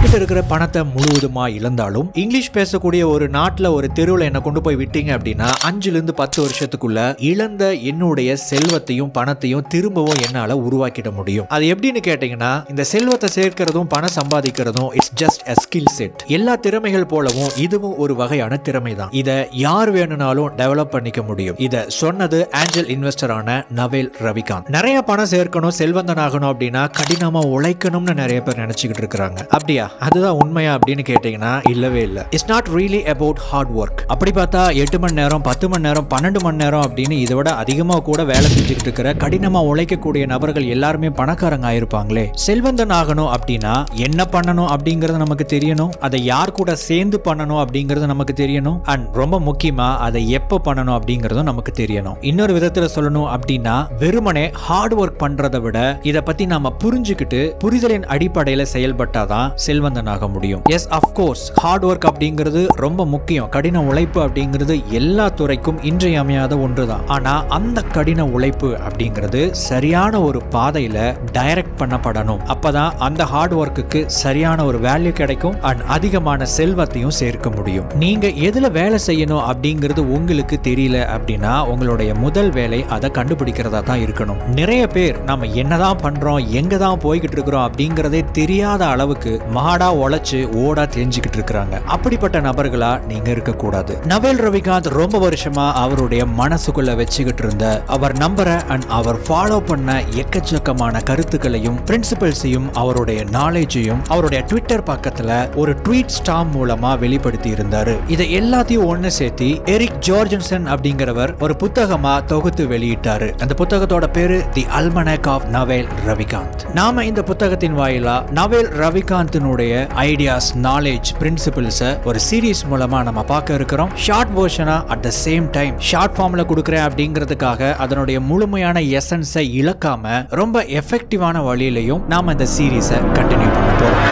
என்கிட்ட இருக்கிற பணத்தை முழுவதுமா இழந்தாலும் இங்கிலீஷ் பேசக்கூடிய ஒரு நாட்டுல ஒரு தெருவில் என்ன கொண்டு போய் விட்டீங்க அப்படின்னா 5 to 10 வருஷத்துக்குள்ள இழந்த என்னுடைய செல்வத்தையும் பணத்தையும் திரும்பவும் என்னால உருவாக்கிட முடியும். அது எப்படின்னு கேட்டீங்கன்னா, இந்த செல்வத்தை சேர்க்கிறதும் பணம் சம்பாதிக்கிறதும் it's just a skill set. எல்லா திறமைகள் போலவும் இதுவும் ஒரு வகையான திறமை தான். இதை யார் வேணும்னாலும் டெவலப் பண்ணிக்க முடியும். இதை சொன்னது ஆஞ்சல் இன்வெஸ்டரான நவேல் ரவிகாந்த். நிறைய பணம் சேர்க்கணும், செல்வந்தன் ஆகணும் அப்படின்னா கடினமா உழைக்கணும்னு நிறைய பேர் நினைச்சுக்கிட்டு இருக்காங்க. அப்படியா? அதுதான் உண்மையா அப்படின்னு கேட்டீங்கன்னா இல்லவே இல்லை. It's not really about hard work. அப்படி பார்த்தா 8 மணி நேரம், 10 மணி நேரம், 12 மணி நேரம் அப்படின்னு இதை விட அதிகமா கூட வேலை செஞ்சுக்கிட்டு இருக்கிற கடினமா உழைக்கக்கூடிய நபர்கள் எல்லாருமே பணக்காரங்க ஆயிருப்பாங்களே. செல்வந்தன் ஆகணும் அப்படின்னா என்ன பண்ணணும் அப்படிங்கறது நமக்கு தெரியணும். அதை யார் கூட சேர்ந்து பண்ணணும் அப்படிங்கறது நமக்கு தெரியணும். அண்ட் ரொம்ப முக்கியமா அதை எப்ப பண்ணணும் அப்படிங்கறதும் நமக்கு தெரியணும். இன்னொரு விதத்துல சொல்லணும் அப்படின்னா, வெறுமனே ஹார்ட் ஒர்க் பண்றதை விட இதை பத்தி நாம புரிஞ்சுக்கிட்டு புரிதலின் அடிப்படையில செயல்பட்டாதான் செல்வந்தனாக முடியும். எஸ், அஃப்கோர்ஸ் ஹார்ட் ஒர்க் அப்படிங்கிறது ரொம்ப முக்கியம். கடின உழைப்பு அப்படிங்கிறது எல்லா துறைக்கும் இன்றியமையாத ஒன்றுதான். ஆனா அந்த கடின உழைப்பு அப்படிங்கிறது சரியான ஒரு பாதையில டைரக்ட் பண்ணப்படணும். அப்பதான் அந்த ஹார்ட் ஒர்க்குக்கு சரியான ஒரு வேல்யூ கிடைக்கும் அண்ட் அதிகமான செல்வத்தையும் சேர்க்க முடியும். நீங்க எதுல வேலை செய்யணும் அப்படிங்கிறது உங்களுக்கு தெரியல அப்படின்னா உங்களுடைய முதல் வேலை அதை கண்டுபிடிக்கிறதா தான் இருக்கணும். நிறைய பேர் நம்ம என்னதான் பண்றோம், எங்க தான் போய்கிட்டு இருக்கிறோம் அப்படிங்கறதே தெரியாத அளவுக்கு மாடா உழைச்சு ஓடா தெரிஞ்சுக்கிட்டு இருக்காங்க. அப்படிப்பட்ட நபர்களா நீங்க இருக்க கூடாது. நவேல் ரவிகாந்த் ரொம்ப வருஷமா அவருடைய மனசுக்குள்ள வச்சுக்கிட்டு இருந்த அவர் நம்பர அண்ட் அவர் ஃபாலோ பண்ண எக்கச்சக்கமான கருத்துக்களையும் பிரின்சிபல்ஸையும் அவருடைய நாலேஜையும் அவருடைய ட்விட்டர் பக்கத்துல ஒரு ட்வீட் ஸ்டாம் மூலமா வெளிப்படுத்தி இருந்தாரு. இதை எல்லாத்தையும் ஒண்ணு சேர்த்து எரிக் ஜார்ஜன்சன் அப்படிங்கிறவர் ஒரு புத்தகமா தொகுத்து வெளியிட்டாரு. அந்த புத்தகத்தோட பேரு தி அல்மனக் ஆஃப் நவேல் ரவிகாந்த். நாம இந்த புத்தகத்தின் வாயிலா நவேல் ரவிகாந்தினுடைய ஐடியாஸ், நாலேஜ், பிரின்சிபிள்ஸ் ஒரு சீரீஸ் மூலமா நம்ம பார்க்க இருக்கிறோம். ஷார்ட் வெர்ஷனா at the same time short ஃபார்ம்ல கொடுக்கிறேன் அப்படிங்கிறதுக்காக அதனுடைய முழுமையான எசன்ஸை இழக்காம ரொம்ப எஃபெக்டிவான வழியிலையும் நாம இந்த சீரீஸை கண்டினியூ பண்ண போறோம்.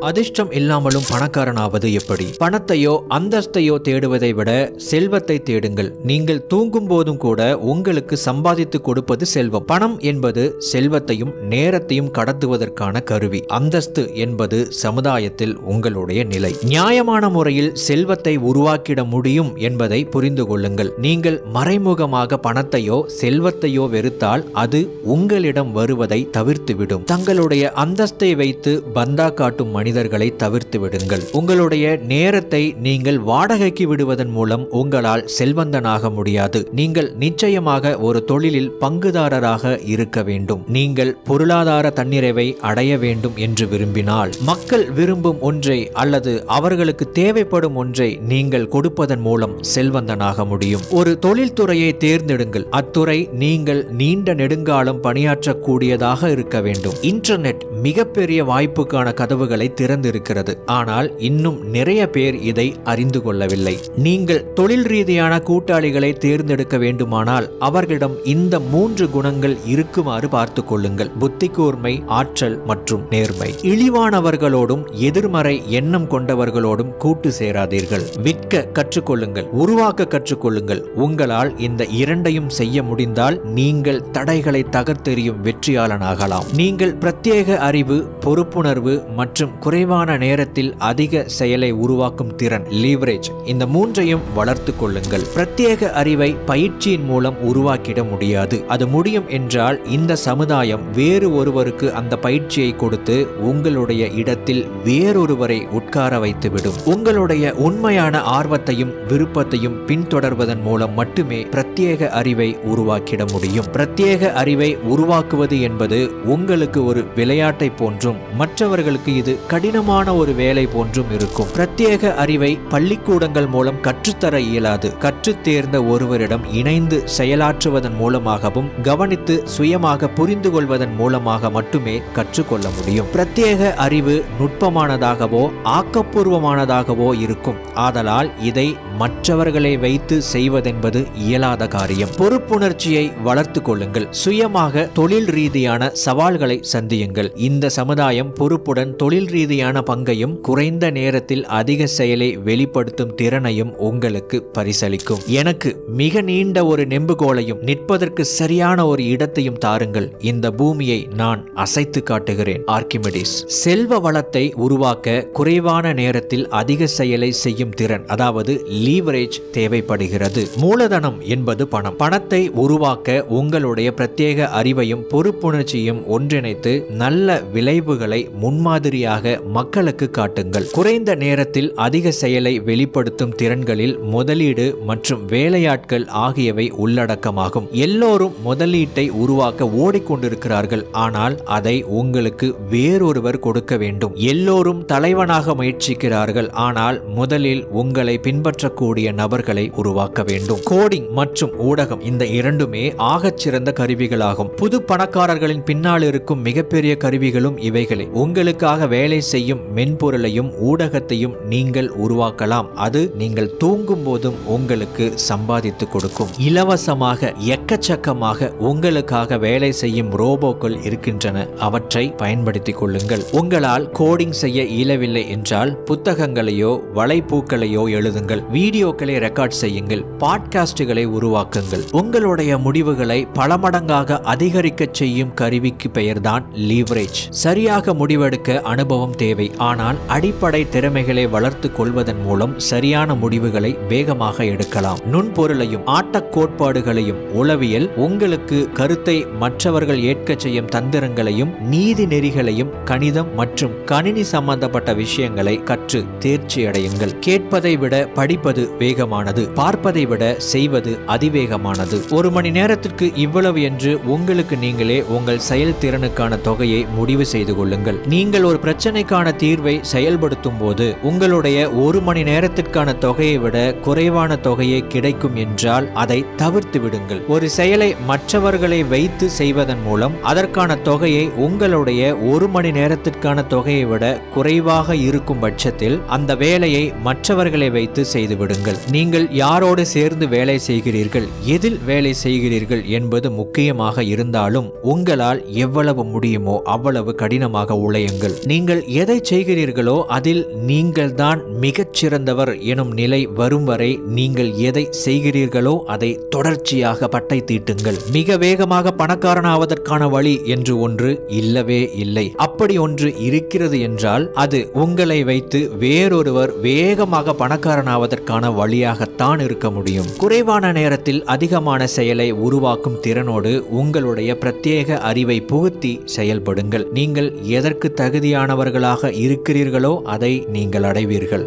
அதிர்ஷ்டம் இல்லாமலும் பணக்காரனாவது எப்படி? பணத்தையோ அந்தஸ்தையோ தேடுவதை விட செல்வத்தை தேடுங்கள். நீங்கள் தூங்கும் போதும் கூட உங்களுக்கு சம்பாதித்து கொடுப்பது செல்வம். பணம் என்பது செல்வத்தையும் நேரத்தையும் கடத்துவதற்கான கருவி. அந்தஸ்து என்பது சமுதாயத்தில் உங்களுடைய நிலை. நியாயமான முறையில் செல்வத்தை உருவாக்கிட முடியும் என்பதை புரிந்து கொள்ளுங்கள். நீங்கள் மறைமுகமாக பணத்தையோ செல்வத்தையோ வெறுத்தால் அது உங்களிடம் வருவதை தவிர்த்துவிடும். தங்களுடைய அந்தஸ்தை வைத்து பந்தா காட்டும் மனிதர்களை தவிர்த்து விடுங்கள். உங்களுடைய நேரத்தை நீங்கள் வாடகைக்கு விடுவதன் மூலம் உங்களால் செல்வந்தனாக முடியாது. நீங்கள் நிச்சயமாக ஒரு தொழிலில் பங்குதாரராக இருக்க வேண்டும். நீங்கள் பொருளாதார தன்னிறைவை அடைய வேண்டும் என்று விரும்பினால் மக்கள் விரும்பும் ஒன்றை அல்லது அவர்களுக்கு தேவைப்படும் ஒன்றை நீங்கள் கொடுப்பதன் மூலம் செல்வந்தனாக முடியும். ஒரு தொழில்துறையை தேர்ந்தெடுங்கள். அத்துறை நீங்கள் நீண்ட நெடுங்காலம் பணியாற்றக்கூடியதாக இருக்க வேண்டும். இன்டர்நெட் மிகப்பெரிய வாய்ப்புக்கான கதவுகளை திறந்திருக்கிறது. ஆனால் இன்னும் நிறைய பேர் இதை அறிந்து கொள்ளவில்லை. நீங்கள் தொழில் ரீதியான கூட்டாளிகளை தேர்ந்தெடுக்க வேண்டுமானால் அவர்களிடம் இந்த 3 குணங்கள் இருக்குமாறு பார்த்து கொள்ளுங்கள். புத்தி கூர்மை, ஆற்றல் மற்றும் நேர்மை. இழிவானவர்களோடும் எதிர்மறை எண்ணம் கொண்டவர்களோடும் கூட்டு சேராதீர்கள். விற்க கற்றுக்கொள்ளுங்கள், உருவாக்க கற்றுக்கொள்ளுங்கள். உங்களால் இந்த இரண்டையும் செய்ய முடிந்தால் நீங்கள் தடைகளை தகர்த்தெறியும் வெற்றியாளனாகலாம். நீங்கள் பிரத்யேக அறிவு, பொறுப்புணர்வு மற்றும் குறைவான நேரத்தில் அதிக செயலை உருவாக்கும் திறன், லீவரேஜ், இந்த 3ஐயும் வளர்த்து கொள்ளுங்கள். பிரத்யேக அறிவை பயிற்சியின் மூலம் உருவாக்கிட முடியாது. அது முடியும் என்றால் இந்த சமுதாயம் வேறு ஒருவருக்கு அந்த பயிற்சியை கொடுத்து உங்களுடைய இடத்தில் வேறொருவரை உட்கார வைத்துவிடும். உங்களுடைய உண்மையான ஆர்வத்தையும் விருப்பத்தையும் பின்தொடர்வதன் மூலம் மட்டுமே பிரத்யேக அறிவை உருவாக்கிட முடியும். பிரத்யேக அறிவை உருவாக்குவது என்பது உங்களுக்கு ஒரு விளையாட்டை போன்றும் மற்றவர்களுக்கு இது கடினமான ஒரு வேலை போன்றும் இருக்கும். பிரத்யேக அறிவை பள்ளிக்கூடங்கள் மூலம் கற்றுத்தர இயலாது. கற்றுத் தேர்ந்த ஒருவரிடம் இணைந்து செயலாற்றுவதன் மூலமாகவும் கவனித்து சுயமாக புரிந்து கொள்வதன் மூலமாக மட்டுமே கற்றுக்கொள்ள முடியும். பிரத்யேக அறிவு நுட்பமானதாகவோ ஆக்கப்பூர்வமானதாகவோ இருக்கும். ஆதலால் இதை மற்றவர்களை வைத்து செய்வதென்பது இயலாத காரியம். பொறுப்புணர்ச்சியை வளர்த்து கொள்ளுங்கள். சுயமாக தொழில் ரீதியான சவால்களை சந்தியுங்கள். இந்த சமுதாயம் பொறுப்புடன் தொழில் ரீதியான பங்கையும் குறைந்த நேரத்தில் அதிக செயலை வெளிப்படுத்தும் திறனையும் உங்களுக்கு பரிசளிக்கும். எனக்கு மிக நீண்ட ஒரு நெம்புகோலையும் நிற்பதற்கு சரியான ஒரு இடத்தையும் தாருங்கள். இந்த பூமியை நான் அசைத்து காட்டுகிறேன். ஆர்க்கிமெடிஸ். செல்வ வளத்தை உருவாக்க குறைவான நேரத்தில் அதிக செயலை செய்யும் திறன், அதாவது லீவரேஜ் தேவைப்படுகிறது. மூலதனம் என்பது பணம். பணத்தை உருவாக்க உங்களுடைய பிரத்யேக அறிவையும் பொறுப்புணர்ச்சியும் ஒன்றிணைத்து நல்ல விளைவுகளை முன்மாதிரியாக மக்களுக்கு காட்டுங்கள். குறைந்த நேரத்தில் அதிக செயலை வெளிப்படுத்தும் திறன்களில் முதலீடு மற்றும் வேலையாட்கள் ஆகியவை உள்ளடக்கமாகும். எல்லோரும் முதலீட்டை உருவாக்க ஓடிக்கொண்டிருக்கிறார்கள், ஆனால் அதை உங்களுக்கு வேறொருவர் கொடுக்க வேண்டும். எல்லோரும் தலைவனாக முயற்சிக்கிறார்கள், ஆனால் முதலில் உங்களை பின்பற்றக்கூடிய நபர்களை உருவாக்க வேண்டும். கோடிங் மற்றும் ஊடகம், இந்த இரண்டுமே ஆகச்சிறந்த கருவிகளாகும். புது பணக்காரர்களின் பின்னால் இருக்கும் மிகப்பெரிய கருவிகளும் இவைகளே. உங்களுக்காக வேலை செய்யும் மென்பொருளையும் ஊடகத்தையும் நீங்கள் உருவாக்கலாம். அது நீங்கள் தூங்கும் போதும் உங்களுக்கு சம்பாதித்து கொடுக்கும். இலவசமாக எக்கச்சக்கமாக உங்களுக்காக வேலை செய்யும் ரோபோக்கள் இருக்கின்றன. அவற்றை பயன்படுத்திக் கொள்ளுங்கள். உங்களால் கோடிங் செய்ய இயலவில்லை என்றால் புத்தகங்களையோ வலைப்பூக்களையோ எழுதுங்கள். வீடியோக்களை ரெக்கார்ட் செய்யுங்கள். பாட்காஸ்டுகளை உருவாக்குங்கள். உங்களுடைய முடிவுகளை பல மடங்காக அதிகரிக்க செய்யும் கருவிக்கு பெயர்தான் லீவரேஜ். சரியாக முடிவெடுக்க அனுபவம் தேவை, ஆனால் அடிப்படை திறமைகளை வளர்த்துக் கொள்வதன் மூலம் சரியான முடிவுகளை வேகமாக எடுக்கலாம். நுண்பொருளையும் ஆட்டக் கோட்பாடுகளையும் உளவியல் உங்களுக்கு கருத்தை மற்றவர்கள் ஏற்க செய்யும் தந்திரங்களையும் நீதி நெறிகளையும் கணிதம் மற்றும் கணினி சம்பந்தப்பட்ட விஷயங்களை கற்று தேர்ச்சி அடையுங்கள். கேட்பதை விட படிப்பது வேகமானது, பார்ப்பதை விட செய்வது அதிவேகமானது. ஒரு மணி நேரத்திற்கு இவ்வளவு என்று உங்களுக்கு நீங்களே உங்கள் செயல்திறனுக்கான தொகையை முடிவு செய்து கொள்ளுங்கள். நீங்கள் ஒரு பிரச்சனைக்கான தீர்வை செயல்படுத்தும் போது உங்களுடைய ஒரு மணி நேரத்திற்கான தொகையை விட குறைவான தொகையை கிடைக்கும் என்றால் அதை தவிர்த்து விடுங்கள். ஒரு செயலை மற்றவர்களை வைத்து செய்வதன் மூலம் அதற்கான தொகையை உங்களுடைய ஒரு மணி நேரத்திற்கான தொகையை விட குறைவாக இருக்கும் பட்சத்தில் அந்த வேலையை மற்றவர்களை வைத்து செய்து விடுங்கள். நீங்கள் யாரோடு சேர்ந்து வேலை செய்கிறீர்கள், எதில் வேலை செய்கிறீர்கள் என்பது முக்கியமாக இருந்தாலும் உங்களால் எவ்வளவு முடியுமோ அவ்வளவு கடினமாக உழையுங்கள். நீங்கள் எதை செய்கிறீர்களோ அதில் நீங்கள் தான் மிகச்சிறந்தவர் எனும் நிலை வரும் வரை நீங்கள் எதை செய்கிறீர்களோ அதை தொடர்ச்சியாக பட்டை தீட்டுங்கள். மிக வேகமாக பணக்காரன் ஆவதற்கான வழி என்று ஒன்று இல்லவே இல்லை. அப்படி ஒன்று இருக்கிறது என்றால் அது உங்களை வைத்து வேறொருவர் வேகமாக பணக்காரன் ஆவதற்கான வழியாகத்தான் இருக்க முடியும். குறைவான நேரத்தில் அதிகமான செயலை உருவாக்கும் திறனோடு உங்களுடைய பிரத்யேக அறிவை புகுத்தி செயல்படுங்கள். நீங்கள் எதற்கு தகுதியானவர்களாக இருக்கிறீர்களோ அதை நீங்கள் அடைவீர்கள்.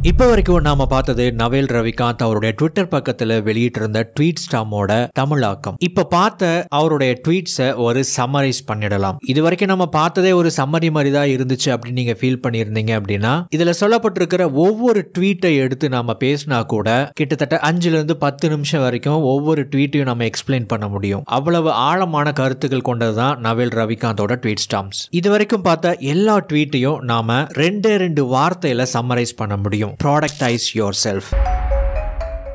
இப்போ வரைக்கும் நாம பார்த்தது நவேல் ரவிகாந்த் அவருடைய ட்விட்டர் பக்கத்துல வெளியிட்டிருந்த ட்வீட் ஸ்டாமோட தமிழாக்கம். இப்ப பார்த்த அவருடைய ட்வீட்ஸை ஒரு சம்மரைஸ் பண்ணிடலாம். இது வரைக்கும் நம்ம பார்த்ததே ஒரு சம்மரி மாதிரி தான் இருந்துச்சு அப்படின்னு நீங்க ஃபீல் பண்ணியிருந்தீங்க அப்படின்னா, இதுல சொல்லப்பட்டிருக்கிற ஒவ்வொரு ட்வீட்டை எடுத்து நாம பேசினா கூட கிட்டத்தட்ட 5-10 நிமிஷம் வரைக்கும் ஒவ்வொரு ட்வீட்டையும் நம்ம எக்ஸ்பிளைன் பண்ண முடியும். அவ்வளவு ஆழமான கருத்துக்கள் கொண்டதுதான் நவேல் ரவிகாந்தோட ட்வீட் ஸ்டாம்ஸ். இது வரைக்கும் பார்த்த எல்லா ட்வீட்டையும் நாம 2 வார்த்தையில சம்மரைஸ் பண்ண முடியும். Productize yourself.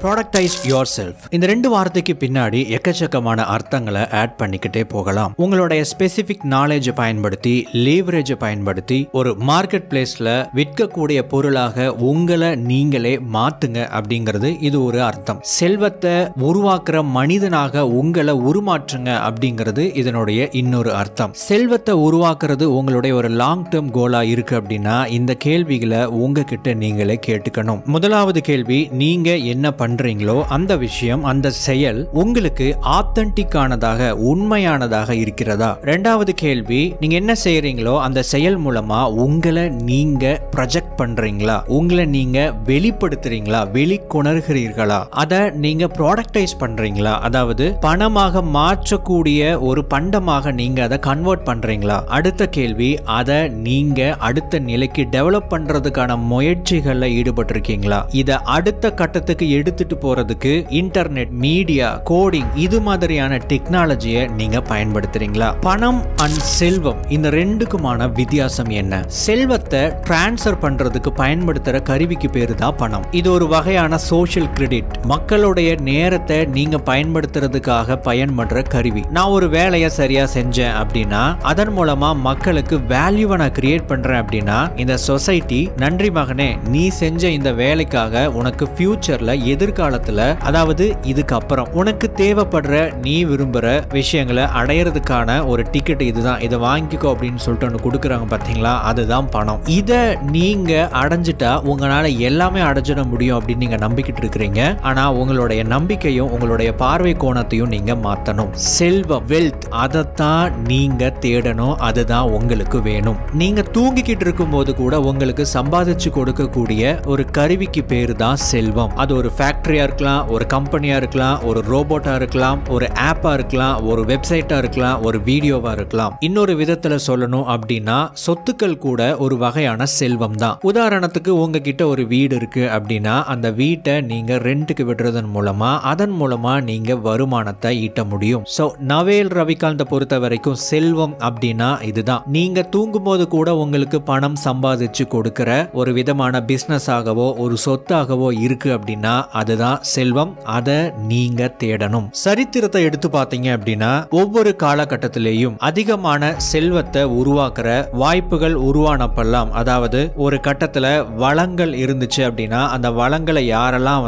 Productize yourself. இந்த 2 வார்த்தைக்கு பின்னாடி எக்கச்சக்கமான அர்த்தங்களை ஆட் பண்ணிக்கிட்டே போகலாம். உங்களுடைய ஸ்பெசிபிக் நாலேஜை பயன்படுத்தி, லீவரேஜை பயன்படுத்தி ஒரு மார்க்கெட் பிளேஸ்ல விற்கக்கூடிய பொருளாக உங்களை நீங்களே மாத்துங்க அப்படிங்கிறது இது ஒரு அர்த்தம். செல்வத்தை உருவாக்குற மனிதனாக உங்களை உருமாற்றுங்க அப்படிங்கிறது இதனுடைய இன்னொரு அர்த்தம். செல்வத்தை உருவாக்குறது உங்களுடைய ஒரு லாங் டேர்ம் கோலா இருக்கு அப்படின்னா இந்த கேள்விகளை உங்ககிட்ட நீங்களே கேட்டுக்கணும். முதலாவது கேள்வி, நீங்க என்ன பண்றீங்களோ அந்த விஷயம், அந்த செயல் உங்களுக்கு ஆத்தென்டிக்கானதாக, உண்மையானதாக இருக்கிறதா? இரண்டாவது கேள்வி, நீங்க என்ன செய்யறீங்களோ அந்த செயல் மூலமா உங்களை நீங்க ப்ரொஜெக்ட் பண்றீங்களா, உங்களை நீங்க வெளிப்படுத்துறீங்களா, வெளிக்கொணர்கிறீர்களா, அதை நீங்க ப்ராடக்டைஸ் பண்றீங்களா, அதாவது பணமாக மாற்றக்கூடிய ஒரு பண்டமாக நீங்க அதை கன்வெர்ட் பண்றீங்களா? அடுத்த கேள்வி, அதை நீங்க அடுத்த நிலைக்கு டெவலப் பண்றதுக்கான முயற்சிகள்ல ஈடுபட்டிருக்கீங்களா? இதை அடுத்த கட்டத்துக்கு எடுத்துட்டு எடுத்துட்டு போறதுக்கு இன்டர்நெட், மீடியா, கோடிங் இது மாதிரியான டெக்னாலஜியை நீங்க பயன்படுத்துறீங்களா? பணம் அண்ட் செல்வம் இந்த ரெண்டுக்குமான வித்தியாசம் என்ன? செல்வத்தை டிரான்ஸ்ஃபர் பண்றதுக்கு பயன்படுத்துற கருவிக்கு பேரு தான் பணம். இது ஒரு வகையான சோஷியல் கிரெடிட், மக்களுடைய நேரத்தை நீங்க பயன்படுத்துறதுக்காக பயன்படுற கருவி. நான் ஒரு வேலையை சரியா செஞ்சேன் அப்படின்னா அதன் மூலமா மக்களுக்கு வேல்யூவை நான் கிரியேட் பண்றேன் அப்படின்னா இந்த சொசைட்டி நன்றி மகனே, நீ செஞ்ச இந்த வேலைக்காக உனக்கு ஃபியூச்சர்ல எதிர்காலத்துல, அதாவது இதுக்கப்புறம் உனக்கு தேவைப்படுற நீ விரும்புற விஷயங்களை அடையிறதுக்கான ஒரு டிக்கெட் இதுதான், இதை வாங்கிக்கோ அப்படின்னு சொல்லிட்டு ஒன்று கொடுக்குறாங்க பார்த்தீங்களா, அதுதான் பணம். இதை நீங்க அடைஞ்சிட்டா உங்களால எல்லாமே அடைஞ்சிட முடியும் அப்படின்னு நீங்க நம்பிக்கிட்டு இருக்கிறீங்க. ஆனா உங்களுடைய நம்பிக்கையும் உங்களுடைய பார்வை கோணத்தையும் நீங்க மாத்தணும். செல்வம், வெல்த், அதைத்தான் நீங்க தேடணும். அதுதான் உங்களுக்கு வேணும். நீங்க தூங்கிக்கிட்டு இருக்கும் போது கூட உங்களுக்கு சம்பாதிச்சு கொடுக்கக்கூடிய ஒரு கருவிக்கு பேரு தான் செல்வம். அது ஒரு ஃபேக்டரியா இருக்கலாம், ஒரு கம்பெனியா இருக்கலாம், ஒரு ரோபோட்டா இருக்கலாம், ஒரு ஆப்பா இருக்கலாம், ஒரு வெப்சைட்டா இருக்கலாம், ஒரு வீடியோவா இருக்கலாம். இன்னொரு விதத்துல சொல்லணும் அப்படின்னா சொத்துக்கள் கூட ஒரு வகையான செல்வம் தான். உதாரணத்துக்கு உங்ககிட்ட ஒரு வீடு இருக்கு அப்படின்னா அந்த வீட்டை நீங்க ரெண்டுக்கு விடுறதன் மூலமா அதன் மூலமா நீங்க வருமானத்தை ஈட்ட முடியும். சோ நவேல் ரவிகாந்த பொறுத்த வரைக்கும் செல்வம் அப்படின்னா இதுதான். நீங்க தூங்கும் போது கூட உங்களுக்கு பணம் சம்பாதிச்சு கொடுக்கிற ஒரு விதமான பிசினஸ் ஆகவோ ஒரு சொத்தாகவோ இருக்கு அப்படின்னா அதுதான் செல்வம். அதை நீங்க தேடணும். சரித்திரத்தை எடுத்து பார்த்தீங்க அப்படின்னா ஒவ்வொரு காலகட்டத்திலேயும் அதிகமான செல்வத்தை உருவாக்குற வாய்ப்புகள் உருவானப்பெல்லாம், அதாவது ஒரு கட்டத்துல வளங்கள் இருந்துச்சு அப்படின்னா அந்த வளங்களை யாரெல்லாம்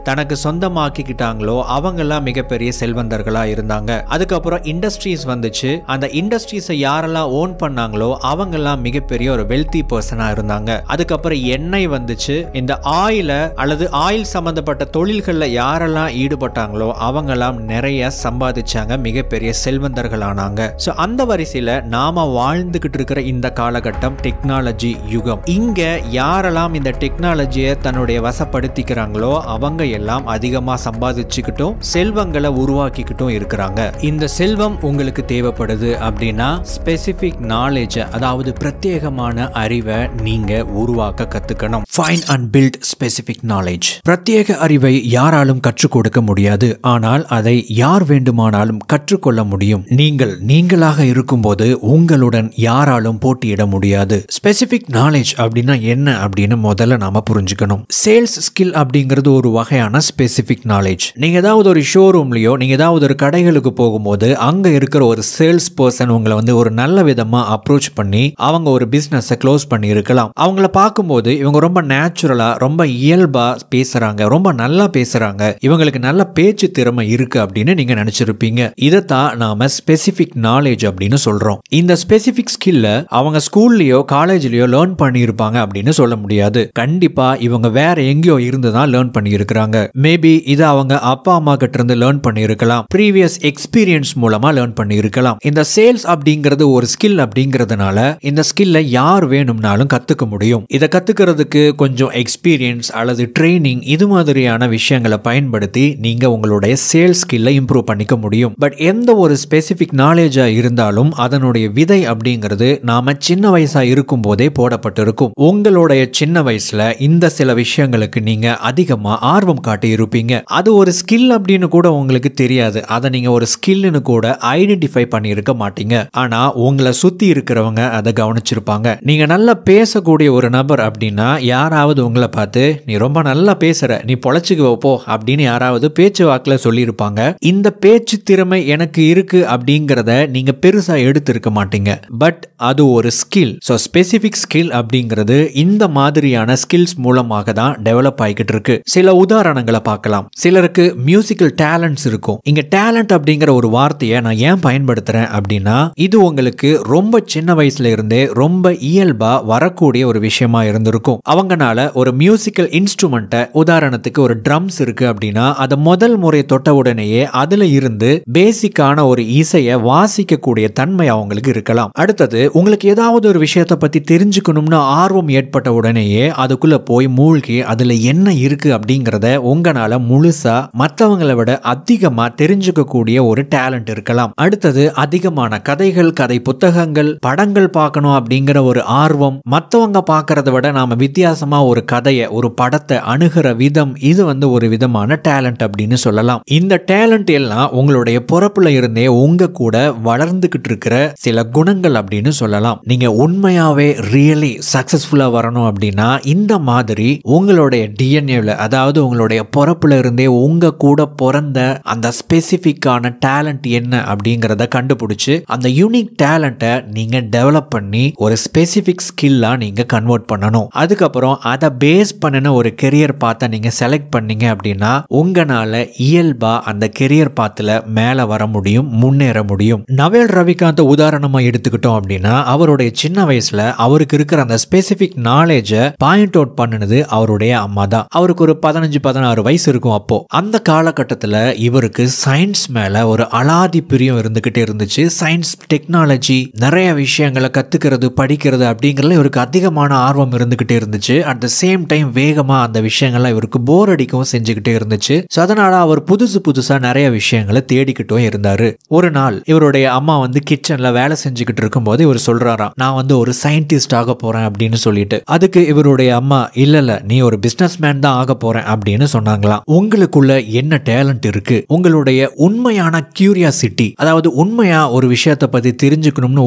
தனக்கு சொந்தமாக்கிக்கிட்டாங்களோ அவங்க எல்லாம் மிகப்பெரிய செல்வந்தர்களா இருந்தாங்க. அதுக்கப்புறம் இண்டஸ்ட்ரீஸ் வந்துச்சு, அந்த இண்டஸ்ட்ரீஸை யாரெல்லாம் ஓன் பண்ணாங்களோ அவங்க எல்லாம் மிகப்பெரிய ஒரு வெல்தி பர்சனா இருந்தாங்க. அதுக்கப்புறம் எண்ணெய் வந்துச்சு, இந்த ஆயில அல்லது ஆயில் சம்பந்தப்பட்ட தொழில்கள்ல யாரெல்லாம் ஈடுபட்டாங்களோ அவங்க எல்லாம் நிறைய சம்பாதிச்சாங்க, மிகப்பெரிய செல்வந்தர்கள் ஆனாங்க. சோ அந்த வரிசையில நாம வாழ்ந்துகிட்டு இருக்கிற இந்த காலகட்டம் டெக்னாலஜி யுகம். இங்க யாரெல்லாம் இந்த டெக்னாலஜியை தன்னுடைய வசப்படுத்திக்கிறாங்களோ அவங்க எல்லாம் அதிகமா சம்பாதிச்சுக்கிட்டும் செல்வங்களை உருவாக்கிக்கிட்டும் இருக்கிறாங்க. இந்த செல்வம் உங்களுக்கு தேவைப்படுது அப்படின்னா ஸ்பெசிபிக் நாலேஜ், அதாவது பிரத்யேகமான அறிவை நீங்க உருவாக்க கத்துக்கணும். Find and build specific knowledge. பிரத்யேக அறிவை யாராலும் கற்றுக் கொடுக்க முடியாது, ஆனால் அதை யார் வேண்டுமானாலும் கற்றுக்கொள்ள முடியும். நீங்கள் நீங்களாக இருக்கும்போது உங்களுடன் யாராலும் போட்டியிட முடியாது. ஸ்பெசிபிக் நாலேஜ் அப்படின்னா என்ன அப்படின்னு முதல்ல நாம புரிஞ்சுக்கணும். சேல்ஸ் ஸ்கில் அப்படிங்கிறது ஒரு வகையான ஸ்பெசிபிக் நாலேஜ். நீங்க ஏதாவது ஒரு ஷோரூம்லயோ நீங்க ஏதாவது ஒரு கடைகளுக்கு போகும்போது அங்க இருக்கிற ஒரு சேல்ஸ் பர்சன் உங்களை ஒரு நல்ல விதமா அப்ரோச் பண்ணி அவங்க ஒரு பிசினஸ் க்ளோஸ் பண்ணி இருக்கலாம். அவங்கள பார்க்கும்போது இவங்க ரொம்ப நேச்சுரலா ரொம்ப இயல்பா பேசுறாங்க, ரொம்ப நல்லா பேசுறாங்க, இவங்களுக்கு நல்ல பேச்சு திறமை இருக்கு அப்படின்னு நீங்க நினைச்சிருப்பீங்க. இதைத்தான் நாம ஸ்பெசிபிக் நாலேஜ் அப்படின்னு சொல்றோம். இந்த ஸ்பெசிபிக் ஸ்கில்ல அவங்க ஸ்கூல்லயோ காலேஜ்லயோ லேர்ன் பண்ணியிருப்பாங்க அப்படின்னு சொல்ல முடியாது. கண்டிப்பா இவங்க வேற எங்கேயோ இருந்துதான் லேர்ன் பண்ணி இருக்கிறாங்க. மேபி இதை அவங்க அப்பா அம்மா கிட்ட இருந்து லேர்ன் பண்ணி இருக்கலாம், ப்ரீவியஸ் எக்ஸ்பீரியன்ஸ் மூலமா லேர்ன் பண்ணி இருக்கலாம். இந்த சேல்ஸ் அப்படிங்கிறது ஒரு ஸ்கில் அப்படிங்கிறதுனால இந்த ஸ்கில்ல யார் வேணும்னாலும் கத்துக்க முடியும். இதை கத்துக்கிறதுக்கு கொஞ்சம் எக்ஸ்பீரியன்ஸ் அல்லது ட்ரைனிங் இது மாதிரியான விஷயங்களை பயன்படுத்தி நீங்க உங்களுடைய சேல்ஸ் ஸ்கில்லை இம்ப்ரூவ் பண்ணிக்க முடியும். பட் எந்த ஒரு ஸ்பெசிபிக் நாலேஜா இருந்தாலும் அதனுடைய விதை அப்படிங்கிறது நாம சின்ன வயசா இருக்கும் போதே போடப்பட்டிருக்கும். உங்களுடைய சின்ன வயசுல இந்த சில விஷயங்களுக்கு நீங்க அதிகமா ஆர்வம் காட்டி இருப்பீங்க. அது ஒரு ஸ்கில் அப்படின்னு கூட உங்களுக்கு தெரியாது. அதை நீங்க ஒரு ஸ்கில்னு கூட ஐடென்டிஃபை பண்ணி இருக்க மாட்டீங்க. ஆனா உங்களை சுத்தி இருக்கிறவங்க அதை கவனிச்சிருப்பாங்க. நீங்க நல்லா பேசக்கூடிய ஒரு நபர் அப்படின்னா யாராவது உங்களை பார்த்து நீ ரொம்ப நல்லா பேசுற, நீ பொழைச்சுக்கு போ அப்படின்னு யாராவது பேச்சு வாக்குல சொல்லியிருப்பாங்க. இந்த பேச்சு திறமை எனக்கு இருக்கு அப்படிங்கிறத நீங்க பெருசா எடுத்திருக்க மாட்டீங்க. பட் அது ஒரு ஸ்கில். ஸோ ஸ்பெசிபிக் ஸ்கில் அப்படிங்கிறது இந்த மாதிரியான ஸ்கில்ஸ் மூலமாக தான் டெவலப் ஆகிக்கிட்டு இருக்கு. சில உதாரணங்களை பார்க்கலாம். சிலருக்கு மியூசிக்கல் டேலண்ட்ஸ் இருக்கும். இங்க டேலண்ட் அப்படிங்கிற ஒரு வார்த்தையை நான் ஏன் பயன்படுத்துறேன் அப்படின்னா இது உங்களுக்கு ரொம்ப சின்ன வயசுல இருந்தே ரொம்ப இயல்பா வரக்கூடிய ஒரு விஷயமா இருந்திருக்கும். அவங்கனால ஒரு மியூசிக்கல் இன்ஸ்ட்ருமெண்ட்டை, உதாரணத்துக்கு ஒரு ட்ரம்ஸ் இருக்கு அப்படின்னா அதை முதல் முறை தொட்ட உடனேயே அதுல இருந்து பேசிக்கான ஒரு இசையை வாசிக்கக்கூடிய தன்மை அவங்களுக்கு இருக்கலாம். அடுத்தது உங்களுக்கு ஏதாவது ஒரு விஷயத்தை பத்தி தெரிஞ்சுக்கணும்னு ஆர்வம் ஏற்பட்ட உடனேயே அதுக்குள்ள போய் மூழ்கி அதுல என்ன இருக்கு அப்படிங்கறத உங்களால முழுசா மற்றவங்களை விட அதிகமா தெரிஞ்சுக்கக்கூடிய ஒரு டேலண்ட் இருக்கலாம். அடுத்தது அதிகமான கதைகள், கதை புத்தகங்கள், படங்கள் பார்க்கணும் அப்படிங்கிற ஒரு ஆர்வம், மற்றவங்க பார்க்கறத விட நாம வித்தியாசமா ஒரு கதையை, ஒரு படத்தை அணுகிற விதம், இது இது ஒரு விதமான டேலண்ட் அப்படின்னு சொல்லலாம். இந்த டேலண்ட் எல்லாம் உங்களுடைய பிறப்புல இருந்தே உங்க கூட வளர்ந்துகிட்டு இருக்கிற சில குணங்கள் அப்படின்னு சொல்லலாம். நீங்க உண்மையாவே ரியலி சக்சஸ்ஃபுல்லா வரணும் அப்படின்னா இந்த மாதிரி உங்களுடைய டிஎன்ஏல, அதாவது உங்களுடைய பிறப்புல இருந்தே உங்க கூட பிறந்த அந்த ஸ்பெசிபிக்கான டேலண்ட் என்ன அப்படிங்கறத கண்டுபிடிச்சு அந்த யூனிக் டேலண்ட்டை நீங்க டெவலப் பண்ணி ஒரு ஸ்பெசிபிக் ஸ்கில்லா நீங்க கன்வெர்ட் பண்ணணும். அதுக்கப்புறம் அதை பேஸ் பண்ணின ஒரு கெரியர் பாத்தை நீங்க செலக்ட் பண்ணீங்க அப்படின்னா உங்களால இயல்பா அந்த கெரியர் பாத்துல மேல வர முடியும், முன்னேற முடியும். நவேல் ரவிகாந்த் உதாரணமா எடுத்துக்கிட்டோம் அப்படின்னா அவருடைய சின்ன வயசுல அவருக்கு இருக்கிற அந்த ஸ்பெசிபிக் நாலேஜை பாயிண்ட் அவுட் பண்ணினது அவருடைய அம்மா தான். அவருக்கு ஒரு 15-16 வயசு இருக்கும். அப்போ அந்த காலகட்டத்தில் இவருக்கு சயின்ஸ் மேல ஒரு அலாதி பிரியம் இருந்துகிட்டே இருந்துச்சு. சயின்ஸ், டெக்னாலஜி, நிறைய விஷயங்களை கத்துக்கிறது, படிக்கிறது அப்படிங்கறதுல இவருக்கு அதிகமான ஆர்வம் இருந்துகிட்டே இருந்துச்சு. அட் த சேம் டைம் வேகமா அந்த விஷயங்கள்லாம் இவருக்கு போர் அடிக்கவும் செஞ்சுக்கிட்டே இருந்துச்சு. அதனால அவர் புதுசா நிறைய விஷயங்களை தேடிக்கிட்டும் இருந்தாரு. ஒரு நாள் இவருடைய அம்மா கிச்சன்ல வேலை செஞ்சுக்கிட்டு இருக்கும் போது இவர் சொல்றாராம், நான் ஒரு சயின்டிஸ்ட் ஆக போறேன் அப்படின்னு சொல்லிட்டு. அதுக்கு இவருடைய அம்மா, இல்ல நீ ஒரு பிசினஸ் மேன் தான் ஆக போறேன் அப்படின்னு சொன்னாங்களாம். உங்களுக்குள்ள என்ன டேலண்ட் இருக்கு, உங்களுடைய உண்மையான கியூரியாசிட்டி, அதாவது உண்மையா ஒரு விஷயத்தை பத்தி தெரிஞ்சுக்கணும்னு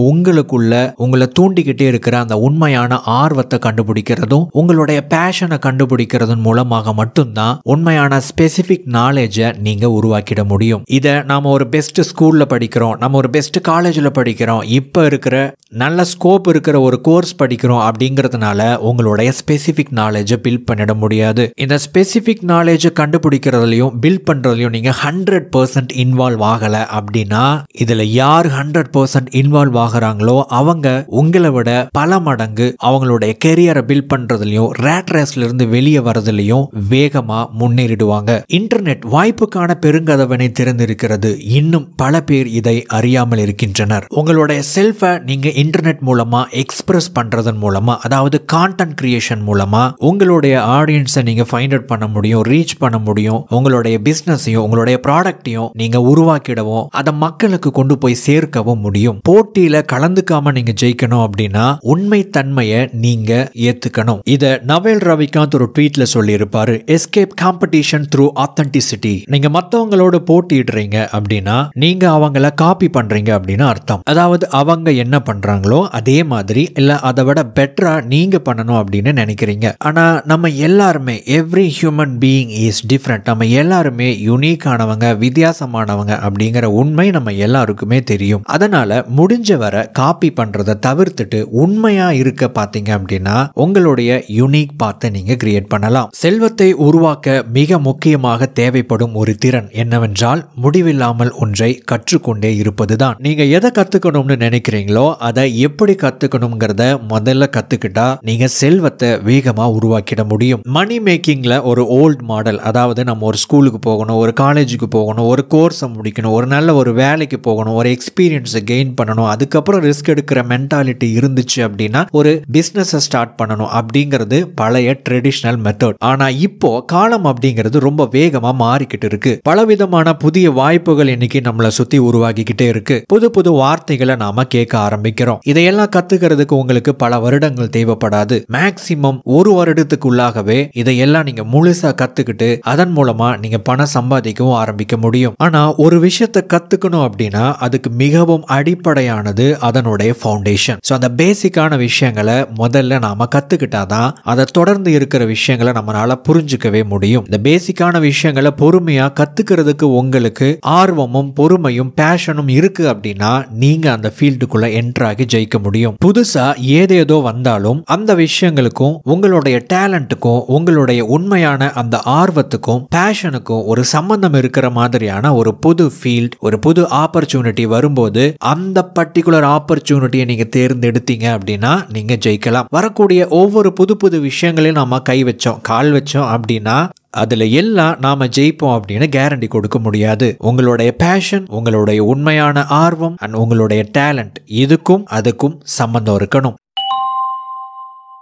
உங்களை தூண்டிக்கிட்டே இருக்கிற அந்த உண்மையான ஆர்வத்தை கண்டுபிடிக்கிறதும் உங்களுடைய பேஷனை கண்டுபிடிக்கிறதன் மூலமாக மட்டும்தான் உண்மையான ஸ்பெசிபிக் நாலேஜை நீங்க உருவாக்கிட முடியும். இதை நாம ஒரு பெஸ்ட் ஸ்கூல்ல படிக்கிறோம், நம்ம ஒரு பெஸ்ட் காலேஜ்ல படிக்கிறோம், இப்ப இருக்கிற நல்ல ஸ்கோப் இருக்கிற ஒரு கோர்ஸ் படிக்கிறோம் அப்படிங்கறதுனால உங்களுடைய ஸ்பெசிபிக் நாலேஜை பில்ட் பண்ணிட முடியாது. இந்த ஸ்பெசிபிக் நாலேஜை கண்டுபிடிக்கிறதுலையும் பில்ட் பண்றதுலையும் நீங்க 100% இன்வால்வ் ஆகல அப்படின்னா இதுல யார் 100% இன்வால்வ் ஆகுறாங்களோ அவங்க உங்களை விட பல மடங்கு அவங்களுடைய கெரியரை பில்ட் பண்றதுலையும் ரேட் ரேஸ்ல இருந்து வெளியே வரதுலையும் வேகமா முன்னேறிடுவாங்க. இன்டர்நெட் வாய்ப்புக்கான பெருங்கதவனை திறந்திருக்கிறது. இன்னும் பல பேர் இதை அறியாமல் இருக்கின்றனர். உங்களுடைய செல்ஃபை நீங்க இன்டர்நெட் மூலமா எக்ஸ்பிரஸ் பண்றதன் மூலமா, அதாவது கான்டென்ட் கிரியேஷன் மூலமா உங்களுடைய ஆடியன்ஸை நீங்க ஃபைண்ட் அவுட் பண்ண முடியும், ரீச் பண்ண முடியும். உங்களுடைய பிசினஸையும் உங்களுடைய ப்ராடக்டையும் நீங்க உருவாக்கிடவும் அதை மக்களுக்கு கொண்டு போய் சேர்க்கவும் முடியும். போட்டியில கலந்துக்காம நீங்க ஜெயிக்கணும் அப்படின்னா உண்மை தன்மையை நீங்க ஏத்துக்கணும். இத நவேல் ரவிகாந்த் ஒரு ட்வீட்ல சொல்லி இருப்பாரு, எஸ்கேப் காம்படிஷன் த்ரூ ஆத்தென்டிசிட்டி. நீங்க மத்தவங்களோட போட்டியிடுறீங்க அப்படின்னா நீங்க அவங்கள காப்பி பண்றீங்க அப்படின்னு அர்த்தம். அதாவது அவங்க என்ன பண்றாங்களோ அதே மாதிரி இல்ல அதை விட பெட்டரா நீங்க பண்ணணும் அப்படின்னு நினைக்கிறீங்க. ஆனா நம்ம எல்லாருமே, every human being is different. நம்ம எல்லாருமே யூனிக்கானவங்க, வித்தியாசமானவங்க அப்படிங்கிற உண்மை நம்ம எல்லாருக்குமே தெரியும். அதனால முடிஞ்ச வரை காப்பி பண்றதை தவிர்த்துட்டு உண்மையா இருக்க பாத்தீங்க அப்படின்னா உங்களுடைய யூனிக் பாத்தை நீங்க கிரியேட் பண்ணலாம். செல்வத்தை உருவாக்க மிக முக்கியமாக தேவைப்படும் ஒரு திறன் என்னவென்றால் முடிவில்லாமல் ஒன்றை கற்றுக்கொண்டே இருப்பதுதான். நீங்க எதை கத்துக்கணும்னு நினைக்கிறீங்களோ அதை எப்படி கத்துக்கணும்ங்கிறத முதல்ல கத்துக்கிட்டா நீங்க செல்வத்தை வேகமா உருவாக்கிட முடியும். மணி மேக்கிங்ல ஒரு ஓல்ட் மாடல், அதாவது நம்ம ஒரு ஸ்கூலுக்கு போகணும், ஒரு காலேஜுக்கு போகணும், ஒரு கோர்ஸை முடிக்கணும், ஒரு நல்ல ஒரு வேலைக்கு போகணும், ஒரு எக்ஸ்பீரியன்ஸை கெயின் பண்ணணும், அதுக்கப்புறம் ரிஸ்க் எடுக்கிற மென்டாலிட்டி இருந்துச்சு அப்படின்னா ஒரு பிசினஸ் ஸ்டார்ட் பண்ணணும் அப்படிங்கிறது பழைய ட்ரெடிஷனல் மெத்தட். ஆனா இப்போ காலம் அப்படிங்கிறது ரொம்ப வேகமா மாறிக்கிட்டு இருக்கு. பலவிதமான புதிய வாய்ப்புகள் இன்னைக்கு நம்மளை சுத்தி உருவாகிக்கிட்டே இருக்கு. புது புது வார்த்தைகளை நாம கேட்க ஆரம்பிக்கிறோம். இதையெல்லாம் கத்துக்கிறதுக்கு உங்களுக்கு பல வருடங்கள் தேவைப்படாது. மேக்சிமம் ஒரு வருடத்துக்குள்ளாகவே இதையெல்லாம் நீங்க முழுசா கத்துக்கிட்டு அதன் மூலமா நீங்க பணம் சம்பாதிக்கவும் ஆரம்பிக்க முடியும். ஆனா ஒரு விஷயத்தை கத்துக்கணும் அப்படின்னா அதுக்கு மிகவும் அடிப்படையானது அதனுடைய ஃபவுண்டேஷன். அந்த பேசிக்கான விஷயங்களை முதல்ல நாம கத்துக்கிட்டாதான் அதை தொடர்ந்து இருக்கிற விஷயங்களை நம்மளால புரிஞ்சுக்கவே முடியும். இந்த பேசிக்கான விஷயங்களை பொறுமையா கத்துக்கிறதுக்கு உங்களுக்கு ஆர்வமும் பொறுமையும் பேஷனும் இருக்கு அப்படின்னா நீங்க அந்த ஃபீல்டுக்குள்ள என்ட்ராகி ஜெயிக்க முடியும். புதுசா ஏதேதோ வந்தாலும் அந்த விஷயங்களுக்கும் உங்களுடைய டேலண்ட்டுக்கும் உங்களுடைய உண்மையான அந்த ஆர்வத்துக்கும் பேஷனுக்கும் ஒரு சம்பந்தம் இருக்கிற மாதிரியான ஒரு புது ஃபீல்ட், ஒரு புது ஆப்பர்ச்சுனிட்டி வரும்போது அந்த பர்டிகுலர் ஆப்பர்ச்சுனிட்டியை நீங்க தேர்ந்தெடுத்தீங்க அப்படின்னா நீங்க ஜெயிக்கலாம். வரக்கூடிய ஒவ்வொரு புது புது விஷயங்களையும் நாம கை வச்சோம், கால் வச்சோம் அப்படின்னா அதுல எல்லாம் நாம ஜெயிப்போம் அப்படின்னு கேரண்டி கொடுக்க முடியாது. உங்களுடைய பேஷன், உங்களுடைய உண்மையான ஆர்வம் அண்ட் உங்களுடைய டேலண்ட், இதுக்கும் அதுக்கும் சம்பந்தம் இருக்கணும்.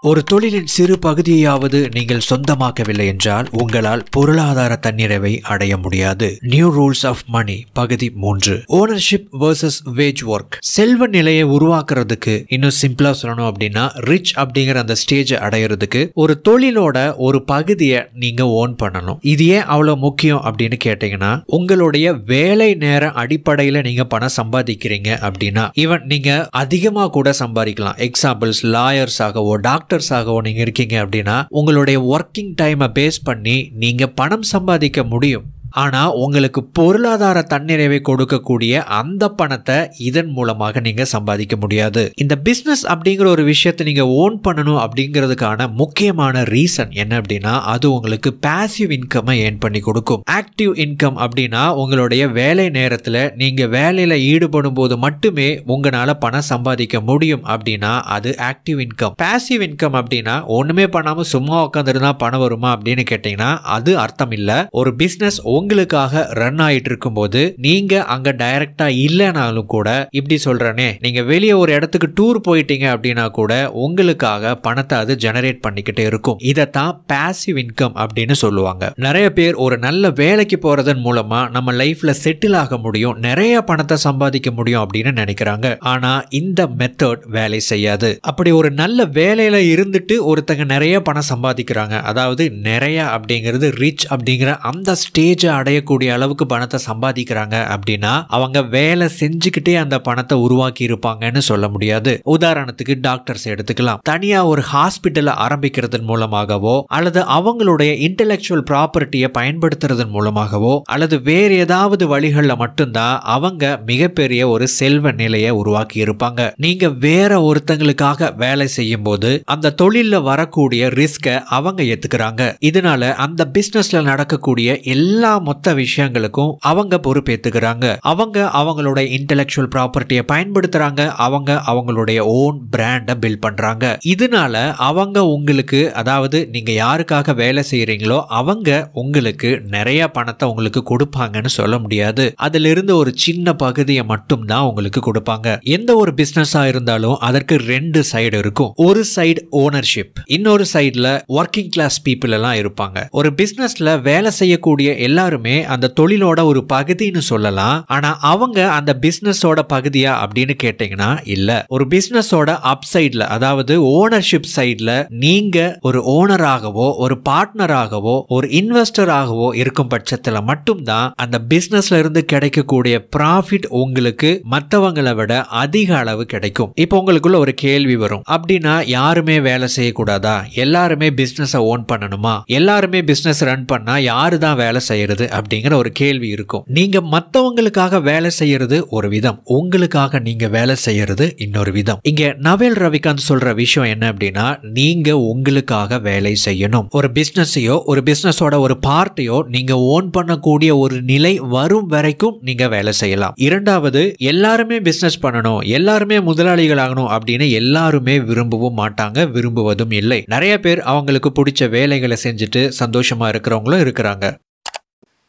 ஒரு தொழிலின் சிறு பகுதியாவது நீங்கள் சொந்தமாக்கவில்லை என்றால் உங்களால் பொருளாதார தன்னிறைவை அடைய முடியாது. நியூ ரூல்ஸ் ஆஃப் மணி பகுதி 3. Ownership versus wage work. செல்வ நிலையை உருவாக்குறதுக்கு, இன்னும் சிம்பிளா சொல்லணும் அப்படின்னா ரிச் அப்படிங்கிற அந்த ஸ்டேஜ் அடையிறதுக்கு ஒரு தொழிலோட ஒரு பகுதியை நீங்க ஓன் பண்ணணும். இது ஏன் அவ்வளவு முக்கியம் அப்படின்னு கேட்டீங்கன்னா, உங்களுடைய வேலை நேர அடிப்படையில நீங்க பணம் சம்பாதிக்கிறீங்க அப்படின்னா ஈவன் நீங்க அதிகமா கூட சம்பாதிக்கலாம். எக்ஸாம்பிள்ஸ், லாயர்ஸ் ஆகவோ டாக்டர்ஸாகவோ நீங்க இருக்கீங்க அப்படின்னா உங்களுடைய ஒர்க்கிங் டைமை பேஸ் பண்ணி நீங்க பணம் சம்பாதிக்க முடியும். ஆனா உங்களுக்கு பொருளாதார தன்னிறைவை கொடுக்கக்கூடிய அந்த பணத்தை இதன் மூலமாக நீங்க சம்பாதிக்க முடியாது. இந்த பிசினஸ் அப்படிங்கிற ஒரு விஷயத்தை நீங்க ஓன் பண்ணணும் அப்படிங்கிறதுக்கான முக்கியமான ரீசன் என்ன அப்படின்னா, அது உங்களுக்கு பாசிவ் இன்கம் ஏர்ன் பண்ணி கொடுக்கும். ஆக்டிவ் இன்கம் அப்படின்னா உங்களுடைய வேலை நேரத்துல நீங்க வேலையில ஈடுபடும் போது மட்டுமே உங்களால பணம் சம்பாதிக்க முடியும் அப்படின்னா அது ஆக்டிவ் இன்கம். பாசிவ் இன்கம் அப்படின்னா ஒண்ணுமே பண்ணாம சும்மா உட்காந்துருந்தா பணம் வருமா அப்படின்னு கேட்டீங்கன்னா அது அர்த்தம் இல்ல. ஒரு பிசினஸ் உங்களுக்காக ரன் ஆயிட்டு இருக்கும் போது நீங்க அங்க டைரக்டா இல்லைனாலும் கூட, இப்படி சொல்றேனே, நீங்க வெளியே ஒரு இடத்துக்கு டூர் போயிட்டீங்க அப்படின்னா கூட உங்களுக்காக பணத்தை அது ஜெனரேட் பண்ணிக்கிட்டே இருக்கும். இதத்தான் பாசிவ் இன்கம் அப்படின்னு சொல்லுவாங்க. நிறைய பேர் ஒரு நல்ல வேலைக்கு போறதன் மூலமா நம்ம லைஃப்ல செட்டில் ஆக முடியும், நிறைய பணத்தை சம்பாதிக்க முடியும் அப்படின்னு நினைக்கிறாங்க. ஆனா இந்த மெத்தட் வேலை செய்யாது. அப்படி ஒரு நல்ல வேலையில இருந்துட்டு ஒருத்தங்க நிறைய பணம் சம்பாதிக்கிறாங்க, அதாவது நிறைய அப்படிங்கிறது ரிச் அப்படிங்கிற அந்த ஸ்டேஜ் அடையக்கூடிய அளவுக்கு பணத்தை சம்பாதிக்கிறாங்க அப்படின்னா அவங்க வேலை செஞ்சுக்கிட்டே அந்த பணத்தை உருவாக்கி இருப்பாங்கன்னு சொல்ல முடியாது. உதாரணத்துக்கு டாக்டர்ஸ் எடுத்துக்கலாம். தனியா ஒரு ஹாஸ்பிட்டலை ஆரம்பிக்கிறதன் மூலமாகவோ அல்லது அவங்களுடைய இன்டெலெக்சுவல் ப்ராப்பர்ட்டியை பயன்படுத்துறதன் மூலமாகவோ அல்லது வேறு ஏதாவது வழிகளில் மட்டும்தான் அவங்க மிகப்பெரிய ஒரு செல்வ நிலையை உருவாக்கி இருப்பாங்க. நீங்க வேற ஒருத்தங்களுக்காக வேலை செய்யும் போது அந்த தொழில வரக்கூடிய ரிஸ்கை அவங்க ஏத்துக்கிறாங்க. இதனால அந்த பிசினஸ்ல நடக்கக்கூடிய எல்லா மொத்த விஷயங்களுக்கும் அவங்க பொறுப்பேத்துக்கிறாங்க. அவங்க அவங்களோட இன்டெலெக்சுவல் ப்ராப்பர்ட்டியை பயன்படுத்துறாங்க. அவங்க அவங்களுடைய ஓன் பிராண்டை பில்ட் பண்றாங்க. இதனால அவங்க உங்களுக்கு, அதாவது நீங்க யாருக்காக வேலை செய்யறீங்களோ அவங்க உங்களுக்கு நிறைய பணத்தை உங்களுக்கு கொடுப்பாங்கன்னு சொல்ல முடியாது. அதுல இருந்து ஒரு சின்ன பகுதியை மட்டும் தான் உங்களுக்கு கொடுப்பாங்க. எந்த ஒரு பிசினஸா இருந்தாலும் அதற்கு ரெண்டு சைடு இருக்கும். ஒரு சைடு ஓனர்ஷிப், இன்னொரு சைடுல ஒர்க்கிங் கிளாஸ் பீப்புள் எல்லாம் இருப்பாங்க. ஒரு பிசினஸ்ல வேலை செய்யக்கூடிய எல்லாருமே அந்த தொழிலோட ஒரு பகுதின்னு சொல்லலாம். ஆனா அவங்க அந்த பிசினஸோட பகுதியா அப்படின்னு கேட்டீங்கன்னா இல்ல. ஒரு பிசினஸோட அப் சைட்ல, அதாவது ஓனர்ஷிப் சைட்ல நீங்க ஒரு ஓனராகவோ ஒரு பார்ட்னராகவோ ஒரு இன்வெஸ்டராகவோ இருக்கும் பட்சத்துல மட்டும்தான் அந்த பிசினஸ்ல இருந்து கிடைக்கக்கூடிய ப்ராஃபிட் உங்களுக்கு மற்றவங்களை விட அதிக அளவு கிடைக்கும். இப்போ உங்களுக்குள்ள ஒரு கேள்வி வரும், அப்படின்னா யாருமே வேலை செய்யக்கூடாதா, எல்லாருமே பிசினஸ் ஓன் பண்ணணுமா, எல்லாருமே பிசினஸ் ரன் பண்ணா யாரு தான் வேலை செய்யறது அப்படிங்கிற ஒரு கேள்வி இருக்கும். நீங்க மத்தவங்களுக்காக வேலை செய்யறது ஒரு விதம், உங்களுக்காக நீங்க வேலை செய்யறது இன்னொரு விதம். இங்க நவேல் ரவிகாந்த் சொல்ற விஷயம் என்ன அப்படின்னா, நீங்க உங்களுக்காக வேலை செய்யணும். ஒரு பிசினஸையோ ஒரு பிசினஸோட ஒரு பார்ட்டையோ நீங்க ஓன் பண்ணக்கூடிய ஒரு நிலை வரும் வரைக்கும் நீங்க வேலை செய்யலாம். இரண்டாவது, எல்லாருமே பிசினஸ் பண்ணணும், எல்லாருமே முதலாளிகள் ஆகணும் அப்படின்னு எல்லாருமே விரும்பவும் மாட்டாங்க, விரும்புவதும் இல்லை. நிறைய பேர் அவங்களுக்கு பிடிச்ச வேலைகளை செஞ்சுட்டு சந்தோஷமா இருக்கிறவங்களும் இருக்கிறாங்க.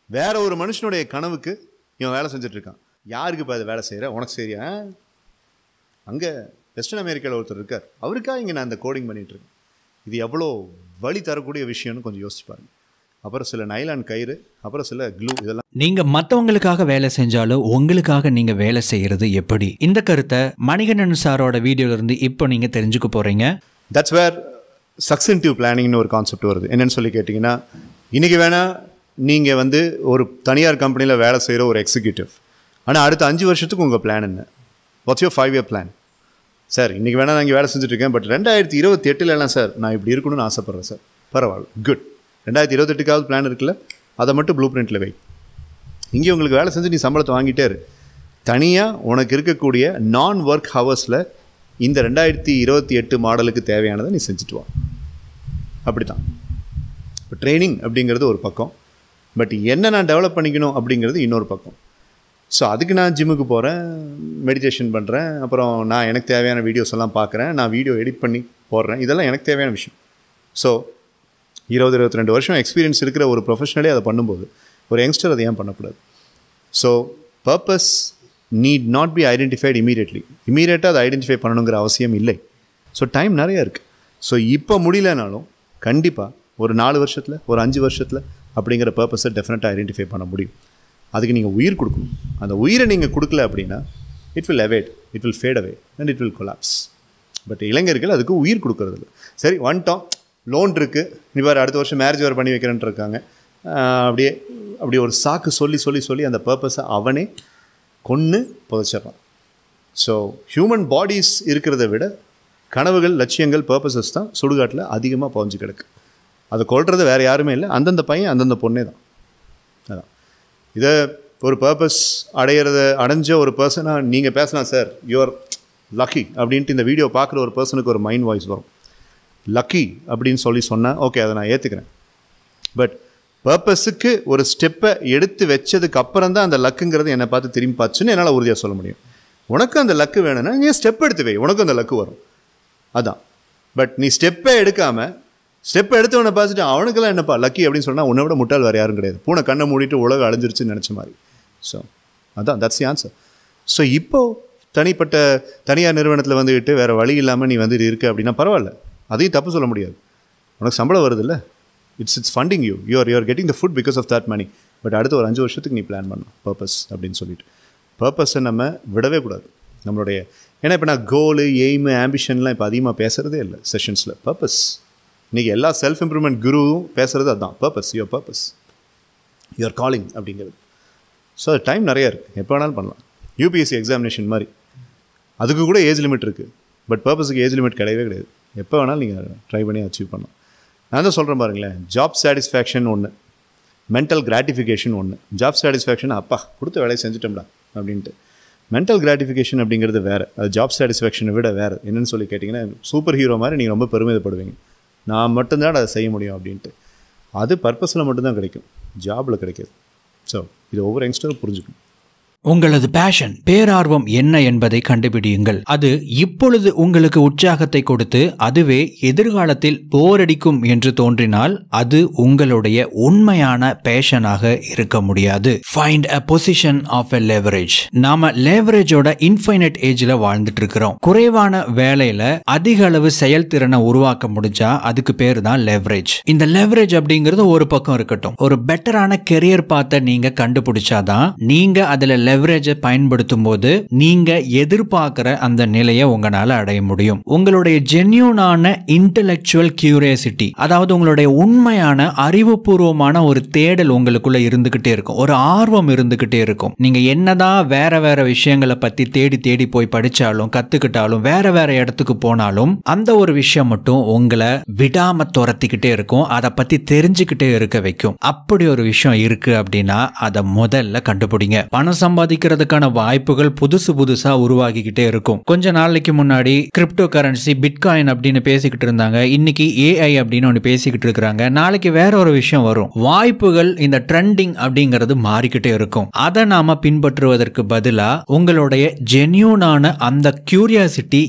வேற ஒரு மனுஷனுடைய கனவுக்கு இவன் வேலை செஞ்சுட்டு இருக்கான். யாருக்கு இப்போ அது வேலை செய்கிற, உனக்கு சரியா? அங்கே வெஸ்டர்ன் அமெரிக்காவில் ஒருத்தர் இருக்கார், அவருக்காக இங்கே நான் இந்த கோடிங் பண்ணிகிட்டு இருக்கேன். இது எவ்வளோ வழி தரக்கூடிய விஷயம்னு கொஞ்சம் யோசிச்சு பாருங்க. அப்புறம் சில நைலான் கயிறு, அப்புறம் சில க்ளூ, இதெல்லாம். நீங்க மற்றவங்களுக்காக வேலை செஞ்சாலும் உங்களுக்காக நீங்க வேலை செய்யறது எப்படி? இந்த கருத்தை மணிகண்டன் சாரோட வீடியோல இருந்து இப்போ நீங்க தெரிஞ்சுக்க போறீங்க. தட்ஸ் வேர் சக்சென்டிவ் பிளானிங்னு ஒரு கான்செப்ட் வருது. என்னன்னு சொல்லி கேட்டிங்கன்னா, இன்றைக்கி வேணால் நீங்கள் வந்து ஒரு தனியார் கம்பெனியில் வேலை செய்கிற ஒரு எக்ஸிக்யூட்டிவ், ஆனால் அடுத்த 5 வருஷத்துக்கு உங்கள் பிளான் என்ன? What's your 5 year plan? Sir இன்றைக்கி வேணால் நான் இங்கே வேலை செஞ்சுட்ருக்கேன், பட் 2028 சார் நான் இப்படி இருக்கணும்னு ஆசைப்பட்றேன் சார். பரவாயில்ல, குட். 2028க்காவது பிளான் இருக்குல்ல, அதை மட்டும் ப்ளூ பிரிண்ட்டில் வை. இங்கே உங்களுக்கு வேலை செஞ்சு நீ சம்பளத்தை வாங்கிட்டே இரு. தனியாக உனக்கு இருக்கக்கூடிய நான் ஒர்க் ஹவர்ஸில் இந்த 2028 மாடலுக்கு தேவையானதை நீ செஞ்சுட்டு வா. அப்படி தான். இப்போ ட்ரைனிங் அப்படிங்கிறது ஒரு பக்கம், பட் என்ன நான் டெவலப் பண்ணிக்கணும் அப்படிங்கிறது இன்னொரு பக்கம். ஸோ அதுக்கு நான் ஜிம்முக்கு போகிறேன், மெடிடேஷன் பண்ணுறேன், அப்புறம் நான் எனக்கு தேவையான வீடியோஸ் எல்லாம் பார்க்குறேன், நான் வீடியோ எடிட் பண்ணி போடுறேன். இதெல்லாம் எனக்கு தேவையான விஷயம். ஸோ 20-22 வருஷம் எக்ஸ்பீரியன்ஸ் இருக்கிற ஒரு ப்ரொஃபஷனலே அதை பண்ணும்போது ஒரு யங்ஸ்டர் அதை ஏன் பண்ணக்கூடாது? So purpose need not be identified இமீடியட்டாக அதை ஐடென்டிஃபை பண்ணணுங்கிற அவசியம் இல்லை. ஸோ டைம் நிறைய இருக்குது. ஸோ இப்போ முடியலனாலும் கண்டிப்பாக ஒரு 4 வருஷத்தில் ஒரு 5 வருஷத்தில் அப்படிங்கிற பர்பஸை டெஃபினட்டாக ஐடென்டிஃபை பண்ண முடியும். அதுக்கு நீங்கள் உயிர் கொடுக்கணும். அந்த உயிரை நீங்கள் கொடுக்கல அப்படின்னா it will await, it will fade away and it will collapse. But இளைஞர்கள் அதுக்கு உயிர் கொடுக்கறது இல்லை. சரி வந்துட்டோம், லோன் இருக்குது, நீ வேறு அடுத்த வருஷம் மேரேஜ் வேறு பண்ணி வைக்கிறேன்ட்டு இருக்காங்க. அப்படியே ஒரு சாக்கு சொல்லி அந்த பர்பஸை அவனே கொன்று புதைச்சிடறான். ஸோ ஹியூமன் பாடிஸ் இருக்கிறத விட கனவுகள், லட்சியங்கள், பர்பஸஸ் தான் சுடுகாட்டில் அதிகமாக புதைஞ்சு கிடக்கு. அதை கொள்வது வேறு யாருமே இல்லை, அந்தந்த பையன் அந்தந்த பொண்ணே தான். அதான் இதை ஒரு பர்பஸ் அடைஞ்ச ஒரு பர்சனாக நீங்கள் பேசலாம். சார் யூஆர் லக்கி அப்படின்ட்டு இந்த வீடியோ பார்க்குற ஒரு பர்சனுக்கு ஒரு மைண்ட் வாய்ஸ் வரும். லக்கி அப்படின்னு சொன்னால் ஓகே, அதை நான் ஏற்றுக்கிறேன். பட் பர்பஸுக்கு ஒரு ஸ்டெப்பை எடுத்து வச்சதுக்கு அப்புறம் தான் அந்த லக்குங்கிறது என்னை பார்த்து திரும்பி பார்த்துன்னு என்னால் உறுதியாக சொல்ல முடியும். உனக்கு அந்த லக்கு வேணும்னா நீ ஸ்டெப் எடுத்து வை, உனக்கு அந்த லக்கு வரும். அதான். பட் நீ ஸ்டெப்பை எடுத்தவனை பார்த்துட்டு அவனுக்கெல்லாம் என்னப்பா லக்கி அப்படின்னு சொன்னால் உன்னை விட முட்டாள் வேறு யாரும் கிடையாது. பூனை கண்ணை மூடிட்டு உலகம் அழிஞ்சிருச்சுன்னு நினச்ச மாதிரி. ஸோ அதான் தட்ஸ் தி ஆன்சர். ஸோ இப்போது தனியார் நிறுவனத்தில் வந்துக்கிட்டு வேறு வழி இல்லாமல் நீ வந்துட்டு இருக்க அப்படின்னா பரவாயில்ல, அதையும் தப்பு சொல்ல முடியாது. உனக்கு சம்பளம் வருது இல்லை, it's funding you, you are getting the food because of that money. But அடுத்த ஒரு 5 வருஷத்துக்கு நீ பிளான் பண்ணணும் பர்பஸ் அப்படின்னு சொல்லிட்டு. பர்பஸை நம்ம விடவே கூடாது நம்மளுடைய. ஏன்னா இப்போ நான் கோலு, எய்மு, ஆம்பிஷன்லாம் இப்போ அதிகமாக பேசுகிறதே இல்லை செஷன்ஸில். பர்பஸ் இன்றைக்கி எல்லா செல்ஃப் இம்ப்ரூவ்மெண்ட் குருவும் பேசுகிறது அதுதான். பர்பஸ், யுவர் காலிங் அப்படிங்கிறது. ஸோ அது டைம் நிறையா இருக்குது, எப்போ வேணாலும் பண்ணலாம். யூபிஎஸ்சி எக்ஸாமினேஷன் மாதிரி அதுக்கு கூட ஏஜ் லிமிட் இருக்குது. பட் பர்பஸுக்கு ஏஜ் லிமிட் கிடையவே கிடையாது. எப்போ வேணாலும் நீங்கள் ட்ரை பண்ணி அச்சீவ் பண்ணலாம். நான் தான் சொல்கிறேன் பாருங்களேன், ஜாப் சாட்டிஸ்ஃபேக்ஷன் ஒன்று, மென்டல் கிராட்டிஃபிகேஷன் ஒன்று. ஜாப் சாட்டிஸ்ஃபேக்ஷன் அப்பா கொடுத்த வேலையை செஞ்சுட்டோம்டா அப்படின்ட்டு. மென்டல் கிராட்டிஃபிகேஷன் அப்படிங்கிறது வேறு, அது ஜாப் சாட்டிஸ்ஃபேக்ஷனை விட வேறு. என்னென்னு சொல்லி கேட்டிங்கன்னா சூப்பர் ஹீரோ மாதிரி நீங்கள் ரொம்ப பெருமிதப்படுவீங்க, நான் மட்டும்தான் அதை செய்ய முடியும் அப்படின்ட்டு. அது பர்பஸில் மட்டும்தான் கிடைக்கும், ஜாபில் கிடைக்காது. ஸோ இது ஒவ்வொரு யங்ஸ்டரும் புரிஞ்சுக்கணும். உங்களது பேஷன், பேரார்வம் என்ன என்பதை கண்டுபிடியுங்கள். அது இப்பொழுது உங்களுக்கு உற்சாகத்தை கொடுத்து அதுவே எதிர்காலத்தில் போரடிக்கும் என்று தோன்றினால் அது உங்களுடைய உண்மையான பேஷனாக இருக்க முடியாது. Find a position of a leverage. நாம லேவரேஜோட இன்ஃபைனைட் ஏஜ்ல வாழ்ந்துட்டு இருக்கிறோம். குறைவான வேலையில அதிக அளவு செயல்திறனை உருவாக்க முடிஞ்சா அதுக்கு பேர் தான் லேவரேஜ். இந்த லேவரேஜ் அப்படிங்கிறது ஒரு பக்கம் இருக்கட்டும், ஒரு பெட்டரான கெரியர் பாத்தை நீங்க கண்டுபிடிச்சாதான் நீங்க அதுல லெவரேஜை பயன்படுத்தும் போது நீங்க எதிர்பார்க்கிற அந்த நிலையை உங்களால அடைய முடியும். உங்களுடைய ஜென்யூனான இன்டெலெக்சுவல் கியூரியாசிட்டி, அதாவது உங்களுடைய உண்மையான அறிவுபூர்வமான ஒரு தேடல் உங்களுக்குள்ள இருந்துகிட்டே இருக்கும், ஒரு ஆர்வம் இருந்துகிட்டே இருக்கும். நீங்க என்னதான் வேற விஷயங்களை பத்தி தேடி போய் படிச்சாலும் கத்துக்கிட்டாலும் வேற இடத்துக்கு போனாலும் அந்த ஒரு விஷயம் மட்டும் உங்களை விடாம துரத்திக்கிட்டே இருக்கும், அதை பத்தி தெரிஞ்சுக்கிட்டே இருக்க வைக்கும். அப்படி ஒரு விஷயம் இருக்கு அப்படின்னா அதை முதல்ல கண்டுபிடிங்க. பணம் சம்பாதிக்கிறதுக்கான வாய்ப்புகள் புதுசா உருவாகிக்கிட்டே இருக்கும். கொஞ்ச நாளைக்கு முன்னாடி கிரிப்டோ கரன்சி, பிட்காயின் அப்படின்னு பேசிக்கிட்டு இருந்தாங்க. இன்னைக்கு ஏஐ அப்படின்னு ஒன்று பேசிக்கிட்டு இருக்காங்க. நாளைக்கு வேற ஒரு விஷயம் வரும். வாய்ப்புகள், இந்த ட்ரெண்டிங் அப்படிங்கிறது மாறிக்கிட்டே இருக்கும். அதை நாம பின்பற்றுவதற்கு பதிலா உங்களுடைய ஜென்யூனான அந்த கியூரியாசிட்டி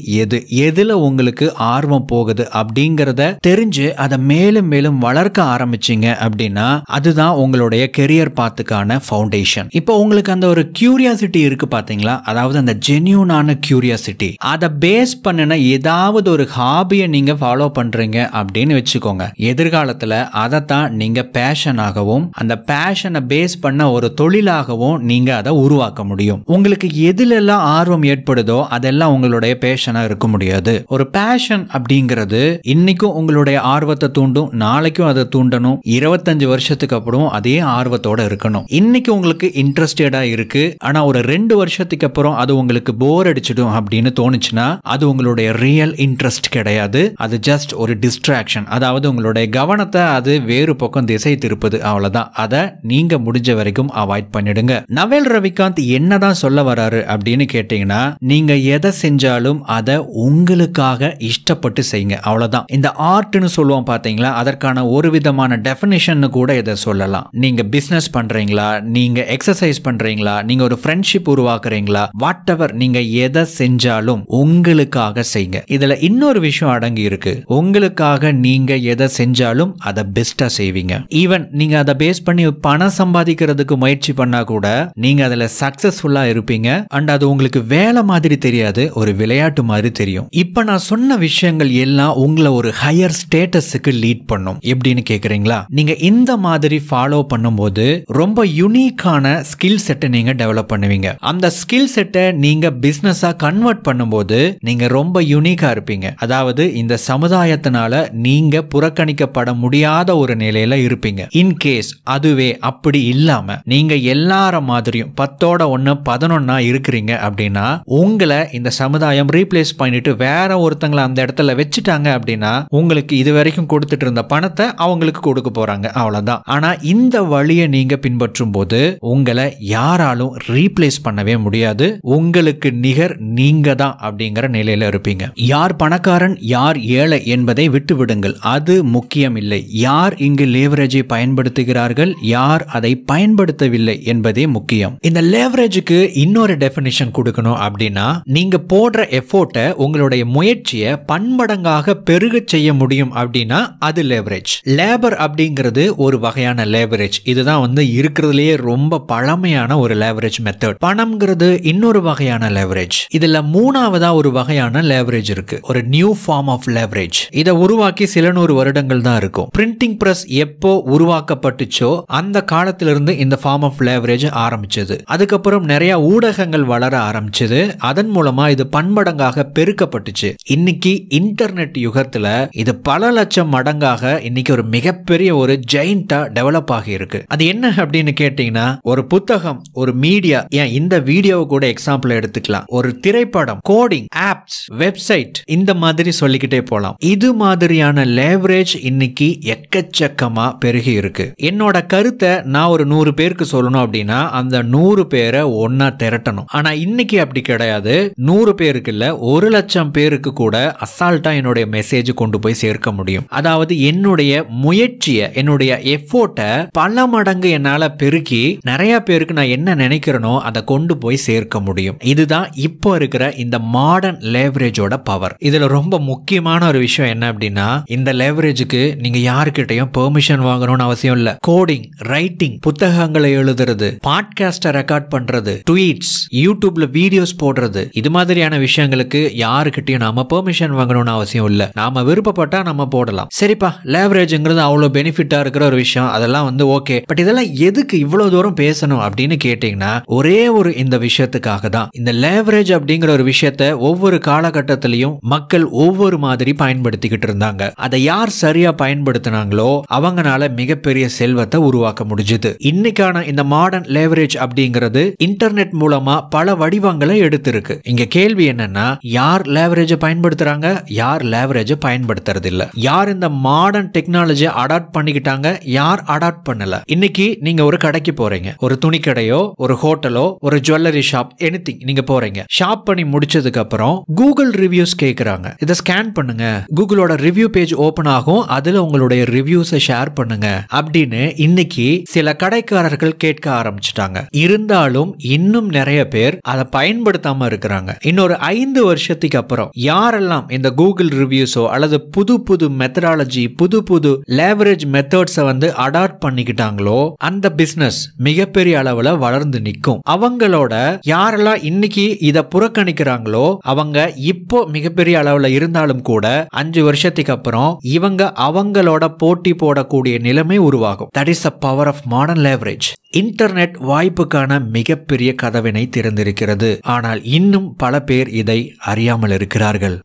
எதுல உங்களுக்கு ஆர்வம் போகுது அப்படிங்கறத தெரிஞ்சு அதை மேலும் வளர்க்க ஆரம்பிச்சீங்க அப்படின்னா அதுதான் உங்களுடைய கெரியர் பாத்துக்கான ஃபவுண்டேஷன். இப்போ உங்களுக்கு அந்த ஒரு கியூரியாசிட்டி இருக்கு பாத்தீங்களா, அதாவது அந்த ஜென்யூனான கியூரியாசிட்டி, அதை பேஸ் பண்ணின ஏதாவது ஒரு ஹாபியை நீங்க ஃபாலோ பண்றீங்க அப்படின்னு வச்சுக்கோங்க. எதிர்காலத்துல அதைத்தான் நீங்க பேஷனாகவும் அந்த பேஷனை பேஸ் பண்ண ஒரு தொழிலாகவும் நீங்க அதை உருவாக்க முடியும். உங்களுக்கு எதுலெல்லாம் ஆர்வம் ஏற்படுதோ அதெல்லாம் உங்களுடைய பேஷனா இருக்க முடியாது. ஒரு பேஷன் அப்படிங்கிறது இன்னைக்கும் உங்களுடைய ஆர்வத்தை தூண்டும், நாளைக்கும் அதை தூண்டணும், 25 வருஷத்துக்கு அப்புறம் அதே ஆர்வத்தோட இருக்கணும். இன்னைக்கு உங்களுக்கு இன்ட்ரெஸ்டடா இருக்கு, ஆனா ஒரு 2 வருஷத்துக்கு அப்புறம் அது உங்களுக்கு போர் அடிச்சிடும் அப்படின்னு தோணுச்சுன்னா அது உங்களுடைய ரியல் இன்ட்ரெஸ்ட் கிடையாது, அது ஜஸ்ட் ஒரு டிஸ்ட்ராக்ஷன். அதாவது உங்களுடைய கவனத்தை அது வேறு பக்கம் திசை திருப்புது, அவ்வளவுதான். அதை நீங்க முடிஞ்ச வரைக்கும் அவாய்ட் பண்ணிடுங்க. நவேல் ரவிகாந்த் என்னதான் சொல்ல வராரு அப்படின்னு கேட்டீங்கன்னா, நீங்க எதை செஞ்சாலும் அதை உங்களுக்காக இஷ்டப்பட்டு செய்யுங்க, அவ்வளவுதான். இந்த ஆர்ட்னு சொல்லுவோம் பாத்தீங்களா, அதற்கான ஒரு விதமான டெஃபினிஷன் கூட இதை சொல்லலாம். நீங்க பிசினஸ் பண்றீங்களா, நீங்க எக்ஸசைஸ் பண்றீங்களா, நீங்க ஒரு ஃப்ரெண்ட்ஷிப் உருவாக்குறீங்களா, வாட் எவர் நீங்க எதை செஞ்சாலும் உங்களுக்காக செய்யுங்க. இதுல இன்னொரு விஷயம் அடங்கி இருக்கு. உங்களுக்காக நீங்க எதை செஞ்சாலும் அதை பெஸ்டா செய்வீங்க. ஈவன் நீங்க அதை பேஸ் பண்ணி பணம் சம்பாதிக்கிறதுக்கு முயற்சி பண்ணா கூட நீங்க அதுல சக்சஸ்ஃபுல்லா இருப்பீங்க. அண்ட் அது உங்களுக்கு வேலை மாதிரி தெரியாது, ஒரு விளையாட்டு மாதிரி தெரியும். இப்ப நான் சொன்ன விஷயங்கள் எல்லாம் உங்களை ஒரு ஹையர் ஸ்டேட்டஸுக்கு லீட் பண்ணும். எப்படின்னு கேக்குறீங்களா? நீங்க இந்த மாதிரி ஃபாலோ பண்ணும்போது ரொம்ப யூனிக்கான ஸ்கில் செட்டை நீங்க டெவலப் பண்ணுவீங்க. அந்த ஸ்கில் செட்டை நீங்க பிசினஸா கன்வெர்ட் பண்ணும்போது நீங்க ரொம்ப யூனிக்கா இருப்பீங்க. அதாவது இந்த சமுதாயத்தினால நீங்க புறக்கணிக்கப்பட முடியாத ஒரு நிலையில இருப்பீங்க. இன்கேஸ் அதுவே அப்படி இல்லாம நீங்க எல்லார மாதிரியும் 10ஓட 1 11 இருக்கிறீங்க அப்படின்னா உங்களை இந்த சமுதாயம் ரீப்ளேஸ் பண்ணிட்டு வேற ஒருத்தங்களை அந்த இடத்துல வச்சுட்டாங்க அப்படின்னா உங்களுக்கு இது வரைக்கும் கொடுத்துட்டு இருந்த பணத்தை அவங்களுக்கு கொடுக்க போறாங்க, அவ்வளவுதான். ஆனா இந்த வழியை நீங்க பின்பற்றும் போது உங்களை யாராலும் ரீப்ளேஸ் பண்ணவே முடியாது. உங்களுக்கு நிகர் நீங்க தான் அப்படிங்கிற நிலையில இருப்பீங்க. யார் பணக்காரன் யார் ஏழை என்பதை விட்டு விடுங்கள், அது முக்கியம் இல்லை. யார் இங்கு லேவரேஜை பயன்படுத்துகிறார்கள், யார் அதை பயன்படுத்தவில்லை என்பதே முக்கியம். இந்த லேவரேஜுக்கு இன்னொரு டெஃபினிஷன் கொடுக்கணும் அப்படின்னா, நீங்க போடுற எஃபோர்ட்டை உங்களுடைய முயற்சியை பன்மடங்காக பெருக செய்ய முடியும் அப்படின்னா அது லேவரேஜ். லேபர் அப்படிங்கிறது ஒரு வகையான லேவரேஜ். இதுதான் இருக்கிறதுலயே ரொம்ப பழமையான ஒரு லேவரேஜ் மெத்தட். பணம்ங்கிறது இன்னொரு வகையான லேவரேஜ். இதுல மூணாவதா ஒரு வகையான லேவரேஜ் இருக்கு, ஒரு நியூ ஃபார்ம் ஆஃப் லேவரேஜ். இதை உருவாக்கி சில 100 வருடங்கள் தான் இருக்கும். பிரிண்டிங் பிரஸ் எப்போ உருவாக்கப்பட்டுச்சோ அந்த காலத்திலிருந்து இந்த ஃபார்ம் ஆஃப் லேவரேஜ் ஆரம்பிச்சது. அதுக்கப்புறம் நிறைய ஊடகங்கள் வளர ஆரம்பிச்சது. அதன் மூலமா இது பன்மடங்காக பெருக்கப்பட்டுச்சு. இன்னைக்கு இன்டர்நெட் யுகத்துல இது பல லட்சம் மடங்காக இன்னைக்கு ஒரு மிகப்பெரிய ஒரு ஜெயிண்டா டெவலப் ஆகி இருக்கு. அது என்ன அப்படின்னு கேட்டீங்கன்னா, ஒரு புத்தகம், ஒரு மீடியா, ஏன் இந்த வீடியோவை கூட எக்ஸாம்பிள் எடுத்துக்கலாம், ஒரு திரைப்படம், கோடிங், ஆப்ஸ், வெப்சைட், இந்த மாதிரி சொல்லிக்கிட்டே போலாம். இது மாதிரியான லேவரேஜ் இன்னைக்கு எக்கச்சக்கமா பெருகி இருக்கு. என்னோட கருத்தை நான் ஒரு 100 பேருக்கு சொல்லணும் அப்படின்னா அந்த 100 பேரை ஒன்னா திரட்டணும். ஆனா இன்னைக்கு அப்படி கிடையாது. 100 பேருக்கு இல்ல, 1,00,000 பேருக்கு கூட அசால்ட்டா என்னுடைய மெசேஜ் கொண்டு போய் சேர்க்க முடியும். அதாவது என்னுடைய முயற்சியை, என்னுடைய எஃபோர்ட்டை பல மடங்கு என்னால பெருக்கி நிறைய பேருக்கு நான் என்ன நினைக்கிறேனோ அதை கொண்டு போய் சேர்க்க முடியும். இதுதான் இப்போ இருக்கிற இந்த மாடர்ன் லேவரேஜோட பவர். இதுல ரொம்ப முக்கியமான ஒரு விஷயம் என்ன அப்படின்னா, இந்த லேவரேஜுக்கு நீங்க யாருக்கிட்டையும் பெர்மிஷன் வாங்கணும்னு அவசியம் இல்ல. கோடிங், ரைட்டிங், புத்தகங்களை எழுதுறது, பாட்காஸ்ட ரெக்கார்ட் பண்றது, ட்வீட்ஸ், யூடியூப்ல வீடியோஸ் போடுறது, இது மாதிரியான விஷயங்களுக்கு யாருக்கிட்டையும் நாம பெர்மிஷன் வாங்கணும்னு அவசியம் இல்ல. நாம விருப்பப்பட்டா நம்ம போடலாம். சரிப்பா, லேவரேஜ்ங்கிறது அவ்வளவு பெனிஃபிட்டா இருக்கிற ஒரு விஷயம், அதெல்லாம் ஓகே. பட் இதெல்லாம் எதுக்கு இவ்வளவு தூரம் பேசணும் அப்படின்னு கேட்டீங்கன்னா, ஒரே ஒரு இந்த விஷயத்துக்காக தான். இந்த லேவரேஜ் அப்படிங்கிற ஒரு விஷயத்தை ஒவ்வொரு காலகட்டத்திலையும் மக்கள் ஒவ்வொரு மாதிரி பயன்படுத்திக்கிட்டு இருந்தாங்க. அதை யார் சரியா பயன்படுத்தினாங்களோ அவங்கனால மிகப்பெரிய செல்வத்தை உருவாக்க முடிஞ்சது. இன்னைக்கான இந்த மாடர்ன் லேவரேஜ் அப்படிங்கிறது இன்டர்நெட் மூலமா பல வடிவங்களை எடுத்திருக்கு. இங்க கேள்வி என்னன்னா, யார் லேவரேஜை பயன்படுத்துறாங்க, யார் லேவரேஜை பயன்படுத்துறது இல்ல, யார் இந்த மாடர்ன் டெக்னாலஜியை அடாப்ட் பண்ணிக்கிட்டாங்க, யார் அடாப்ட் பண்ணல. இன்னைக்கு நீங்க ஒரு கடைக்கு போறீங்க, ஒரு துணி கடையோ, ஒரு ஹோட்டலோ, ஒரு ஜுவல்லரி ஷாப், எனிதிங் நீங்க போறீங்க. ஷாப் பண்ணி முடிச்சதுக்கு அப்புறம் கூகுள் ரிவ்யூஸ் கேக்குறாங்க. இதை ஸ்கேன் பண்ணுங்க, கூகுளோட ரிவ்யூ பேஜ் ஓபன் ஆகும், அதுல உங்களுடைய ரிவ்யூஸை ஷேர் பண்ணுங்க அப்படின்னு இன்னைக்கு சில கடைக்காரர்கள் கேட்க ஆரம்பிச்சிட்டாங்க. இருந்தாலும் இன்னும் நிறைய பேர் அதை பயன்படுத்தாம இருக்கிறாங்க. இன்னொரு 5 வருஷத்துக்கு அப்புறம் யாரெல்லாம் இந்த கூகுள் ரிவ்யூஸோ அல்லது புது புது மெத்தடாலஜி, புது புது லேவரேஜ் மெத்தட்ஸை அடாப்ட் பண்ணிக்கிட்டாங்களோ அந்த பிசினஸ் மிகப்பெரிய அளவுல வளர்ந்து நிற்கும். அவங்களோட யாரெல்லாம் இன்னைக்கு இத புறக்கணிக்கிறாங்களோ அவங்க இப்போ மிகப்பெரிய அளவுல இருந்தாலும் கூட 5 வருஷத்துக்கு அப்புறம் இவங்க அவங்களோட போட்டி போடக்கூடிய நிலைமை உருவாகும். That is the power of modern leverage. Internet வாய்ப்புக்கான மிகப்பெரிய கதவினை திறந்திருக்கிறது. ஆனால் இன்னும் பல பேர் இதை அறியாமல் இருக்கிறார்கள்.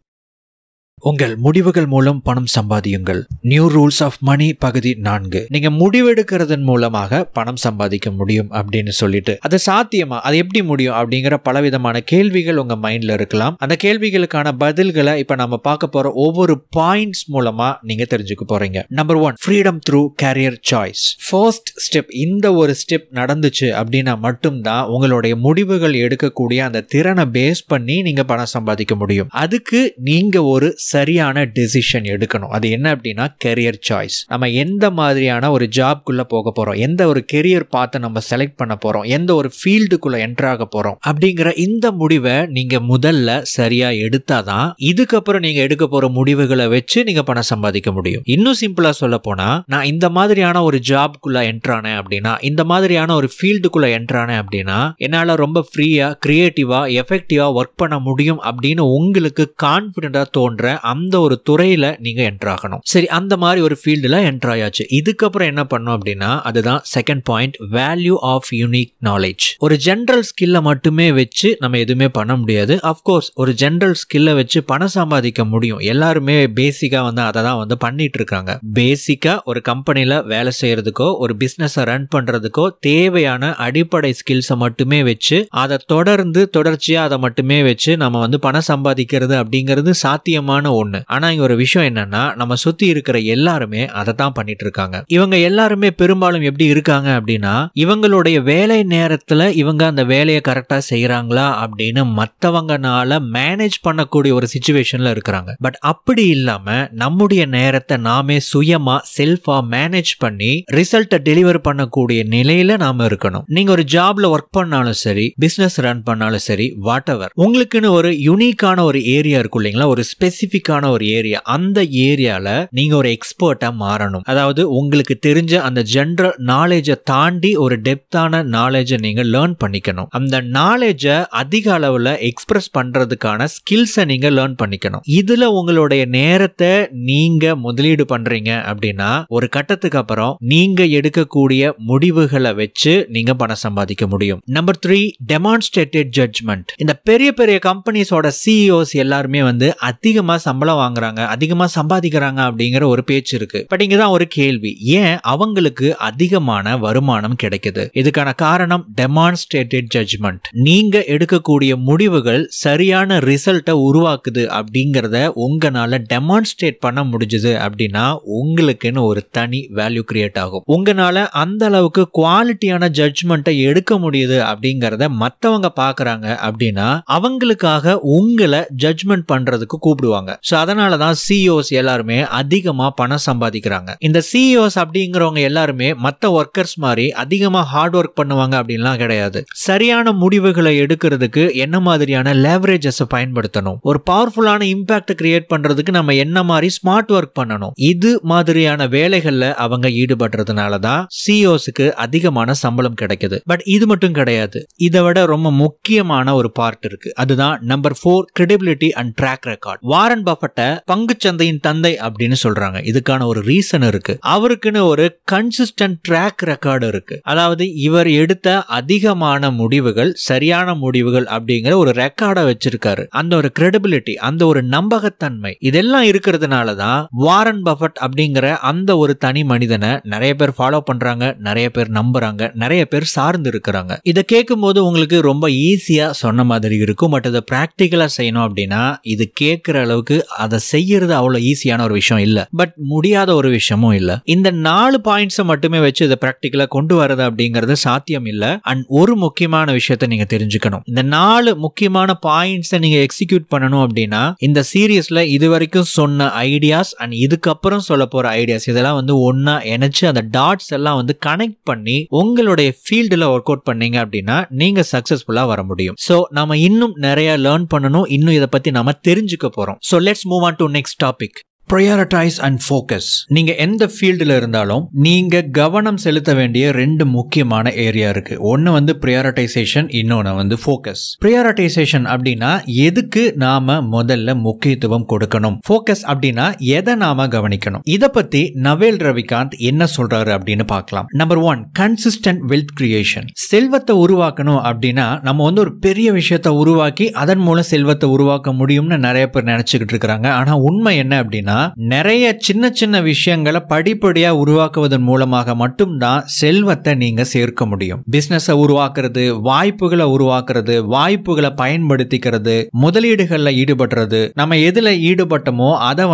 உங்கள் முடிவுகள் மூலம் பணம் சம்பாதியுங்கள். நியூ ரூல்ஸ் ஆஃப் மணி பகுதி 4. நீங்க முடிவெடுக்கிறதன் மூலமாக பணம் சம்பாதிக்க முடியும் அப்படின்னு சொல்லிட்டு, அது சாத்தியமா, அது எப்படி முடியும் அப்படிங்கிற பலவிதமான கேள்விகள் உங்க மைண்ட்ல இருக்கலாம். அந்த கேள்விகளுக்கான பதில்களை இப்ப நம்ம பார்க்க போற ஒவ்வொரு பாயிண்ட்ஸ் மூலமா நீங்க தெரிஞ்சுக்க போறீங்க. Number 1, freedom through career choice. First step, இந்த ஒரு ஸ்டெப் நடந்துச்சு அப்படின்னா மட்டும்தான் உங்களுடைய முடிவுகள் எடுக்கக்கூடிய அந்த திறனை பேஸ் பண்ணி நீங்க பணம் சம்பாதிக்க முடியும். அதுக்கு நீங்க ஒரு சரியான டெசிஷன் எடுக்கணும். அது என்ன அப்படின்னா கெரியர் சாய்ஸ். நம்ம எந்த மாதிரியான ஒரு ஜாப்குள்ள போக போறோம், எந்த ஒரு கெரியர் பார்த்து நம்ம செலக்ட் பண்ண போறோம், எந்த ஒரு ஃபீல்டுக்குள்ள என்டர் ஆக போறோம் அப்படிங்கிற இந்த முடிவை நீங்க முதல்ல சரியா எடுத்தாதான் இதுக்கப்புறம் நீங்க எடுக்க போற முடிவுகளை வச்சு நீங்க பணம் சம்பாதிக்க முடியும். இன்னும் சிம்பிளா சொல்ல போனா, நான் இந்த மாதிரியான ஒரு ஜாப்குள்ள என்டர் ஆனேன் அப்படின்னா, இந்த மாதிரியான ஒரு ஃபீல்டுக்குள்ள என்டர் ஆனேன் அப்படின்னா என்னால ரொம்ப ஃப்ரீயா, கிரியேட்டிவா, எஃபெக்டிவா ஒர்க் பண்ண முடியும் அப்படின்னு உங்களுக்கு கான்பிடண்டா தோன்ற அந்த ஒரு துறையில நீங்க என்டர் ஆகணும். சரி, அந்த மாதிரி ஒரு ஃபீல்டுல என்டர் ஆயாச்சு. இதுக்கப்புறம் என்ன பண்ணணும் அப்படின்னா, அதுதான் second point, value of unique knowledge. ஒரு ஜெனரல் ஸ்கில்ல மட்டுமே வச்சு நம்ம எதுவுமே பண்ண முடியாது. அஃப்கோர்ஸ் ஒரு ஜெனரல் ஸ்கில்ல வச்சு பணம் சம்பாதிக்க முடியும். எல்லாருமே பேசிக்கா அதை தான் பண்ணிட்டு இருக்காங்க. பேசிக்கா ஒரு கம்பெனில வேலை செய்யறதுக்கோ ஒரு பிசினஸ் ரன் பண்றதுக்கோ தேவையான அடிப்படை ஸ்கில்ஸை மட்டுமே வச்சு அதை தொடர்ச்சியா அதை மட்டுமே வச்சு நம்ம பணம் சம்பாதிக்கிறது அப்படிங்கிறது சாத்தியமான ஒண்ணு. ஆனா இங்க ஒரு விஷயம் என்னன்னா, நம்ம சுத்தி இருக்கிற எல்லாருமே அதை தான் பண்ணிட்டு இருக்காங்க. இவங்க எல்லாருமே பெரும்பாலும் எப்படி இருக்காங்க அப்படின்னா, இவங்களுடைய வேலை நேரத்துல இவங்க அந்த வேலையை கரெக்டா செய்யறாங்களா அப்படின்னு மத்தவங்கனால மேனேஜ் பண்ணக்கூடிய ஒரு சிச்சுவேஷன்ல இருக்கிறாங்க. பட் அப்படி இல்லாம நம்முடைய நேரத்தை நாமே சுயமா செல்ஃபா மேனேஜ் பண்ணி ரிசல்ட்டை டெலிவர் பண்ணக்கூடிய நிலையில நாம இருக்கணும். நீங்க ஒரு ஜாப்ல ஒர்க் பண்ணாலும் சரி, பிசினஸ் ரன் பண்ணாலும் சரி, வாட் எவர், உங்களுக்குன்னு ஒரு யூனிக்கான ஒரு ஏரியா இருக்கும் இல்லைங்களா, ஒரு ஸ்பெசிபிக்கான ஒரு ஏரியா. அந்த ஏரியால நீங்க ஒரு எக்ஸ்பர்ட்டா மாறணும். அதாவது உங்களுக்கு தெரிஞ்ச அந்த ஜெனரல் நாலேஜை தாண்டி ஒரு டெப்தான நாலேஜை நீங்க லேர்ன் பண்ணிக்கணும். அந்த நாலேஜை அதிக அளவுல எக்ஸ்பிரஸ் பண்றதுக்கான ஸ்கில்ஸை நீங்க லேர்ன் பண்ணிக்கணும். இதுல உங்களுடைய நேரத்தை நீங்க முதலீடு பண்றீங்க அப்படின்னா ஒரு கட்டத்துக்கு அப்புறம் நீங்க எடுக்கக்கூடிய முடிவுகளை வச்சு நீங்க பணம் சம்பாதிக்க முடியும். Number 3, demonstrated judgment. இந்த பெரிய பெரிய கம்பெனிஸோட சிஇஓஸ் எல்லாருமே அதிகமா சம்பளம் வாங்குறாங்க, அதிகமா சம்பாதிக்கிறாங்க அப்படிங்கிற ஒரு பேச்சு இருக்கு. பட் இங்கதான் ஒரு கேள்வி, ஏன் அவங்களுக்கு அதிகமான வருமானம் கிடைக்குது? இதுக்கான காரணம் டெமான்ஸ்ட்ரேட்டட் ஜட்ஜ்மெண்ட். நீங்க எடுக்கக்கூடிய முடிவுகள் சரியான ரிசல்ட்டை உருவாக்குது அப்படிங்கறத உங்களால டெமான்ஸ்ட்ரேட் பண்ண முடிஞ்சது அப்படின்னா உங்களுக்குன்னு ஒரு தனி வேல்யூ கிரியேட் ஆகும். உங்களால அந்த அளவுக்கு குவாலிட்டியான ஜட்ஜ்மெண்ட்டை எடுக்க முடியுது அப்படிங்கறத மத்தவங்க பாக்குறாங்க அப்படின்னா அவங்களுக்காக உங்களை ஜட்ஜ்மெண்ட் பண்றதுக்கு கூப்பிடுவாங்க. சோ அதனாலதான் சிஇஓஸ் எல்லாருமே அதிகமா பணம் சம்பாதிக்கிறாங்க. இந்த சிஇஓஸ் அப்படிங்கிறவங்க எல்லாருமே மத்த ஒர்க்கர்ஸ் மாதிரி அதிகமா ஹார்ட் ஒர்க் பண்ணுவாங்க அப்படின்லாம் கிடையாது. சரியான முடிவுகளை எடுக்கிறதுக்கு என்ன மாதிரியான லேவரேஜஸ் பயன்படுத்தணும், ஒரு பவர்ஃபுல்லான இம்பாக்ட் கிரியேட் பண்றதுக்கு நம்ம என்ன மாதிரி ஸ்மார்ட் ஒர்க் பண்ணணும், இது மாதிரியான வேலைகள்ல அவங்க ஈடுபடுறதுனாலதான் சிஇஓஸ்க்கு அதிகமான சம்பளம் கிடைக்குது. பட் இது மட்டும் கிடையாது, இதை விட ரொம்ப முக்கியமான ஒரு பார்ட் இருக்கு. அதுதான் number 4, credibility and track record. Warren பஃபெட்டை பங்குச்சந்தையின் தந்தை அப்படின்னு சொல்றாங்க. இதுக்கான ஒரு ரீசன் இருக்கு. அவருக்குன்னு ஒரு கன்சிஸ்டன்ட் ட்ராக் ரெக்கார்டு இருக்கு. அதாவது இவர் எடுத்த அதிகமான முடிவுகள் சரியான முடிவுகள் அப்படிங்கிற ஒரு ரெக்கார்டை வச்சிருக்காரு. அந்த ஒரு கிரெடிபிலிட்டி, அந்த ஒரு நம்பகத்தன்மை, இதெல்லாம் இருக்கிறதுனாலதான் வாரன் பஃபெட் அப்படிங்கிற அந்த ஒரு தனி மனிதனை நிறைய பேர் ஃபாலோ பண்றாங்க, நிறைய பேர் நம்புறாங்க, நிறைய பேர் சார்ந்து இருக்கிறாங்க. இதை கேட்கும் போது உங்களுக்கு ரொம்ப ஈஸியா சொன்ன மாதிரி இருக்கும். பட் அதை பிராக்டிகலா செய்யணும் அப்படின்னா இது கேட்கிற அளவுக்கு அதை செய்யறது அவ்வளவு ஈஸியான ஒரு விஷயம் இல்ல. பட் முடியாத ஒரு விஷயமும் இல்ல. இந்த 4 பாயிண்ட்ஸை மட்டுமே வச்சு இதை பிராக்டிகலா கொண்டு வரது அப்படிங்கிறது சாத்தியம் இல்ல. அண்ட் ஒரு முக்கியமான விஷயத்தை நீங்க தெரிஞ்சுக்கணும். இந்த 4 முக்கியமான பாயிண்ட்ஸை நீங்க எக்ஸிக்யூட் பண்ணணும் அப்படின்னா இந்த சீரியஸ்ல இதுவரைக்கும் சொன்ன ஐடியாஸ் அண்ட் இதுக்கப்புறம் சொல்ல போற ஐடியாஸ் இதெல்லாம் ஒன்னா இணைச்சு அந்த டாட்ஸ் எல்லாம் கனெக்ட் பண்ணி உங்களுடைய ஃபீல்டுல ஒர்க் அவுட் பண்ணீங்க அப்படின்னா நீங்க சக்சஸ்ஃபுல்லா வர முடியும். சோ நாம இன்னும் நிறைய லேர்ன் பண்ணணும், இன்னும் இதை பத்தி நாம தெரிஞ்சுக்க போறோம். So let's move on to next topic. Prioritise and focus. நீங்க எந்த ஃபீல்டில் இருந்தாலும் நீங்க கவனம் செலுத்த வேண்டிய 2 முக்கியமான ஏரியா இருக்கு. ஒன்னு ப்ரையாரிட்டைசேஷன், இன்னொன்னு ஃபோக்கஸ். ப்ரையாரிட்டைசேஷன் அப்படின்னா எதுக்கு நாம முதல்ல முக்கியத்துவம் கொடுக்கணும், ஃபோக்கஸ் அப்படின்னா எதை நாம கவனிக்கணும். இதை பத்தி நவேல் ரவிகாந்த் என்ன சொல்றாரு அப்படின்னு பார்க்கலாம். Number 1, consistent wealth creation. செல்வத்தை உருவாக்கணும் அப்படின்னா நம்ம ஒரு பெரிய விஷயத்தை உருவாக்கி அதன் மூலம் செல்வத்தை உருவாக்க முடியும்னு நிறைய பேர் நினைச்சுக்கிட்டு இருக்காங்க. ஆனா உண்மை என்ன அப்படின்னா நிறைய சின்ன சின்ன விஷயங்களை படிப்படியா உருவாக்குவதன் மூலமாக மட்டும்தான் செல்வத்தை நீங்க சேர்க்க முடியும். பிசினஸை உருவாக்குறது, வாய்ப்புகளை உருவாக்குறது, வாய்ப்புகளை பயன்படுத்திக்கிறது, முதலீடுகள்ல ஈடுபடுறது, நம்ம எதுல ஈடுபட்டோமோ அதை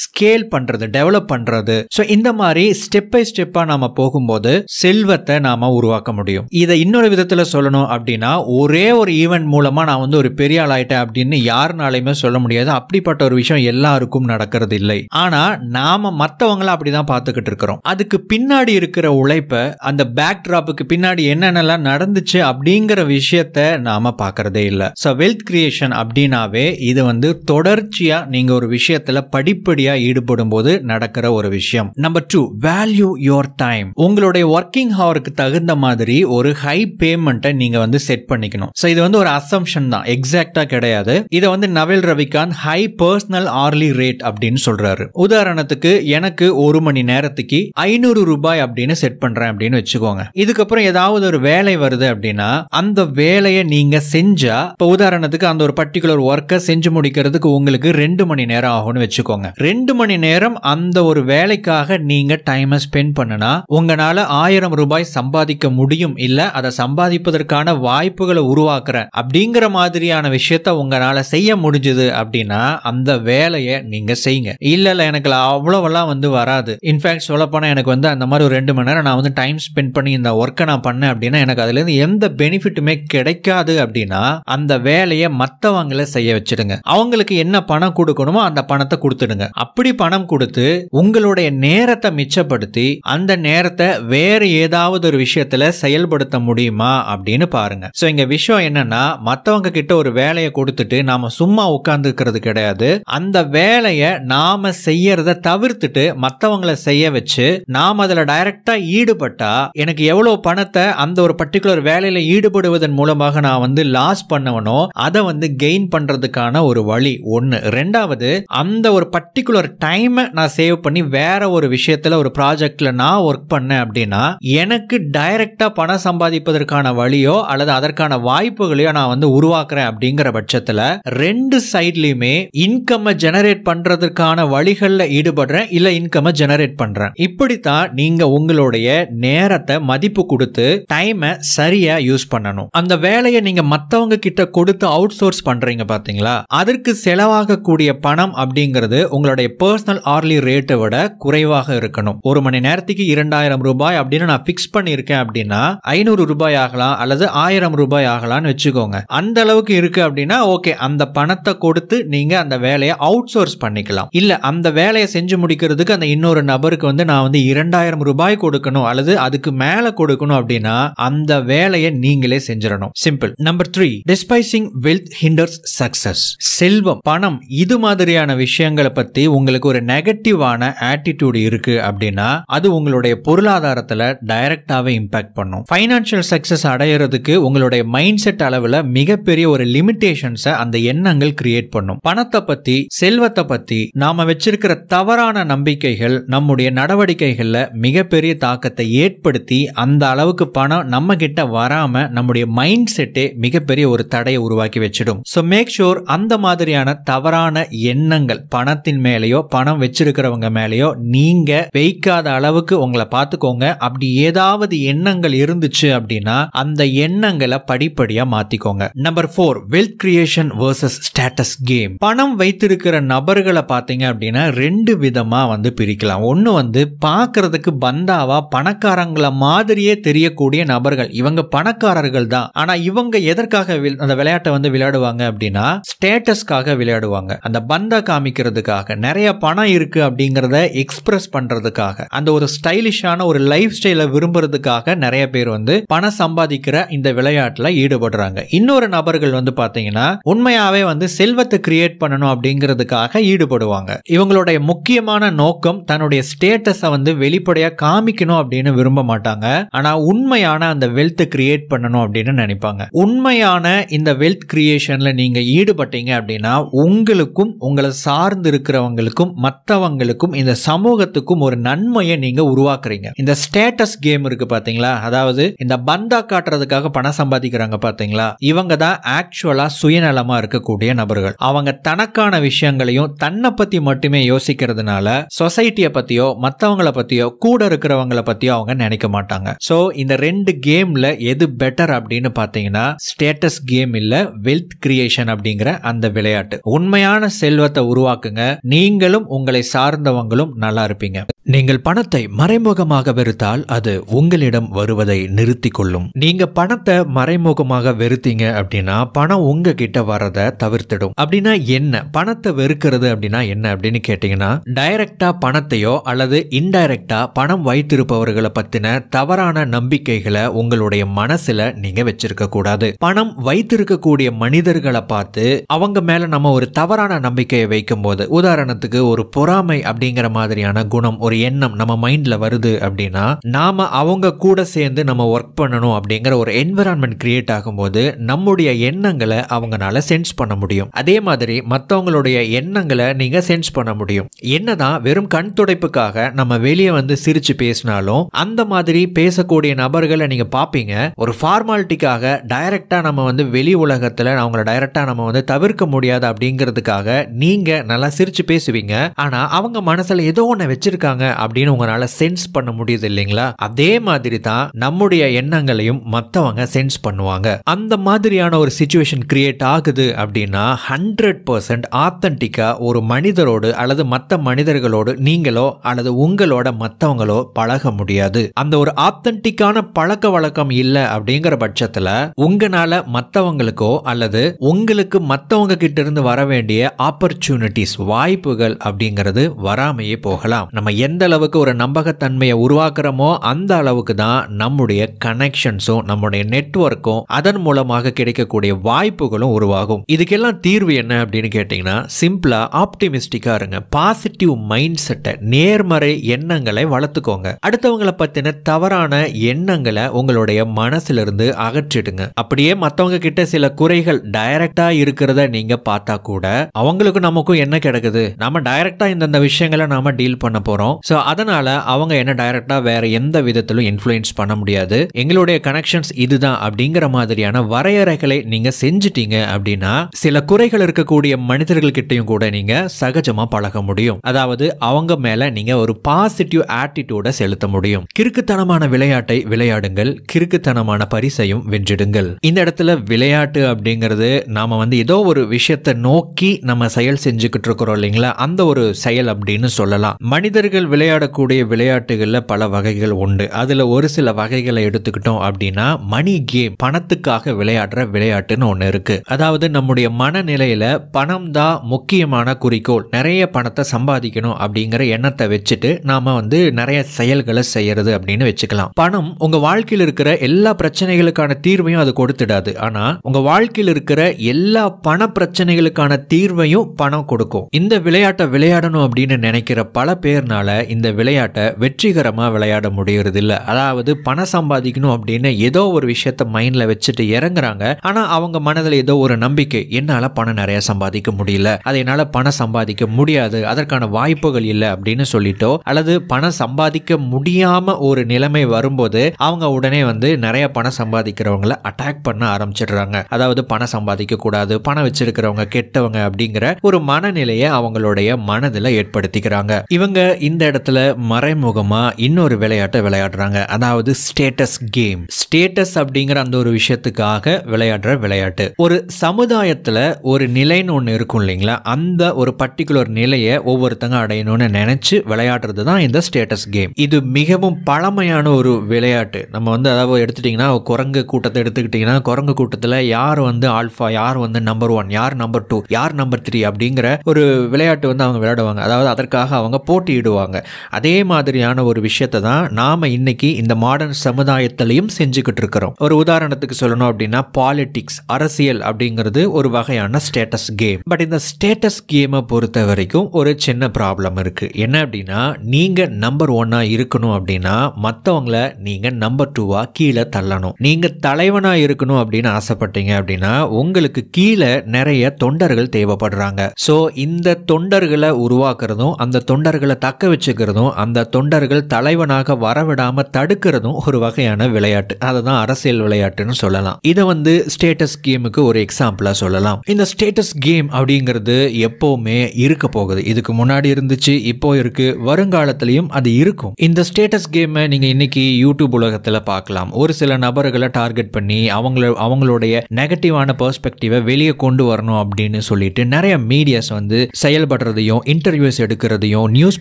ஸ்கேல் பண்றது, டெவலப் பண்றது. சோ இந்த மாதிரி ஸ்டெப் பை ஸ்டெப்பா நாம போகும்போது செல்வத்தை நாம உருவாக்க முடியும். இதை இன்னொரு விதத்துல சொல்லணும் அப்படின்னா, ஒரே ஒரு ஈவென்ட் மூலமா நான் ஒரு பெரிய ஆள் ஆயிட்டேன் அப்படின்னு யாருனாலையுமே சொல்ல முடியாது. அப்படிப்பட்ட ஒரு விஷயம் எல்லாருக்கும் நடக்கிறது இல்லை. ஆனா நாம மத்தவங்கள அப்படிதான் பார்த்துக்கிட்டு இருக்கிறோம். அதுக்கு பின்னாடி இருக்கிற உழைப்ப, அந்த பேக் டிராப்புக்கு பின்னாடி என்னென்னலாம் நடந்துச்சு அப்படிங்கிற விஷயத்த நாம பார்க்கறதே இல்ல. சோ வெல்த் கிரியேஷன் அப்படின்னாவே இது தொடர்ச்சியா நீங்க ஒரு விஷயத்துல படிப்படியா ஈடுபடும் போது நடக்கிற ஒரு விஷயம். Number 2, value your time. உங்களுடைய ஒர்க்கிங் ஹவருக்கு தகுந்த மாதிரி ஒரு ஹை பேமெண்ட்டை நீங்க செட் பண்ணிக்கணும். சோ இது ஒரு அசம்ஷன் தான், எக்ஸாக்ட்டா கிடையாது. இத நவீல் ரவிகாந்த் ஹை பர்சனல் ஆர்லி ரேட் அப்படின்னு சொல்றாரு. உதாரணத்துக்கு எனக்கு ஒரு மணி நேரத்துக்கு 500 ரூபாய் அப்படின்னு செட் பண்றேன் அப்படின்னு வச்சுக்கோங்க. இதுக்கப்புறம் ஏதாவது ஒரு வேலை வருது அப்படின்னா அந்த வேலையை நீங்க செஞ்சா, இப்ப உதாரணத்துக்கு அந்த ஒரு பர்டிகுலர் ஒர்க்கை செஞ்சு முடிக்கிறதுக்கு உங்களுக்கு 2 மணி நேரம் ஆகும்னு வச்சுக்கோங்க. 2 மணி நேரம் அந்த ஒரு வேலைக்காக நீங்க டைமை ஸ்பெண்ட் பண்ணுனா உங்களால 1000 ரூபாய் சம்பாதிக்க முடியும். இல்ல அதை சம்பாதிப்பதற்கான வாய்ப்புகளை உருவாக்குறேன் அப்படிங்கிற மாதிரியான விஷயத்த உங்களால செய்ய முடிஞ்சது அப்படின்னா அந்த வேலையை நீங்க செய்யுங்க. இல்ல எனக்கு அவ்வளவெல்லாம் வராது, இன்ஃபேக்ட் சொல்ல போனா எனக்கு அந்த மாதிரி ஒரு 2 மணி நேரம் நான் டைம் ஸ்பெண்ட் பண்ணி இந்த ஒர்க்கை நான் பண்ணேன் அப்படின்னா எனக்கு அதுல இருந்து எந்த பெனிஃபிட்டுமே கிடைக்காது அப்படின்னா அந்த வேலையை மத்தவங்களை செய்ய வச்சிடுங்க. அவங்களுக்கு என்ன பணம் கொடுக்கணுமோ அந்த பணத்தை கொடுத்துடுங்க. அப்படி பணம் கொடுத்து உங்களுடைய நேரத்தை மிச்சப்படுத்தி அந்த நேரத்தை வேற ஏதாவது ஒரு விஷயத்துல செயல்படுத்த முடியுமா அப்படின்னு பாருங்க. சோ இங்க விஷயம் என்னன்னா, மத்தவங்க கிட்ட ஒரு வேலையை கொடுத்துட்டு நாம சும்மா உட்கார்ந்து இருக்கிறது கிடையாது. அந்த வேலையை நாம செய்யறத தவிர்த்துட்டு மத்தவங்களை செய்ய வச்சு நாம அதுல டைரக்டா ஈடுபட்டா எனக்கு எவ்வளவு பணத்தை அந்த ஒரு பர்டிகுலர் வேலையில ஈடுபடுவதன் மூலமாக நான் லாஸ் பண்ணவனோ அதை கெயின் பண்றதுக்கான ஒரு வழி ஒன்னு. ரெண்டாவது, அந்த ஒரு பர்டிகுலர் டைமை நான் சேவ் பண்ணி வேற ஒரு விஷயத்துல ஒரு ப்ராஜெக்ட்ல நான் ஒர்க் பண்ணேன் அப்படின்னா எனக்கு டைரக்டா பணம் சம்பாதிப்பதற்கான வழியோ அல்லது அதற்கான வாய்ப்புகளையோ நான் உருவாக்குறேன். அப்படிங்கிற பட்சத்துல ரெண்டு சைட்லயுமே இன்கம் ஜெனரேட் பண்றதுக்கான வழிகள்ல ஈடுபடுறேன், இல்ல இன்கம் ஜெனரேட் பண்றேன். இப்படித்தான் நீங்க உங்களுடைய நேரத்தை மதிப்பு கொடுத்து டைமை சரியா யூஸ் பண்ணணும். அந்த வேலையை நீங்க மத்தவங்க கிட்ட கொடுத்து அவுட் சோர்ஸ் பண்றீங்க பாத்தீங்களா, அதற்கு செலவாகக்கூடிய பணம் அப்படிங்கிறது உங்களுடைய பர்சனல் ஆர்லி ரேட்டை விட குறைவாக இருக்கணும். ஒரு மணி நேரத்துக்கு 2000 ரூபாய் அப்படின்னு நான் பிக்ஸ் பண்ணிருக்கேன் அப்படின்னா 500 ரூபாய் ஆகலாம் அல்லது 1000 ரூபாய் ஆகலாம்னு வச்சுக்கோங்க. அந்த அளவுக்கு இருக்கு அப்படின்னா ஓகே, அந்த பணத்தை கொடுத்து நீங்க அந்த வேலையை அவுட் சோர்ஸ் பண்ணிக்கலாம். இல்ல அந்த வேலையை செஞ்சு முடிக்கிறதுக்கு அந்த இன்னொரு நபருக்கு நான் 2000 ரூபாய் கொடுக்கணும் அல்லது அதுக்கு மேல கொடுக்கணும் அப்படின்னா அந்த வேலையை நீங்களே செஞ்சிடணும். Simple. Number 3, despising wealth hinders success. செல்வம், பணம், இது மாதிரியான விஷயங்களை பத்தி உங்களுக்கு ஒரு நெகட்டிவான ஆட்டிடியூட் இருக்கு அப்படின்னா அது உங்களுடைய பொருளாதாரத்துல டைரக்டாவே இம்பாக்ட் பண்ணும். ஃபைனான்சியல் சக்சஸ் அடையிறதுக்கு உங்களுடைய மைண்ட் செட் அளவுல மிகப்பெரிய ஒரு லிமிடேஷன்ஸை அந்த எண்ணங்கள் கிரியேட் பண்ணும். பணத்தை பத்தி, செல்வத்தை பத்தி நாம வச்சிருக்கிற தவறான நம்பிக்கைகள் நம்முடைய நடவடிக்கைகள்ல மிகப்பெரிய தாக்கத்தை ஏற்படுத்தி அந்த அளவுக்கு பணம் நம்ம கிட்ட வராம நம்முடைய மைண்ட் செட்டே மிகப்பெரிய ஒரு தடையை உருவாக்கி வச்சிடும். சோ மேக் ஷூர் அந்த மாதிரியான தவறான எண்ணங்கள் பணத்தின் மேலேயோ பணம் வச்சிருக்கிறவங்க மேலேயோ நீங்க வைக்காத அளவுக்கு உங்களை பார்த்துக்கோங்க. அப்படி ஏதாவது எண்ணங்கள் இருந்துச்சு அப்படின்னா அந்த எண்ணங்களை படிப்படியா மாத்திக்கோங்க. Number 4, wealth creation versus status game. பணம் வைத்திருக்கிற நபர்களை பார்த்தீங்க அப்படின்னா ரெண்டு விதமா பிரிக்கலாம். ஒன்னு பார்க்கிறதுக்கு பந்தாவா பணக்காரங்களை மாதிரியே தெரியக்கூடிய நபர்கள், இவங்க பணக்காரர்கள் தான். ஆனா இவங்க எதற்காக அந்த விளையாட்டை விளையாடுவாங்க அப்படின்னா ஸ்டேட்டஸ்க்காக விளையாடுவாங்க. அந்த பந்தா காமிக்கிறதுக்காக, நிறைய பணம் இருக்கு அப்படிங்கறத எக்ஸ்பிரஸ் பண்றதுக்காக, அந்த ஒரு ஸ்டைலிஷான ஒரு லைஃப் ஸ்டைலை விரும்புறதுக்காக நிறைய பேர் பணம் சம்பாதிக்கிற இந்த விளையாட்டுல ஈடுபடுறாங்க. இன்னொரு நபர்கள் பாத்தீங்கன்னா உண்மையாவே செல்வத்தை கிரியேட் பண்ணணும் அப்படிங்கிறதுக்காக ஈடுபடுவாங்க. இவங்களுடைய முக்கியமான நோக்கம் தன்னுடைய ஸ்டேட்டஸை வெளிப்படையா காமிக்கணும் அப்படின்னு விரும்ப மாட்டாங்க. ஆனா உண்மையான அந்த வெல்த் கிரியேட் பண்ணணும் அப்படின்னு நினைப்பாங்க. உண்மையான இந்த வெல்த் கிரியேஷன்ல நீங்க ஈடுபட்டீங்க அப்படின்னா உங்களுக்கும் உங்களை சார்ந்து இருக்கிறவங்களுக்கும் மற்றவங்களுக்கும் இந்த சமூகத்துக்கும் ஒரு நன்மையை நீங்க உருவாக்குறீங்க. இந்த ஸ்டேட்டஸ் கேம் இருக்கு பாத்தீங்களா, அதாவது இந்த பந்தா காட்டுறதுக்காக பணம் சம்பாதிக்கிறாங்க பாத்தீங்களா, இவங்க தான் ஆக்சுவலா சுயநலமா இருக்கக்கூடிய நபர்கள். அவங்க தனக்கான விஷயங்களையும் தன்னை பத்தி மட்டுமே யோசிக்கிறதுனால சொசைட்டியை பத்தியோ மத்தவங்களை பத்தியோ கூட இருக்கிறவங்களை பத்தியோ அவங்க நினைக்க மாட்டாங்க. சோ இந்த ரெண்டு கேம்ல எது பெட்டர் அப்படின்னு பாத்தீங்கன்னா ஸ்டேட்டஸ் கேம் இல்ல வெல்த் கிரியேஷன் அப்படிங்கிற அந்த விளையாட்டு. உண்மையான செல்வத்தை உருவாக்குங்க, நீங்களும் உங்களை சார்ந்தவங்களும் நல்லா இருப்பீங்க. நீங்கள் பணத்தை மறைமுகமாக வெறுத்தால் அது உங்களிடம் வருவதை நிறுத்திக் கொள்ளும். நீங்க பணத்தை மறைமுகமாக வெறுத்தீங்க அப்படின்னா பணம் உங்ககிட்ட வரதை தவிர்த்திடும். அப்படின்னா என்ன பணத்தை வெறுக்கிறது அப்படின்னா என்ன அப்படின்னு கேட்டீங்கன்னா, டைரக்டா பணத்தையோ அல்லது இன்டைரக்டா பணம் வைத்திருப்பவர்களை பத்தின தவறான நம்பிக்கைகளை உங்களுடைய மனசுல நீங்க வச்சிருக்க கூடாது. பணம் வைத்திருக்கக்கூடிய மனிதர்களை பார்த்து அவங்க மேல நம்ம ஒரு தவறான நம்பிக்கையை வைக்கும் போது, உதாரணத்துக்கு ஒரு பொறாமை அப்படிங்கிற மாதிரியான குணம், ஒரு எண்ணம் நம்ம மைண்ட்ல வருது அப்படின்னா நாம அவங்க கூட சேர்ந்து நம்ம ஒர்க் பண்ணணும் அப்படிங்கிற ஒரு என்விரான்மெண்ட் கிரியேட் ஆகும்போது நம்முடைய எண்ணங்களை அவங்களால சென்ஸ் பண்ண முடியும். அதே மாதிரி மற்றவங்களுடைய எண்ணங்களை நீங்க சென்ஸ் பண்ண முடியும். என்னதான் வெறும் கண் துடைப்புக்காக நம்ம வெளியே வந்து சிரிச்சு பேசினாலும் அந்த மாதிரி பேசக்கூடிய நபர்களை நீங்க பாப்பீங்க. ஒரு ஃபார்மாலிட்டிக்காக டைரக்டா நம்ம வந்து வெளி உலகத்துல அவங்களை டைரக்டா நம்ம வந்து தவிர்க்க முடியாது அப்படிங்கிறதுக்காக நீங்க நல்லா சிரிச்சு பேசுவீங்க. ஆனா அவங்க மனசுல ஏதோ ஒண்ணு வச்சிருக்காங்க அப்படின்னு உங்களால சென்ஸ் பண்ண முடியுது இல்லைங்களா? அதே மாதிரி தான் நம்முடைய எண்ணங்களையும் மற்றவங்க சென்ஸ் பண்ணுவாங்க. அந்த மாதிரியான ஒரு சிச்சுவேஷன் கிரியேட் ஆகுது அப்படின்னா 100% ஆத்தன்டிக்கா ஒரு மனிதரோடு அல்லது மற்ற மனிதர்களோடு நீங்களோ அல்லது உங்களோட மற்றவங்களோ பழக முடியாது. அந்த ஒரு ஆத்தன்டிக்கான பழக்க வழக்கம் இல்லை அப்படிங்கிற பட்சத்துல உங்களால மற்றவங்களுக்கோ அல்லது உங்களுக்கு மற்றவங்க கிட்ட இருந்து வர வேண்டிய ஆப்பர்ச்சுனிட்டிஸ், வாய்ப்புகள் அப்படிங்கிறது வராமையே போகலாம். நம்ம எந்த அளவுக்கு ஒரு நம்பகத்தன்மையை உருவாக்குறோமோ அந்த அளவுக்கு தான் நம்முடைய கனெக்ஷன்ஸும் நம்முடைய நெட்வொர்க்கும் அதன் மூலமாக கிடைக்கக்கூடிய வாய்ப்புகளும் உருவாகும். இதுக்கெல்லாம் தீர்வு என்ன அப்படின்னு கேட்டீங்கன்னா, சிம்பிளா ஆப்டிமிஸ்டிக்கா இருங்க. பாசிட்டிவ் மைண்ட் செட்டை, நேர்மறை எண்ணங்களை வளர்த்துக்கோங்க. அடுத்தவங்களை பத்தின தவறான எண்ணங்களை உங்களுடைய மனசுல இருந்து அகற்றிடுங்க. அப்படியே மத்தவங்க கிட்ட சில குறைகள் டைரக்டா இருக்கிறத நீங்க பார்த்தா கூட அவங்களுக்கு நமக்கும் என்ன கிடைக்குது, நாம டைரக்டா இந்த விஷயங்களை நாம டீல் பண்ண போறோம். சோ அதனால அவங்க என்ன டைரக்டா வேற எந்த விதத்திலும் இன்ஃப்ளூயன்ஸ் பண்ண முடியாது. எங்களுடைய கனெக்ஷன்ஸ் இதுதான் அப்படிங்கிற மாதிரியான வரையறைகளை நீங்க செஞ்சிட்டீங்க அப்படின்னா சில குறைகள் இருக்கக்கூடிய மனிதர்கள் கிட்டையும் கூட நீங்க சகஜமா பழக முடியும். அதாவது அவங்க மேல நீங்க ஒரு பாசிட்டிவ் ஆட்டிடியூட செலுத்த முடியும். கிறுக்குத்தனமான விளையாட்டை விளையாடுங்கள், கிறுக்குத்தனமான பரிசையும் வென்றிடுங்கள். இந்த இடத்துல விளையாட்டு அப்படிங்கிறது நாம வந்து ஏதோ ஒரு விஷயத்தை நோக்கி நம்ம செயல் செஞ்சுக்கிட்டு இருக்கிறோம் இல்லைங்களா, அந்த ஒரு செயல் அப்படின்னு சொல்லலாம். மனிதர்கள் விளையாடக்கூடிய விளையாட்டுகள்ல பல வகைகள் உண்டு. அதுல ஒரு சில வகைகளை எடுத்துக்கிட்டோம் அப்படின்னா மணி கேம், பணத்துக்காக விளையாடுற விளையாட்டுன்னு ஒண்ணு இருக்கு. அதாவது நம்முடைய மனநிலையில பணம் தான் முக்கியமான குறிக்கோள், நிறைய பணத்தை சம்பாதிக்கணும் அப்படிங்கிற எண்ணத்தை வச்சுட்டு நாம வந்து நிறைய செயல்களை செய்யறது அப்படின்னு வச்சுக்கலாம். பணம் உங்க வாழ்க்கையில் இருக்கிற எல்லா பிரச்சனைகளுக்கான தீர்வையும் அது கொடுத்துடாது. ஆனா உங்க வாழ்க்கையில் இருக்கிற எல்லா பண பிரச்சனைகளுக்கான தீர்வையும் பணம் கொடுக்கும். இந்த விளையாட்டை விளையாடணும் அப்படின்னு நினைக்கிற பல பேர்னால இந்த விளையாட்டை வெற்றிகரமா விளையாட முடியறது இல்ல. அதாவது பணம் சம்பாதிக்கணும் அப்படின்னு ஏதோ ஒரு விஷயத்த மைண்ட்ல வச்சுட்டு இறங்குறாங்க. ஆனா அவங்க மனதில் ஏதோ ஒரு நம்பிக்கை, என்னால பணம் நிறைய சம்பாதிக்க முடியல, அதனால பணம் சம்பாதிக்க முடியாது, அதற்கான வாய்ப்புகள் இல்லை அப்படின்னு சொல்லிட்டோ அல்லது பணம் சம்பாதிக்க முடியாம ஒரு நிலைமை வரும்போது அவங்க உடனே வந்து நிறைய பணம் சம்பாதிக்கிறவங்களை அட்டாக் பண்ண ஆரம்பிச்சிடுறாங்க. அதாவது பணம் சம்பாதிக்க கூடாது, பணம் வச்சிருக்கிறவங்க கெட்டவங்க அப்படிங்கிற ஒரு மனநிலையை அவங்களுடைய மனதில் ஏற்படுத்திக்கிறாங்க. இவங்க இந்த இடத்துல மறைமுகமா இன்னொரு விளையாட்டை விளையாடுறாங்க. அதாவது ஸ்டேட்டஸ் கேம். ஸ்டேட்டஸ் அப்படிங்கிற அந்த ஒரு விஷயத்துக்காக விளையாடுற விளையாட்டு. ஒரு சமுதாயத்துல ஒரு நிலைன்னு ஒண்ணு இருக்கும் இல்லைங்களா, அந்த ஒரு பர்டிகுலர் நிலையை ஒவ்வொருத்தங்க அடையணும்னு நினைச்சு விளையாடுறது தான் இந்த ஸ்டேட்டஸ் கேம். இது மிகவும் பழமையான ஒரு விளையாட்டு. நம்ம வந்து அதாவது எடுத்துட்டீங்கன்னா குரங்கு கூட்டத்தை எடுத்துக்கிட்டீங்கன்னா குரங்கு கூட்டத்தில் யார் வந்து ஆல்ஃபா, யார் வந்து நம்பர் 1, யார் நம்பர் 2, யார் நம்பர் 3 அப்படிங்கிற ஒரு விளையாட்டு வந்து அவங்க விளையாடுவாங்க. அதாவது அதற்காக அவங்க போட்டியிடுவாங்க. அதே மாதிரியான ஒரு விஷயத்தை தான் நாம இன்னைக்கு இந்த மாடர்ன் சமுதாயத்திலையும் செஞ்சுக்கிட்டு இருக்கிறோம். ஒரு உதாரணத்துக்கு சொல்லணும் அப்படின்னா பாலிடிக்ஸ், அரசியல் அப்படிங்கிறது ஒரு வகையான ஸ்டேட்டஸ் கேம். பட் இந்த ஸ்டேட்டஸ் கேமை பொறுத்த வரைக்கும் ஒரு சின்ன ப்ராப்ளம் இருக்கு. என்ன அப்படின்னா, நீங்க நம்பர் 1 இருக்கணும் அப்படின்னா மற்றவங்களை நீங்க நம்பர் 2 கீழே தள்ளணும். நீங்க தலைவனா இருக்கணும் அப்படின்னு ஆசைப்பட்டீங்க அப்படின்னா உங்களுக்கு கீழே நிறைய தொண்டர்கள் தேவைப்படுறாங்க. சோ இந்த தொண்டர்களை உருவாக்குறதும் அந்த தொண்டர்களை தக்க வச்சுக்கிறதும் அந்த தொண்டர்கள் தலைவனாக வரவிடாம தடுக்கிறதும் ஒரு வகையான விளையாட்டு. அதுதான் அரசியல் விளையாட்டுன்னு சொல்லலாம். இதை வந்து ஸ்டேட்டஸ் கேமுக்கு ஒரு எக்ஸாம்பிளா சொல்லலாம். இந்த ஸ்டேட்டஸ் கேம் அப்படிங்கிறது எப்பவுமே இருக்க போகுது. இதுக்கு முன்னாடி இருந்துச்சு, இப்போ இருக்கு, வருங்காலத்திலையும் அது இருக்கும். இந்த ஸ்டேட்டஸ் கேமை நீங்க இன்னைக்கு யூடியூப் உலகத்துல பார்க்கலாம். ஒரு சில நபர்களை டார்கெட் பண்ணி அவங்களுடைய நெகட்டிவான பெர்ஸ்பெக்டிவை வெளியே கொண்டு வரணும் அப்படின்னு சொல்லிட்டு நிறைய மீடியாஸ் வந்து செயல்படுறதையும் இன்டர்வியூஸ் எடுக்கிறதையும் நியூஸ்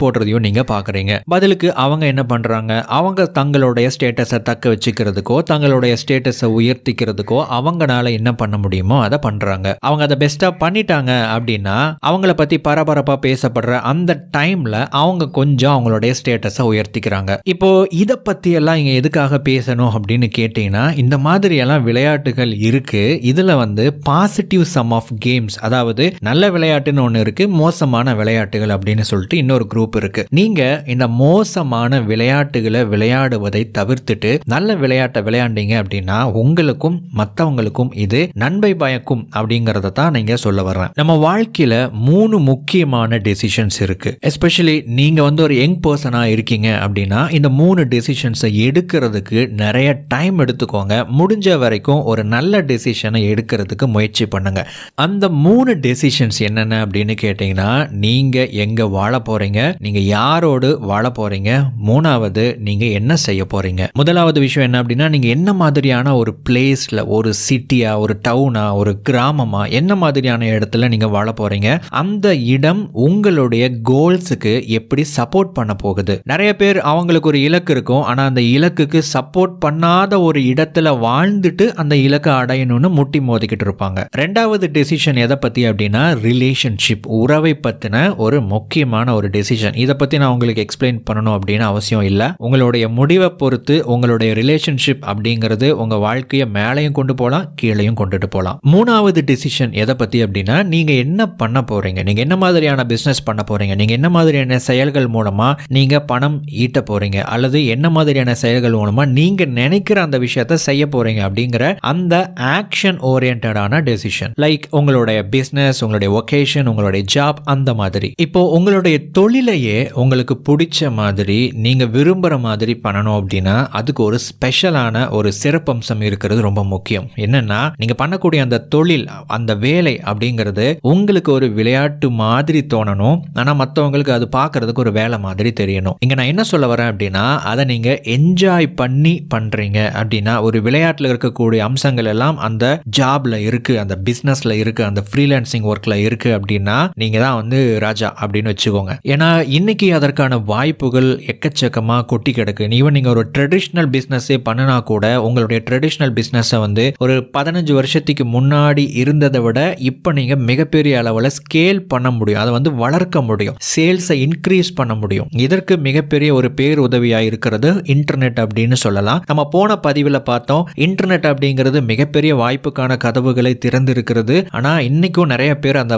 போடுறதையும் நீங்க பாக்குறீங்க. பதிலுக்கு அவங்க என்ன பண்றாங்க, அவங்க தங்களுடைய ஸ்டேட்டஸை தக்க வச்சுக்கிறதுக்கோ தங்களுடைய ஸ்டேட்டஸை உயர்த்திக்கிறதுக்கோ அவங்களால என்ன பண்ண முடியுமோ அதை பண்றாங்க. அவங்க அதை பெஸ்டா பண்ணிட்டாங்க அப்படின்னா அவங்கள பத்தி பரபரப்பா பேசப்படுற அந்த டைம்ல அவங்க கொஞ்சம் அவங்களுடைய ஸ்டேட்டஸை உயர்த்திக்கிறாங்க. இப்போ இதை பத்தி எல்லாம் இங்க எதுக்காக பேசணும் அப்படின்னு கேட்டீங்கன்னா, இந்த மாதிரி எல்லாம் விளையாட்டுகள் இருக்கு. இதுல வந்து பாசிட்டிவ் சம் ஆஃப் கேம்ஸ், அதாவது நல்ல விளையாட்டுன்னு ஒன்று இருக்கு, மோசமான விளையாட்டுகள் அப்படின்னு சொல்லிட்டு இன்னொரு குரூப் இருக்கு. நீங்க இந்த மோசமான விளையாட்டுகளை விளையாடுவதை தவிர்த்துட்டு நல்ல விளையாட்டை விளையாண்டீங்க அப்படின்னா உங்களுக்கும் மற்றவங்களுக்கும் இது நன்மை பயக்கும் அப்படிங்கறத தான் நீங்க சொல்ல வர்றேன். நம்ம வாழ்க்கையில 3 முக்கியமான டெசிஷன்ஸ் இருக்கு. எஸ்பெஷலி நீங்க வந்து ஒரு யங் பர்சனா இருக்கீங்க அப்படின்னா இந்த 3 டெசிஷன்ஸை எடுக்கிறதுக்கு நிறைய டைம் எடுத்துக்கோங்க. முடிஞ்ச வரைக்கும் ஒரு நல்ல டெசிஷனை எடுக்கிறதுக்கு முயற்சி பண்ணுங்க. அந்த 3 டெசிஷன்ஸ் என்னென்ன அப்படின்னு கேட்டீங்கன்னா, நீங்க எங்க வாழ போறீங்க, நீங்க யாரோடு வாழ போறீங்க, மூணாவது நீங்க என்ன செய்ய போறீங்க. முதலாவது விஷயம் என்ன அப்படின்னா, நீங்க என்ன மாதிரியான ஒரு பிளேஸ்ல, ஒரு சிட்டியா, ஒரு டவுனா, ஒரு கிராமமா, என்ன மாதிரியான இடத்துல நீங்க வாழ போறீங்க, அந்த இடம் உங்களுடைய கோல்ஸுக்கு எப்படி சப்போர்ட் பண்ண போகுது. நிறைய பேர் அவங்களுக்கு ஒரு இலக்கு இருக்கும், ஆனா அந்த இலக்குக்கு சப்போர்ட் பண்ணாத ஒரு இடத்துல வாழ்ந்துட்டு அந்த இலக்கை அடையணும்னு முட்டி மோதிக்கிட்டு இருப்பாங்க. ரெண்டாவது டெசிஷன் எதை பத்தி அப்படின்னா, ரிலேஷன்ஷிப், உறவை பத்தின ஒரு முக்கியமான ஒரு டெசிஷன். இதை பத்தி நான் உங்களுக்கு எக்ஸ்பிளைன் பண்ணணும் அப்படின்னு அவசியம் இல்லை. உங்களுடைய முடிவை பொறுத்து உங்களுடைய ரிலேஷன்ஷிப் அப்படிங்கிறது உங்க வாழ்க்கையை மேலையும் கொண்டு போகலாம், கீழையும் கொண்டுட்டு போகலாம். மூணாவது டெசிஷன் எதை பத்தி அப்படின்னா, நீங்க என்ன பண்ண போறீங்க, நீங்க என்ன மாதிரியான பிசினஸ் பண்ண போறீங்க, நீங்க என்ன மாதிரியான செயல்கள் மூலமா நீங்க பணம் ஈட்ட போறீங்க, அல்லது என்ன மாதிரியான செயல்கள் மூலமா நீங்க நினைக்கிற அந்த விஷயத்தை செய்ய போறீங்க அப்படிங்கிற அந்த ஆக்ஷன் ஓரியன்டான டெசிஷன். லைக் உங்களுடைய பிசினஸ், உங்களுடைய வொகேஷன், உங்களுடைய ஜாப், அந்த மாதிரி. இப்போ உங்களுடைய தொழிலையே உங்களுக்கு பிடிச்ச மாதிரி நீங்க விரும்புற மாதிரி பண்ணணும் அப்படின்னா அதுக்கு ஒரு ஸ்பெஷலான ஒரு சிறப்பம்சம் இருக்கிறது ரொம்ப முக்கியம். என்னன்னா, நீங்க பண்ணக்கூடிய அந்த தொழில், அந்த வேலை அப்படிங்கிறது உங்களுக்கு ஒரு விளையாட்டு மாதிரி தோணணும், ஆனா மற்றவங்களுக்கு அது பார்க்கறதுக்கு ஒரு வேலை மாதிரி தெரியணும். இங்க நான் என்ன சொல்ல வரேன் அப்படின்னா, அதை நீங்க என்ஜாய் பண்ணி பண்றீங்க அப்படின்னா, ஒரு விளையாட்டுல இருக்கக்கூடிய அம்சங்கள் எல்லாம் அந்த ஜாப்ல இருக்கு, அந்த பிசினஸ்ல இருக்கு, அந்த ஃப்ரீலான்சிங் ஒர்க்ல இருக்கு அப்படின்னா நீங்க தான் வந்து ராஜா அப்படின்னு வச்சுக்கோங்க. ஏன்னா இன்னைக்கு அதற்கான வாய்ப்புகள் எக்கச்சக்கமா கொட்டி கிடக்கு. ஈவன் நீங்க ஒரு ட்ரெடிஷ்னல் பிசினஸே பண்ணினா கூட உங்களுடைய ட்ரெடிஷ்னல் பிசினஸை வந்து ஒரு 15 வருஷத்துக்கு முன்னாடி இருந்ததை விட இப்போ நீங்க மிகப்பெரிய அளவில் ஸ்கேல் பண்ண முடியும், அதை வந்து வளர்க்க முடியும், சேல்ஸை இன்க்ரீஸ் பண்ண முடியும். இதற்கு மிகப்பெரிய ஒரு பேர் உதவியா இருக்கிறது இன்டர்நெட் அப்படின்னு சொல்லலாம். நம்ம போன பதிவில் பார்த்தோம், இன்டர்நெட் அப்படிங்கிறது மிகப்பெரிய வாய்ப்புக்கான கதவுகளை திறந்திருக்கிறது. ஆனா இன்னைக்கும் நிறைய பேர் அந்த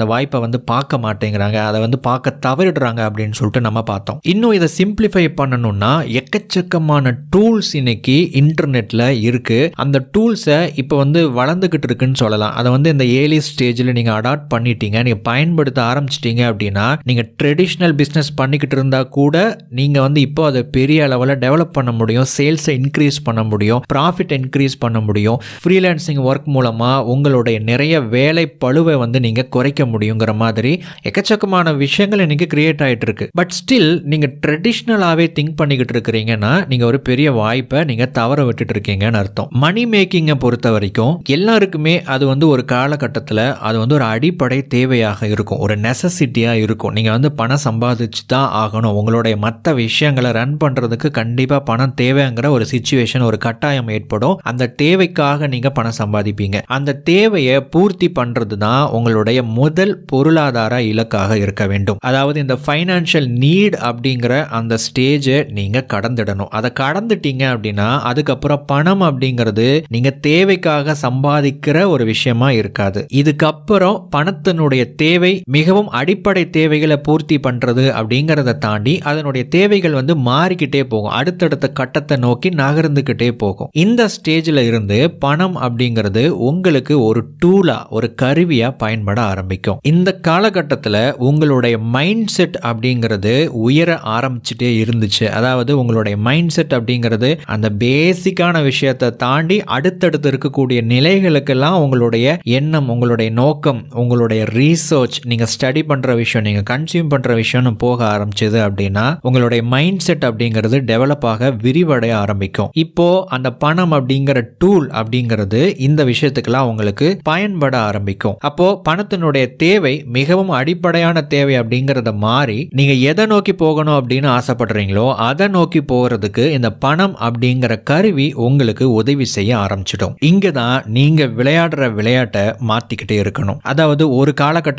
வாய்ப்பை வந்து பார்க்க மாட்டேங்கிறாங்க, அதை வந்து பார்க்க தவறிடுறாங்க அப்படின்னு சொல்லிட்டு நம்ம பார்த்தோம். இன்னும் இதை சிம்பிளிஃபை பண்ணணும்னா எக்கச்சக்கமான டூல்ஸ் இன்னைக்கு இன்டர்நெட்ல இருக்கு. அந்த டூல்ஸை இப்போ வந்து வளர்ந்துகிட்டு இருக்குன்னு சொல்லலாம். அதை வந்து இந்த ஏர்லி ஸ்டேஜில் நீங்க அடாப்ட் பண்ணிட்டீங்க, நீங்க பயன்படுத்த ஆரம்பிச்சிட்டீங்க அப்படின்னா நீங்க ட்ரெடிஷ்னல் பிசினஸ் பண்ணிக்கிட்டு இருந்தா கூட நீங்க வந்து இப்போ அதை பெரிய அளவில் டெவலப் பண்ண முடியும், சேல்ஸை இன்க்ரீஸ் பண்ண முடியும், ப்ராஃபிட் இன்க்ரீஸ் பண்ண முடியும். ஃப்ரீலான்சிங் ஒர்க் மூலமா உங்களுடைய நிறைய வேலை பளுவை வந்து நீங்க குறைக்க முடியுங்கிற மாதிரி எக்கச்சக்கமான விஷயங்கள் இன்னைக்கு கிரியேட் ஆயிட்டு இருக்கு. பட் ஸ்டில் நீங்க ட்ரெடிஷ்னலாவே திங்க் பண்ணிக்கிட்டு இருக்கிறீங்கன்னா நீங்க ஒரு பெரிய வாய்ப்பை நீங்க தவற விட்டுட்டு இருக்கீங்கன்னு அர்த்தம். மணி மேக்கிங்கை பொறுத்த வரைக்கும் எல்லாருக்குமே அது வந்து ஒரு காலகட்டத்தில் அது வந்து ஒரு அடிப்படை தேவையாக இருக்கும், ஒரு நெசசிட்டியா இருக்கும். நீங்க வந்து பணம் சம்பாதிச்சு தான் ஆகணும், உங்களுடைய மற்ற விஷயங்களை ரன் பண்றதுக்கு கண்டிப்பா பணம் தேவைங்கிற ஒரு சிச்சுவேஷன், ஒரு கட்டாயம் ஏற்படும். அந்த தேவைக்காக நீங்க பணம் சம்பாதிப்பீங்க. அந்த தேவையை பூர்த்தி பண்றது தான் உங்களுடைய முதல் பொருளாதார இலக்காக இருக்க வேண்டும். அதாவது இந்த ஃபைனான்சியல் நீட் அப்படிங்கிற அந்த ஸ்டேஜை நீங்க கடந்துடணும். அதை கடந்துட்டீங்க அப்படின்னா அதுக்கப்புறம் பணம் அப்படிங்கிறது நீங்க தேவைக்காக சம்பாதிக்கிற ஒரு விஷயமா இருக்காது. இதுக்கப்புறம் பணத்தினுடைய தேவை மிகவும் அடிப்படை தேவைகளை பூர்த்தி பண்றது அப்படிங்கறத தாண்டி அதனுடைய தேவைகள் வந்து மாறிக்கிட்டே போகும், அடுத்தடுத்த கட்டத்தை நோக்கி நகர்ந்துகிட்டே போகும். இந்த ஸ்டேஜில் இருந்து பணம் அப்படிங்கிறது உங்களுக்கு ஒரு டூலா, ஒரு கருவியா பயன்பட ஆரம்பிக்கும். இந்த காலகட்டத்தில் உங்களுடைய மைண்ட் செட் அப்படிங்கிறது உயர ஆரம்பிச்சுட்டே இருந்துச்சு. அதாவது உங்களுடைய மைண்ட் செட் அப்படிங்கிறது அந்த பேசிக்கான விஷயத்தை தாண்டி அடுத்தடுத்து இருக்கக்கூடிய நிலைகளுக்கெல்லாம் உங்களுடைய எண்ணம், உங்களுடைய நோக்கம், உங்களுடைய ரீசன் ரீசர்ச், நீங்க ஸ்டடி பண்ற விஷயம், நீங்க கன்சியூம் பண்ற விஷயம்னு போக ஆரம்பிச்சது அப்படின்னா உங்களுடைய மைண்ட் செட் அப்படிங்கிறது டெவலப் ஆக விரிவடைய ஆரம்பிக்கும். இப்போ அந்த பணம் அப்படிங்கிற டூல் அப்படிங்கிறது இந்த விஷயத்துக்கெல்லாம் உங்களுக்கு பயன்பட ஆரம்பிக்கும். அப்போ பணத்தினுடைய தேவை மிகவும் அடிப்படையான தேவை அப்படிங்கறத மாறி நீங்க எதை நோக்கி போகணும் அப்படின்னு ஆசைப்படுறீங்களோ அதை நோக்கி போகிறதுக்கு இந்த பணம் அப்படிங்கிற கருவி உங்களுக்கு உதவி செய்ய ஆரம்பிச்சிடும். இங்கதான் நீங்க விளையாடுற விளையாட்டை மாத்திக்கிட்டே இருக்கணும். அதாவது ஒரு காலகட்டத்தில்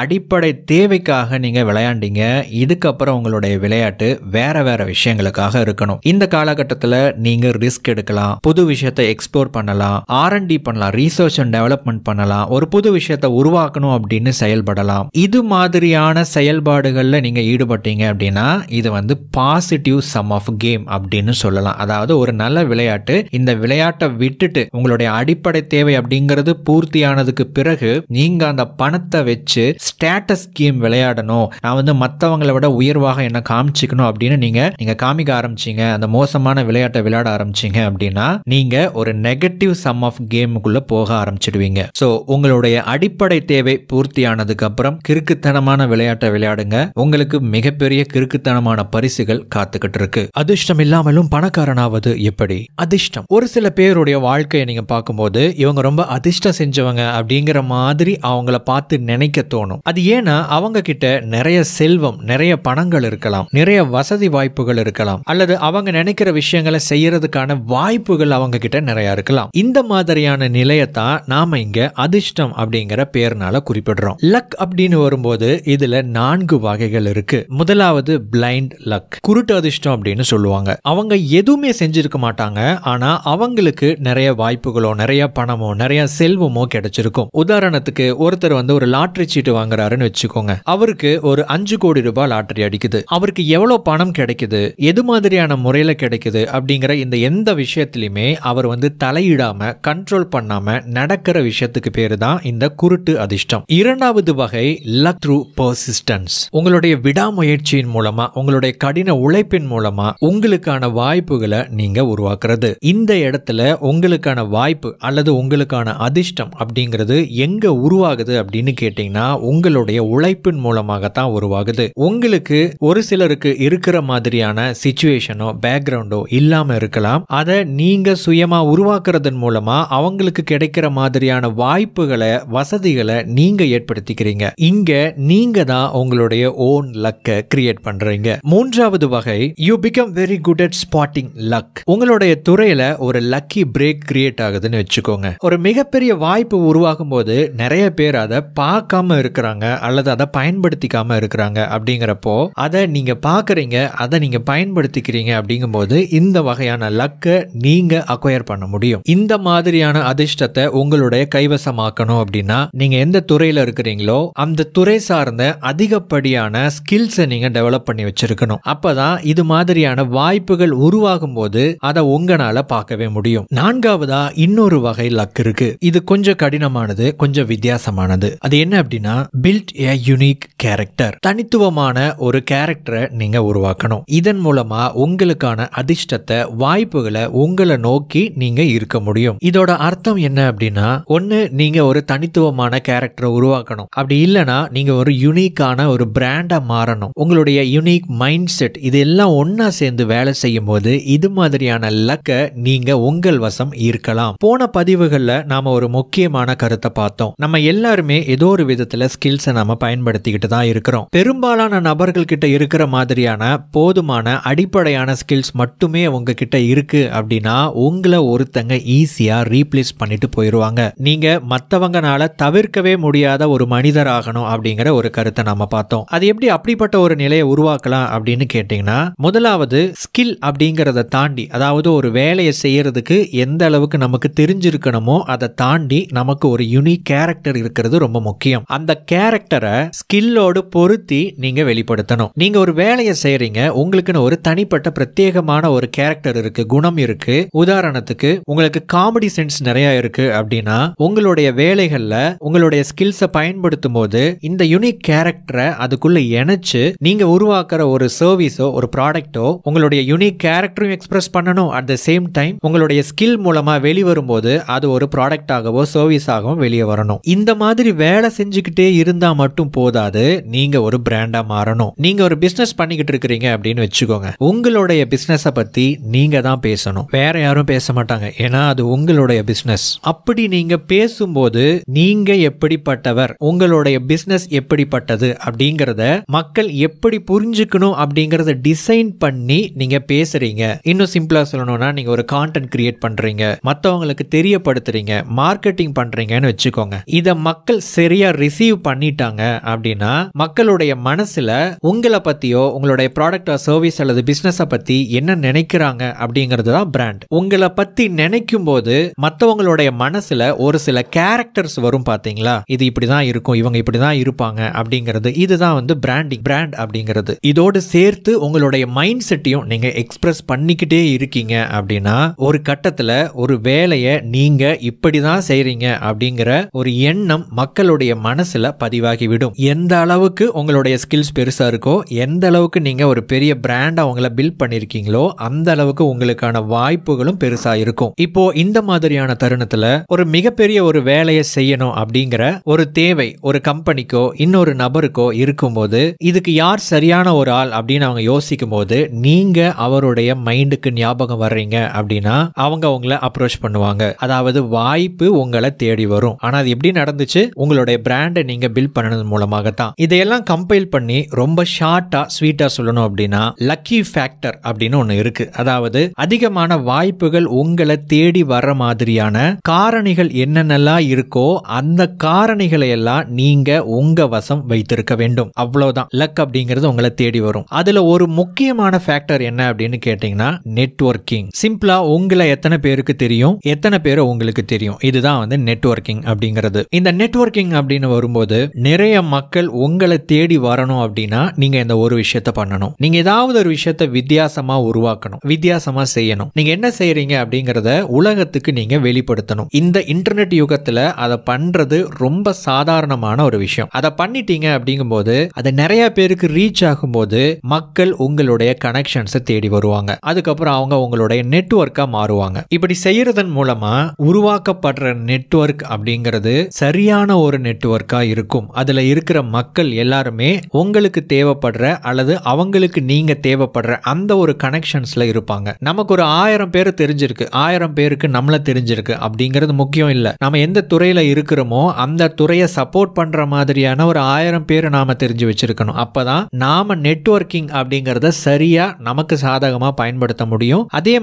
அடிப்படை தேவைக்காக நீங்க விளையாண்டீங்க, இதுக்கப்புறம் உங்களுடைய விளையாட்டு வேற வேற விஷயங்களுக்காக இருக்கணும். இந்த காலகட்டத்தில் நீங்க ரிஸ்க் எடுக்கலாம், புது விஷயத்தை எக்ஸ்ப்ளோர் பண்ணலாம், R&D பண்ணலாம், ரீசர்ச் அண்ட் டெவலப்மெண்ட் பண்ணலாம், ஒரு புது விஷயத்தை உருவாக்கணும் அப்படின்னு செயல்படலாம். இது மாதிரியான செயல்பாடுகள்ல நீங்க ஈடுபட்டீங்க அப்படின்னா இது வந்து பாசிட்டிவ் சம் ஆஃப் கேம் அப்படின்னு சொல்லலாம். அதாவது ஒரு நல்ல விளையாட்டு, இந்த விளையாட்டை விட்டுட்டு உங்களுடைய அடிப்படை தேவை அப்படிங்கிறது பூர்த்தியானதுக்கு பிறகு நீங்க அந்த பணத்தை வச்சு ஸ்டேட்டஸ் கேம் விளையாடணும், நான் வந்து மற்றவங்களை விட உயர்வாக என்ன காமிச்சிக்கணும் அப்படின்னு நீங்க காமிக்க ஆரம்பிச்சீங்க, அந்த மோசமான விளையாட்டை விளையாட ஆரம்பிச்சீங்க அப்படின்னா நீங்க ஒரு நெகட்டிவ் சம் ஆஃப் கேமுக்குள்ள போக ஆரம்பிச்சிடுவீங்க. ஸோ உங்களுடைய அடிப்படை தேவை பூர்த்தியானதுக்கு அப்புறம் கிறுக்குத்தனமான விளையாட்டை விளையாடுங்க. உங்களுக்கு மிகப்பெரிய கிறுக்குத்தனமான பரிசுகள் காத்துக்கிட்டு இருக்கு. அதிர்ஷ்டம் இல்லாமலும் பணக்காரனாவது எப்படி? அதிர்ஷ்டம் ஒரு சில பேருடைய வாழ்க்கையை நீங்க பார்க்கும்போது இவங்க ரொம்ப அதிர்ஷ்டம் செஞ்சவங்க அப்படிங்கிற மாதிரி அவங்கள பார்த்து நினைக்க தோணும். அது ஏன்னா அவங்க கிட்ட நிறைய செல்வம், நிறைய பணங்கள் இருக்கலாம், நிறைய வசதி வாய்ப்புகள் இருக்கலாம், அல்லது அவங்க நினைக்கிற விஷயங்களை செய்யறதுக்கான வாய்ப்புகள் அவங்க கிட்ட நிறைய இருக்கலாம். இந்த மாதிரியான நிலையத்தான் நாம இங்க அதிர்ஷ்டம் அப்படிங்கிற பேர்னால குறிப்பிடுறோம். லக் அப்படின்னு வரும்போது இதுல 4 வகைகள் இருக்கு. முதலாவது பிளைண்ட் லக், குருட்டு அதிர்ஷ்டம் அப்படின்னு சொல்லுவாங்க. அவங்க எதுவுமே செஞ்சிருக்க மாட்டாங்க, ஆனா அவங்களுக்கு நிறைய வாய்ப்புகளோ நிறைய பணமோ நிறைய செல்வமோ கிடைச்சிருக்கும். உதாரணத்துக்கு ஒருத்தர் வந்து ஒரு லாட்டரி சீட்டு வாங்குறாருன்னு வச்சுக்கோங்க. அவருக்கு ஒரு 5 கோடி ரூபாய் லாட்டரி அடிக்குது. அவருக்கு எவ்வளவு பணம் கிடைக்குது, எது மாதிரியான முறையில கிடைக்குது அப்படிங்கிற இந்த எந்த விஷயத்திலுமே அவர் வந்து தலையிடாம கண்ட்ரோல் பண்ணாம நடக்கிற விஷயத்துக்கு பேரு தான் இந்த குருட்டு அதிர்ஷ்டம். இரண்டாவது வகை லக் த்ரூ பர்சிஸ்டன்ஸ். உங்களுடைய விடாமுயற்சியின் மூலமா, உங்களுடைய கடின உழைப்பின் மூலமா உங்களுக்கான வாய்ப்புகளை நீங்க உருவாக்குறது. இந்த இடத்துல உங்களுக்கான வாய்ப்பு அல்லது உங்களுக்கான அதிர்ஷ்டம் அப்படிங்கிறது எங்க உருவாகுது அப்படின்னு கேட்டீங்கன்னா உங்களுடைய உழைப்பின் மூலமாகத்தான் உருவாகுது. உங்களுக்கு ஒரு சிலருக்கு இருக்கிற மாதிரியான சிச்சுவேஷனோ பேக்ரவுண்டோ இல்லாம இருக்கலாம். அதை நீங்க சுயமா உருவாக்குறதன் மூலமா அவங்களுக்கு கிடைக்கிற மாதிரியான வாய்ப்புகளை, வசதிகளை நீங்க ஏற்படுத்திக்கிறீங்க. இங்க நீங்க தான் உங்களுடைய ஓன் லக்கை கிரியேட் பண்றீங்க. மூன்றாவது வகை you become very good at spotting luck. உங்களுடைய துறையில ஒரு லக்கி பிரேக் கிரியேட் ஆகுதுன்னு வச்சுக்கோங்க. ஒரு மிகப்பெரிய வாய்ப்பு உருவாகும் போது நிறைய பேர் அதை பார்க்காம இருக்கிறாங்க அல்லது அதை பயன்படுத்திக்காம இருக்கிறாங்க. அப்படிங்கிறப்போ அதை நீங்க பாக்குறீங்க, அதை நீங்க பயன்படுத்திக்கிறீங்க. அப்படிங்கும்போது இந்த வகையான லக்கை நீங்க அக்வயர் பண்ண முடியும். இந்த மாதிரியான அதிர்ஷ்டத்தை உங்களுடைய கைவசமாக்கணும் அப்படின்னா நீங்க எந்த துறையில இருக்கிறீங்களோ அந்த துறை சார்ந்த அதிகப்படியான ஸ்கில்ஸை நீங்க டெவலப் பண்ணி வச்சிருக்கணும். அப்பதான் இது மாதிரியான வாய்ப்புகள் உருவாகும் போது அதை உங்களால பார்க்கவே முடியும். நான்காவதா இன்னொரு வகை லக் இருக்கு. இது கொஞ்சம் கடினமானது, கொஞ்சம் வித்தியாசமானது. அது என்ன அப்படின்னா பில்ட் எ யூனிக் கேரக்டர். தனித்துவமான ஒரு கேரக்டரை நீங்க உருவாக்கணும். இதன் மூலமா உங்களுக்கான அதிர்ஷ்டத்தை, வாய்ப்புகளை உங்களை நோக்கி நீங்க இருக்க முடியும். இதோட அர்த்தம் என்ன அப்படின்னா, ஒன்னு நீங்க ஒரு தனித்துவமான கேரக்டரை உருவாக்கணும். அப்படி இல்லைன்னா நீங்க ஒரு யூனிக்கான ஒரு பிராண்டா மாறணும். உங்களுடைய யூனிக் மைண்ட் செட் இதெல்லாம் ஒன்னா சேர்ந்து வேலை செய்யும் போது இது மாதிரியான லக்கை நீங்க உங்கள் வசம் ஈர்க்கலாம். போன பதிவுகள்ல நாம ஒரு முக்கியமான கருத்தை பார்த்தோம். நம்ம எல்லாருமே ஏதோ ஒரு விதத்துல ஸ்கில்ஸை நாம பயன்படுத்திக்கிட்டு தான் இருக்கிறோம். பெரும்பாலான நபர்கள் கிட்ட இருக்கிற மாதிரியான போதுமான அடிப்படையான ஸ்கில்ஸ் மட்டுமே உங்ககிட்ட இருக்கு அப்படின்னா உங்களை ஒருத்தங்க ஈஸியா ரீப்ளேஸ் பண்ணிட்டு போயிருவாங்க. நீங்க மத்தவங்கனால தவிர்க்கவே முடியாத ஒரு மனிதர் ஆகணும் அப்படிங்கிற ஒரு கருத்தை நாம பார்த்தோம். அது எப்படி அப்படிப்பட்ட ஒரு நிலையை உருவாக்கலாம் அப்படின்னு கேட்டீங்கன்னா, முதலாவது ஸ்கில் அப்படிங்கறத தாண்டி, அதாவது ஒரு வேலையை செய்யறதுக்கு எந்த அளவுக்கு நமக்கு தெரிஞ்சிருக்கணுமோ அதை தாண்டி நமக்கு ஒரு யூனிக் கேரக்டர் இருக்கிறது ரொம்ப முக்கியம். அந்த கேரக்டரை ஸ்கில்லோடு பொருத்தி நீங்க வெளிப்படுத்தணும். நீங்க ஒரு வேலையை செய்யறீங்க, உங்களுக்குன்னு ஒரு தனிப்பட்ட பிரத்யேகமான ஒரு கேரக்டர் இருக்கு, குணம் இருக்கு. உதாரணத்துக்கு உங்களுக்கு காமெடி சென்ஸ் நிறைய இருக்கு அப்படின்னா உங்களுடைய வேலைகள்ல உங்களுடைய ஸ்கில்ஸை பயன்படுத்தும் போது இந்த யூனிக் கேரக்டரை அதுக்குள்ள இணைச்சு நீங்க உருவாக்குற ஒரு சர்வீஸோ ஒரு ப்ராடக்டோ உங்களுடைய யூனிக் கேரக்டரும் எக்ஸ்பிரஸ் பண்ணணும். அட் த சேம் டைம் உங்களுடைய ஸ்கில் மூலமா வெளிவரும் போது அது ஒரு ப்ராடக்ட் ஆகவோ சர்வீஸ் ஆகவும் வெளியே வரணும். இந்த மாதிரி வேலை தெரிஞ்சுக்கிட்டே இருந்தா மட்டும் போதாது, நீங்க ஒரு பிராண்டா மாறணும். நீங்க ஒரு பிசினஸ் பண்ணிக்கிட்டு இருக்கிறீங்க அப்படின்னு வச்சுக்கோங்க. உங்களுடைய பிசினஸ பத்தி நீங்க தான் பேசணும், வேற யாரும் பேச மாட்டாங்க. ஏன்னா அது உங்களுடைய பிசினஸ். அப்படி நீங்க பேசும்போது நீங்க எப்படிப்பட்டவர், உங்களுடைய பிசினஸ் எப்படிப்பட்டது அப்படிங்கறத மக்கள் எப்படி புரிஞ்சுக்கணும் அப்படிங்கறத டிசைன் பண்ணி நீங்க பேசுறீங்க. இன்னும் சிம்பிளா சொல்லணும்னா, நீங்க ஒரு கான்டென்ட் கிரியேட் பண்றீங்க, மத்தவங்களுக்கு தெரியப்படுத்துறீங்க, மார்க்கெட்டிங் பண்றீங்கன்னு வச்சுக்கோங்க. இத மக்கள் சரியா ரிசீவ் பண்ணிட்டாங்க அப்படின்னா மக்களுடைய மனசுல உங்களை பத்தியோ உங்களுடைய ப்ராடக்ட் சர்வீஸ் அல்லது பிசினஸ் பத்தி என்ன நினைக்கிறாங்க அப்படிங்கிறது தான் பிராண்ட். உங்களை பத்தி நினைக்கும் போது மத்தவங்களுடைய மனசுல ஒரு சில கேரக்டர்ஸ் வரும் பாத்தீங்களா, இது இப்படிதான் இருக்கும், இவங்க இப்படிதான் இருப்பாங்க அப்படிங்கிறது. இதுதான் வந்து பிராண்டிங், பிராண்ட் அப்படிங்கிறது. இதோடு சேர்த்து உங்களுடைய மைண்ட் செட்டையும் நீங்க எக்ஸ்பிரஸ் பண்ணிக்கிட்டே இருக்கீங்க அப்படின்னா ஒரு கட்டத்துல ஒரு வேலையை நீங்க இப்படிதான் செய்றீங்க அப்படிங்கிற ஒரு எண்ணம் மக்களுடைய மனசுல பதிவாகிவிடும். எந்த அளவுக்கு உங்களுடைய ஸ்கில்ஸ் பெருசா இருக்கோ, எந்த அளவுக்கு நீங்க ஒரு பெரிய பிராண்ட் அவங்கள பில்ட் பண்ணிருக்கீங்களோ, அந்த அளவுக்கு உங்களுக்கான வாய்ப்புகளும் பெருசா இருக்கும். இப்போ இந்த மாதிரியான தருணத்துல ஒரு மிகப்பெரிய ஒரு வேலையை செய்யணும் அப்படிங்கிற ஒரு தேவை ஒரு கம்பெனிக்கோ இன்னொரு நபருக்கோ இருக்கும்போது, இதுக்கு யார் சரியான ஒரு ஆள் அப்படின்னு அவங்க யோசிக்கும் போது நீங்க அவருடைய மைண்டுக்கு ஞாபகம் வர்றீங்க அப்படின்னா அவங்க உங்களை அப்ரோச் பண்ணுவாங்க. அதாவது வாய்ப்பு உங்களை தேடி வரும். ஆனா அது எப்படி நடந்துச்சு? உங்களுடைய பிராண்டை நீங்க பில்ட் பண்ணது மூலமாக தான். இதையெல்லாம் கம்பைல் பண்ணி ரொம்ப ஷார்ட்டா ஸ்வீட்டா சொல்லணும் அப்படின்னா லக்கி ஃபேக்டர் அப்படின்னு ஒண்ணு இருக்கு. அதாவது அதிகமான வாய்ப்புகள் உங்களை தேடி வர்ற மாதிரியான காரணிகள் என்னென்னலாம் இருக்கோ அந்த காரணிகளை எல்லாம் நீங்க உங்க வசம் வைத்திருக்க வேண்டும். அவ்வளவுதான். லக் அப்படிங்கிறது உங்களை தேடி வரும். அதுல ஒரு முக்கியமான ஃபேக்டர் என்ன அப்படின்னு கேட்டீங்கன்னா நெட்வொர்க்கிங். சிம்பிளா உங்களை எத்தனை பேருக்கு தெரியும், எத்தனை பேர் உங்களுக்கு தெரியும், இதுதான் வந்து நெட்வொர்க்கிங் அப்படிங்கிறது. இந்த நெட்வொர்க்கிங் அப்படின்னு வரும்போது நிறைய மக்கள் உங்களை தேடி வரணும் அப்படின்னா நீங்க இந்த ஒரு விஷயத்த பண்ணணும். நீங்க ஏதாவது ஒரு விஷயத்த வித்தியாசமா உருவாக்கணும், வித்தியாசமா செய்யணும். நீங்க என்ன செய்யறீங்க அப்படிங்கறத உலகத்துக்கு நீங்க வெளிப்படுத்தணும். இந்த இன்டர்நெட் யுகத்துல அதை பண்றது ரொம்ப சாதாரணமான ஒரு விஷயம். அதை பண்ணிட்டீங்க அப்படிங்கும்போது அது நிறைய பேருக்கு ரீச் ஆகும்போது மக்கள் உங்களுடைய கனெக்ஷன்ஸை தேடி வருவாங்க. அதுக்கப்புறம் அவங்க உங்களுடைய நெட்வொர்க்கா மாறுவாங்க. இப்படி செய்யறதன் மூலமா உருவாக்கப்படுற நெட்வொர்க் அப்படிங்கிறது சரியான ஒரு நெட்வொர்க்கா இருக்கும். அதுல இருக்கிற மக்கள் எல்லாருமே உங்களுக்கு தேவைப்படுற அல்லது அவங்களுக்கு நீங்க தேவைப்படுற அந்த ஒரு கனெக்ஷன்ஸ்ல இருப்பாங்க. நமக்கு ஒரு 1000 பேர் தெரிஞ்சிருக்கு, 1000 பேருக்கு நம்மள தெரிஞ்சிருக்கு அப்படிங்கிறது முக்கியம் இல்ல. நம்ம எந்த துறையில இருக்கிறோமோ அந்த துறையை சப்போர்ட் பண்ற மாதிரியான ஒரு 1000 பேரை நாம தெரிஞ்சு வச்சிருக்கணும். அப்பதான் நாம நெட்வொர்க்கிங் அப்படிங்கறத சரியா நமக்கு சாதகமா பயன்படுத்த முடியும். அதே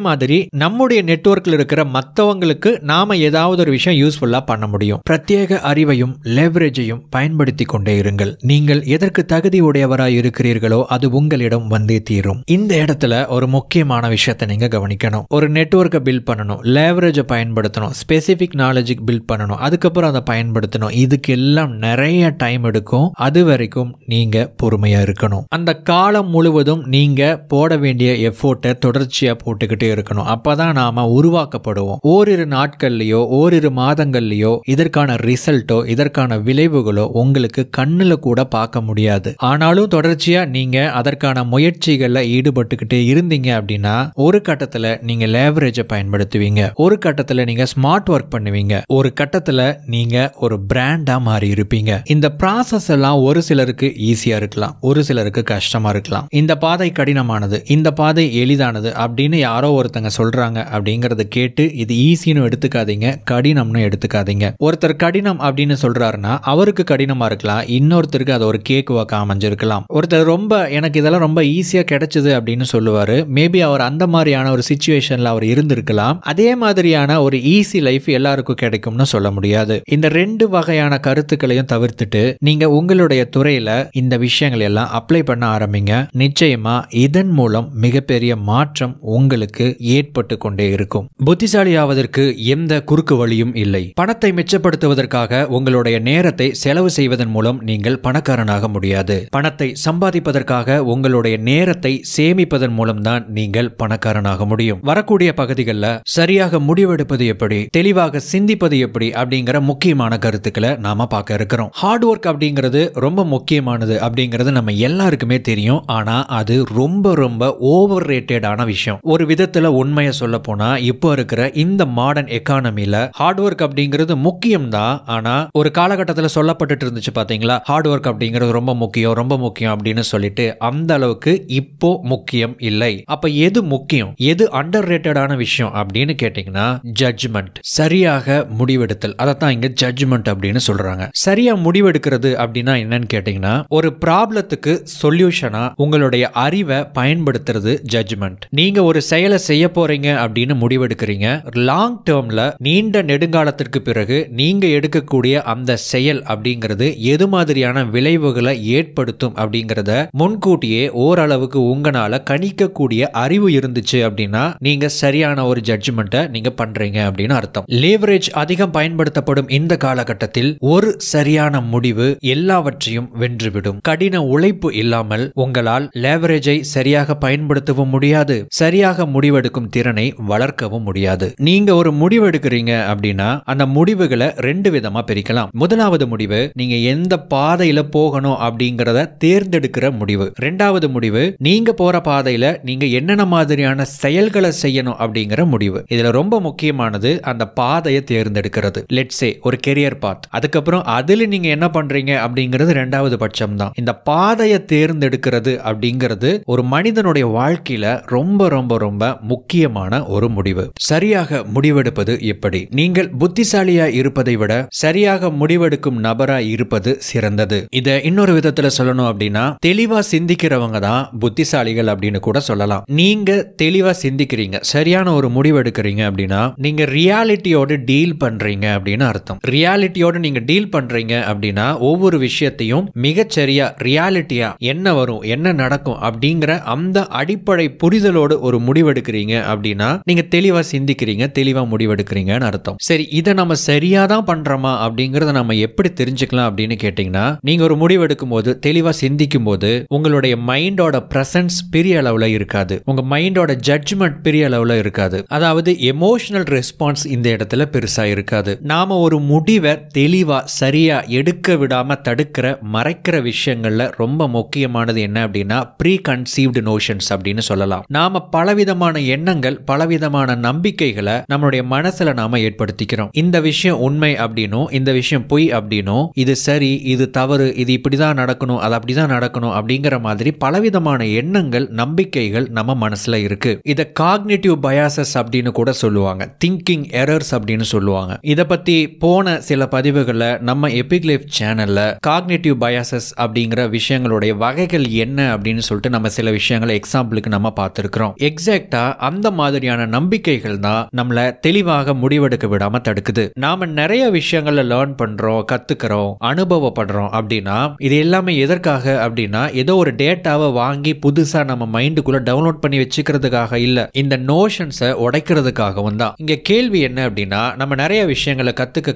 மாதிரி நம்முடைய நெட்வொர்க்ல இருக்கிற மத்தவங்களுக்கு நாம ஏதாவது ஒரு விஷயம் யூஸ்ஃபுல்லா பண்ண முடியும். பிரத்யேக அறிவையும் லெவரேஜையும் பயன்படுத்தி கொண்டே இருங்கள். நீங்கள் எதற்கு தகுதி உடையவராய் இருக்கிறீர்களோ அது உங்களிடம் வந்தே தீரும். இந்த இடத்துல ஒரு முக்கியமான விஷயத்தை நீங்க கவனிக்கணும். ஒரு நெட்வொர்க்கை பில்ட் பண்ணணும், லெவரேஜை பயன்படுத்தணும், ஸ்பெசிபிக் நாலேஜ் பில்ட் பண்ணணும், அதுக்கப்புறம் அதை பயன்படுத்தணும். இதுக்கெல்லாம் நிறைய டைம் எடுக்கும். அது வரைக்கும் நீங்க பொறுமையா இருக்கணும். அந்த காலம் முழுவதும் நீங்க போட வேண்டிய எஃபோர்ட்டை தொடர்ச்சியா போட்டுக்கிட்டே இருக்கணும். அப்பதான் நாம உருவாக்கப்படுவோம். ஓரிரு நாட்கள்லயோ ஓரிரு மாதங்கள்லயோ இதற்கான ரிசல்ட்டோ இதற்கான விளைவுகளோ உங்களுக்கு கண்ணுல கூட பார்க்க முடியாது. ஆனாலும் தொடர்ச்சியா நீங்க அதற்கான முயற்சிகள்ல ஈடுபட்டுக்கிட்டே இருந்தீங்க அப்படின்னா ஒரு கட்டத்துல நீங்க லேவரேஜை பயன்படுத்துவீங்க, ஒரு கட்டத்துல நீங்க ஸ்மார்ட் ஒர்க் பண்ணுவீங்க, ஒரு கட்டத்துல நீங்க ஒரு பிராண்டா மாறி இருப்பீங்க. இந்த ப்ராசஸ் எல்லாம் ஒரு சிலருக்கு ஈஸியா இருக்கலாம், ஒரு சிலருக்கு கஷ்டமா இருக்கலாம். இந்த பாதை கடினமானது, இந்த பாதை எளிதானது அப்படின்னு யாரோ ஒருத்தங்க சொல்றாங்க அப்படிங்கறத கேட்டு இது ஈஸின்னு எடுத்துக்காதீங்க, கடினம்னு எடுத்துக்காதீங்க. ஒருத்தர் கடினம் அப்படின்னு சொல்றாருன்னா அவருக்கு கடினமா இருக்கலாம், இன்னொருத்தருக்கு அது ஒரு கேக் வாக்க அமைஞ்சிருக்கலாம். ஒருத்தர் ரொம்ப எனக்கு இதெல்லாம் ரொம்ப ஈஸியா கிடைச்சது அப்படின்னு சொல்லுவாரு. மேபி அவர் அந்த மாதிரியான ஒரு சிச்சுவேஷன்ல அவர் இருந்திருக்கலாம். அதே மாதிரியான ஒரு ஈஸி லைஃப் எல்லாருக்கும் கிடைக்கும்னு சொல்ல முடியாது. இந்த ரெண்டு வகையான கருத்துக்களையும் தவிர்த்துட்டு நீங்க உங்களுடைய துறையில இந்த விஷயங்கள் எல்லாம் அப்ளை பண்ண ஆரம்பிங்க. நிச்சயமா இதன் மூலம் மிகப்பெரிய மாற்றம் உங்களுக்கு ஏற்பட்டு கொண்டே இருக்கும். புத்திசாலியாவதற்கு எந்த குறுக்கு வழியும் இல்லை. பணத்தை மிச்சப்படுத்துவதற்காக உங்களுடைய நேரத்தை செலவு செய்வதன் மூலம் நீங்கள் பணக்காரனாக முடியாது. பணத்தை சம்பாதிப்பதற்காக உங்களுடைய நேரத்தை சேமிப்பதன் மூலம் தான் நீங்கள் பணக்காரனாக முடியும். வரக்கூடிய பகுதிகளில் சரியாக முடிவெடுப்பது எப்படி, தெளிவாக சிந்திப்பது எப்படி அப்படிங்கிற முக்கியமான கருத்துக்களை நாம பார்க்க இருக்கிறோம். ஹார்ட் ஒர்க் அப்படிங்கிறது ரொம்ப முக்கியமானது அப்படிங்கிறது நம்ம எல்லாருக்குமே தெரியும். ஆனா அது ரொம்ப ரொம்ப ஓவர் ரேட்டடான விஷயம். ஒரு விதத்துல உண்மையை சொல்ல போனா இப்போ இருக்கிற இந்த மாடர்ன் எக்கானமில ஹார்ட் ஒர்க் அப்படிங்கிறது முக்கியம் தான். ஆனா ஆனா ஒரு காலகட்டத்துல சொல்லப்பட்டுட்டு இருந்துச்சு பாத்தீங்களா, ஹார்ட் ஒர்க் அப்படிங்கிறது ரொம்ப முக்கியம் ரொம்ப முக்கியம் அப்படின்னு சொல்லிட்டு, அந்த அளவுக்கு இப்போ முக்கியம் இல்லை. அப்ப எது முக்கியம், எது அண்டர் ரேட்டடான விஷயம் அப்படின்னு கேட்டீங்கன்னா ஜட்ஜ்மெண்ட், சரியாக முடிவெடுத்தல். அதைத்தான் இங்க ஜட்ஜ்மெண்ட் அப்படின்னு சொல்றாங்க. சரியா முடிவெடுக்கிறது அப்படின்னா என்னன்னு கேட்டீங்கன்னா, ஒரு ப்ராப்ளத்துக்கு சொல்யூஷனா உங்களுடைய அறிவை பயன்படுத்துறது ஜட்ஜ்மெண்ட். நீங்க ஒரு செயலை செய்ய போறீங்க அப்படின்னு முடிவெடுக்கிறீங்க. லாங் டேர்ம்ல நீண்ட நெடுங்காலத்திற்கு பிறகு நீங்க எடுக்கக்கூடிய அந்த செயல் அப்படிங்கிறது எது மாதிரியான விளைவுகளை ஏற்படுத்தும் அப்படிங்கறத முன்கூட்டியே ஓரளவுக்கு உங்களால கணிக்கக்கூடிய அறிவு இருந்துச்சு அப்படின்னா நீங்க சரியான ஒரு ஜட்ஜ்மெண்ட்டை நீங்க பண்றீங்க அப்படின்னு அர்த்தம். லேவரேஜ் அதிகம் பயன்படுத்தப்படும் இந்த காலகட்டத்தில் ஒரு சரியான முடிவு எல்லாவற்றையும் வென்றுவிடும். கடின உழைப்பு இல்லாமல் உங்களால் லேவரேஜை சரியாக பயன்படுத்தவும் முடியாது, சரியாக முடிவெடுக்கும் திறனை வளர்க்கவும் முடியாது. நீங்க ஒரு முடிவு எடுக்கிறீங்க அப்படின்னா அந்த முடிவுகளை ரெண்டு விதமா பிரிக்கலாம். முதலாவது முடிவு நீங்க எந்த பாதையில போகணும் அப்படிங்கறத தேர்ந்தெடுக்கிற முடிவு. ரெண்டாவது முடிவு நீங்க போற பாதையில நீங்க என்னென்ன மாதிரியான செயல்களை செய்யணும் அப்படிங்கிற முடிவு. இதுல ரொம்ப முக்கியமானது அந்த பாதையை தேர்ந்தெடுக்கிறது. லெட்ஸ் சே ஒரு கெரியர் பாத், அதுக்கப்புறம் அதுல நீங்க என்ன பண்றீங்க அப்படிங்கிறது ரெண்டாவது பட்சம் தான். இந்த பாதையை தேர்ந்தெடுக்கிறது அப்படிங்கிறது ஒரு மனிதனுடைய வாழ்க்கையில ரொம்ப ரொம்ப ரொம்ப முக்கியமான ஒரு முடிவு. சரியாக முடிவெடுப்பது எப்படி? நீங்கள் புத்திசாலியா இருப்பதை விட சரியாக முடிவெடுக்கும் நபரா இருப்பது சிறந்தது. இத இன்னொரு விதத்துல சொல்லணும் அப்படின்னா, தெளிவா சிந்திக்கிறவங்க தான் புத்திசாலிகள் அப்படின்னு கூட சொல்லலாம். நீங்க தெளிவா சிந்திக்கிறீங்க, சரியான ஒரு முடிவு எடுக்கிறீங்க அப்படின்னா நீங்க ரியாலிட்டியோட டீல் பண்றீங்க அப்படின்னு அர்த்தம். ரியாலிட்டியோட நீங்க டீல் பண்றீங்க அப்படின்னா ஒவ்வொரு விஷயத்தையும் மிகச்சரியா ரியாலிட்டியா என்ன வரும் என்ன நடக்கும் அப்படிங்கிற அந்த அடிப்படை புரிதலோடு ஒரு முடிவெடுக்கிறீங்க அப்படின்னா நீங்க தெளிவா சிந்திக்கிறீங்க, தெளிவா முடிவெடுக்கிறீங்கன்னு அர்த்தம். சரி, இதை நம்ம சரியா தான் பண்றோமா அப்படிங்கறத நம்ம எப்படி தெரிஞ்சுக்கலாம் அப்படின்னு கேட்டீங்கன்னா, நீங்க ஒரு முடிவு எடுக்கும் போது தெளிவா சிந்திக்கும் போது உங்களுடைய மைண்டோட பிரசன்ஸ் பெரிய அளவுல இருக்காது, உங்க மைண்டோட ஜட்ஜ்மெண்ட் பெரிய அளவுல இருக்காது. அதாவது எமோஷனல் ரெஸ்பான்ஸ் இந்த இடத்துல பெருசா இருக்காது. நாம ஒரு முடிவை தெளிவா சரியா எடுக்க விடாம தடுக்கிற மறைக்கிற விஷயங்கள்ல ரொம்ப முக்கியமானது என்ன அப்படின்னா ப்ரீ கன்சீவ்டு நோஷன்ஸ் அப்படின்னு சொல்லலாம். நாம பலவிதமான எண்ணங்கள் பலவிதமான நம்பிக்கைகளை நம்மளுடைய மனசுல நாம ஏற்படுத்திக்கிறோம். இந்த விஷயம் உண்மை அப்படின்னும் இந்த விஷயம் பொய் அப்படின்னும், இது சரி இது தவறு, இது இப்படிதான் நடக்கணும் அது அப்படிதான் நடக்கணும் அப்படிங்கிற மாதிரி பலவிதமான எண்ணங்கள் நம்பிக்கைகள் நம்ம மனசுல இருக்கு. இத காக்னிட்டிவ் பயாசஸ் அப்படின்னு கூட சொல்லுவாங்க, திங்கிங் எரர்ஸ் அப்படின்னு சொல்லுவாங்க. இத பத்தி போன சில பதிவுகளை நம்ம எபிக் லைஃப் சேனல்ல காக்னிட்டிவ் பயாசஸ் அப்படிங்கிற விஷயங்களுடைய வகைகள் என்ன அப்படின்னு சொல்லிட்டு நம்ம சில விஷயங்களை எக்ஸாம்பிளுக்கு நம்ம பார்த்திருக்கிறோம். எக்ஸாக்டா அந்த மாதிரியான நம்பிக்கைகள் தான் நம்மள தெளிவாக முடிவெடுக்க விடாம தடுக்குது. நாம நிறைய விஷயங்களை லேர்ன் பண்றோம், கத்துக்கிறோம், அனுபவப்படுறோம் அப்படின்னா இது எல்லாமே எதற்காக அப்படின்னா ஏதோ ஒரு டேட்டாவை வாங்கி புதுசா நம்ம மைண்டுக்குள்ள டவுன்லோட் பண்ணி வச்சுக்கிறதுக்காக இல்ல, இந்த நோஷன்ஸை உடைக்கிறதுக்காகவும் தான். இங்க கேள்வி என்ன அப்படின்னா, நம்ம நிறைய விஷயங்களை கத்துக்க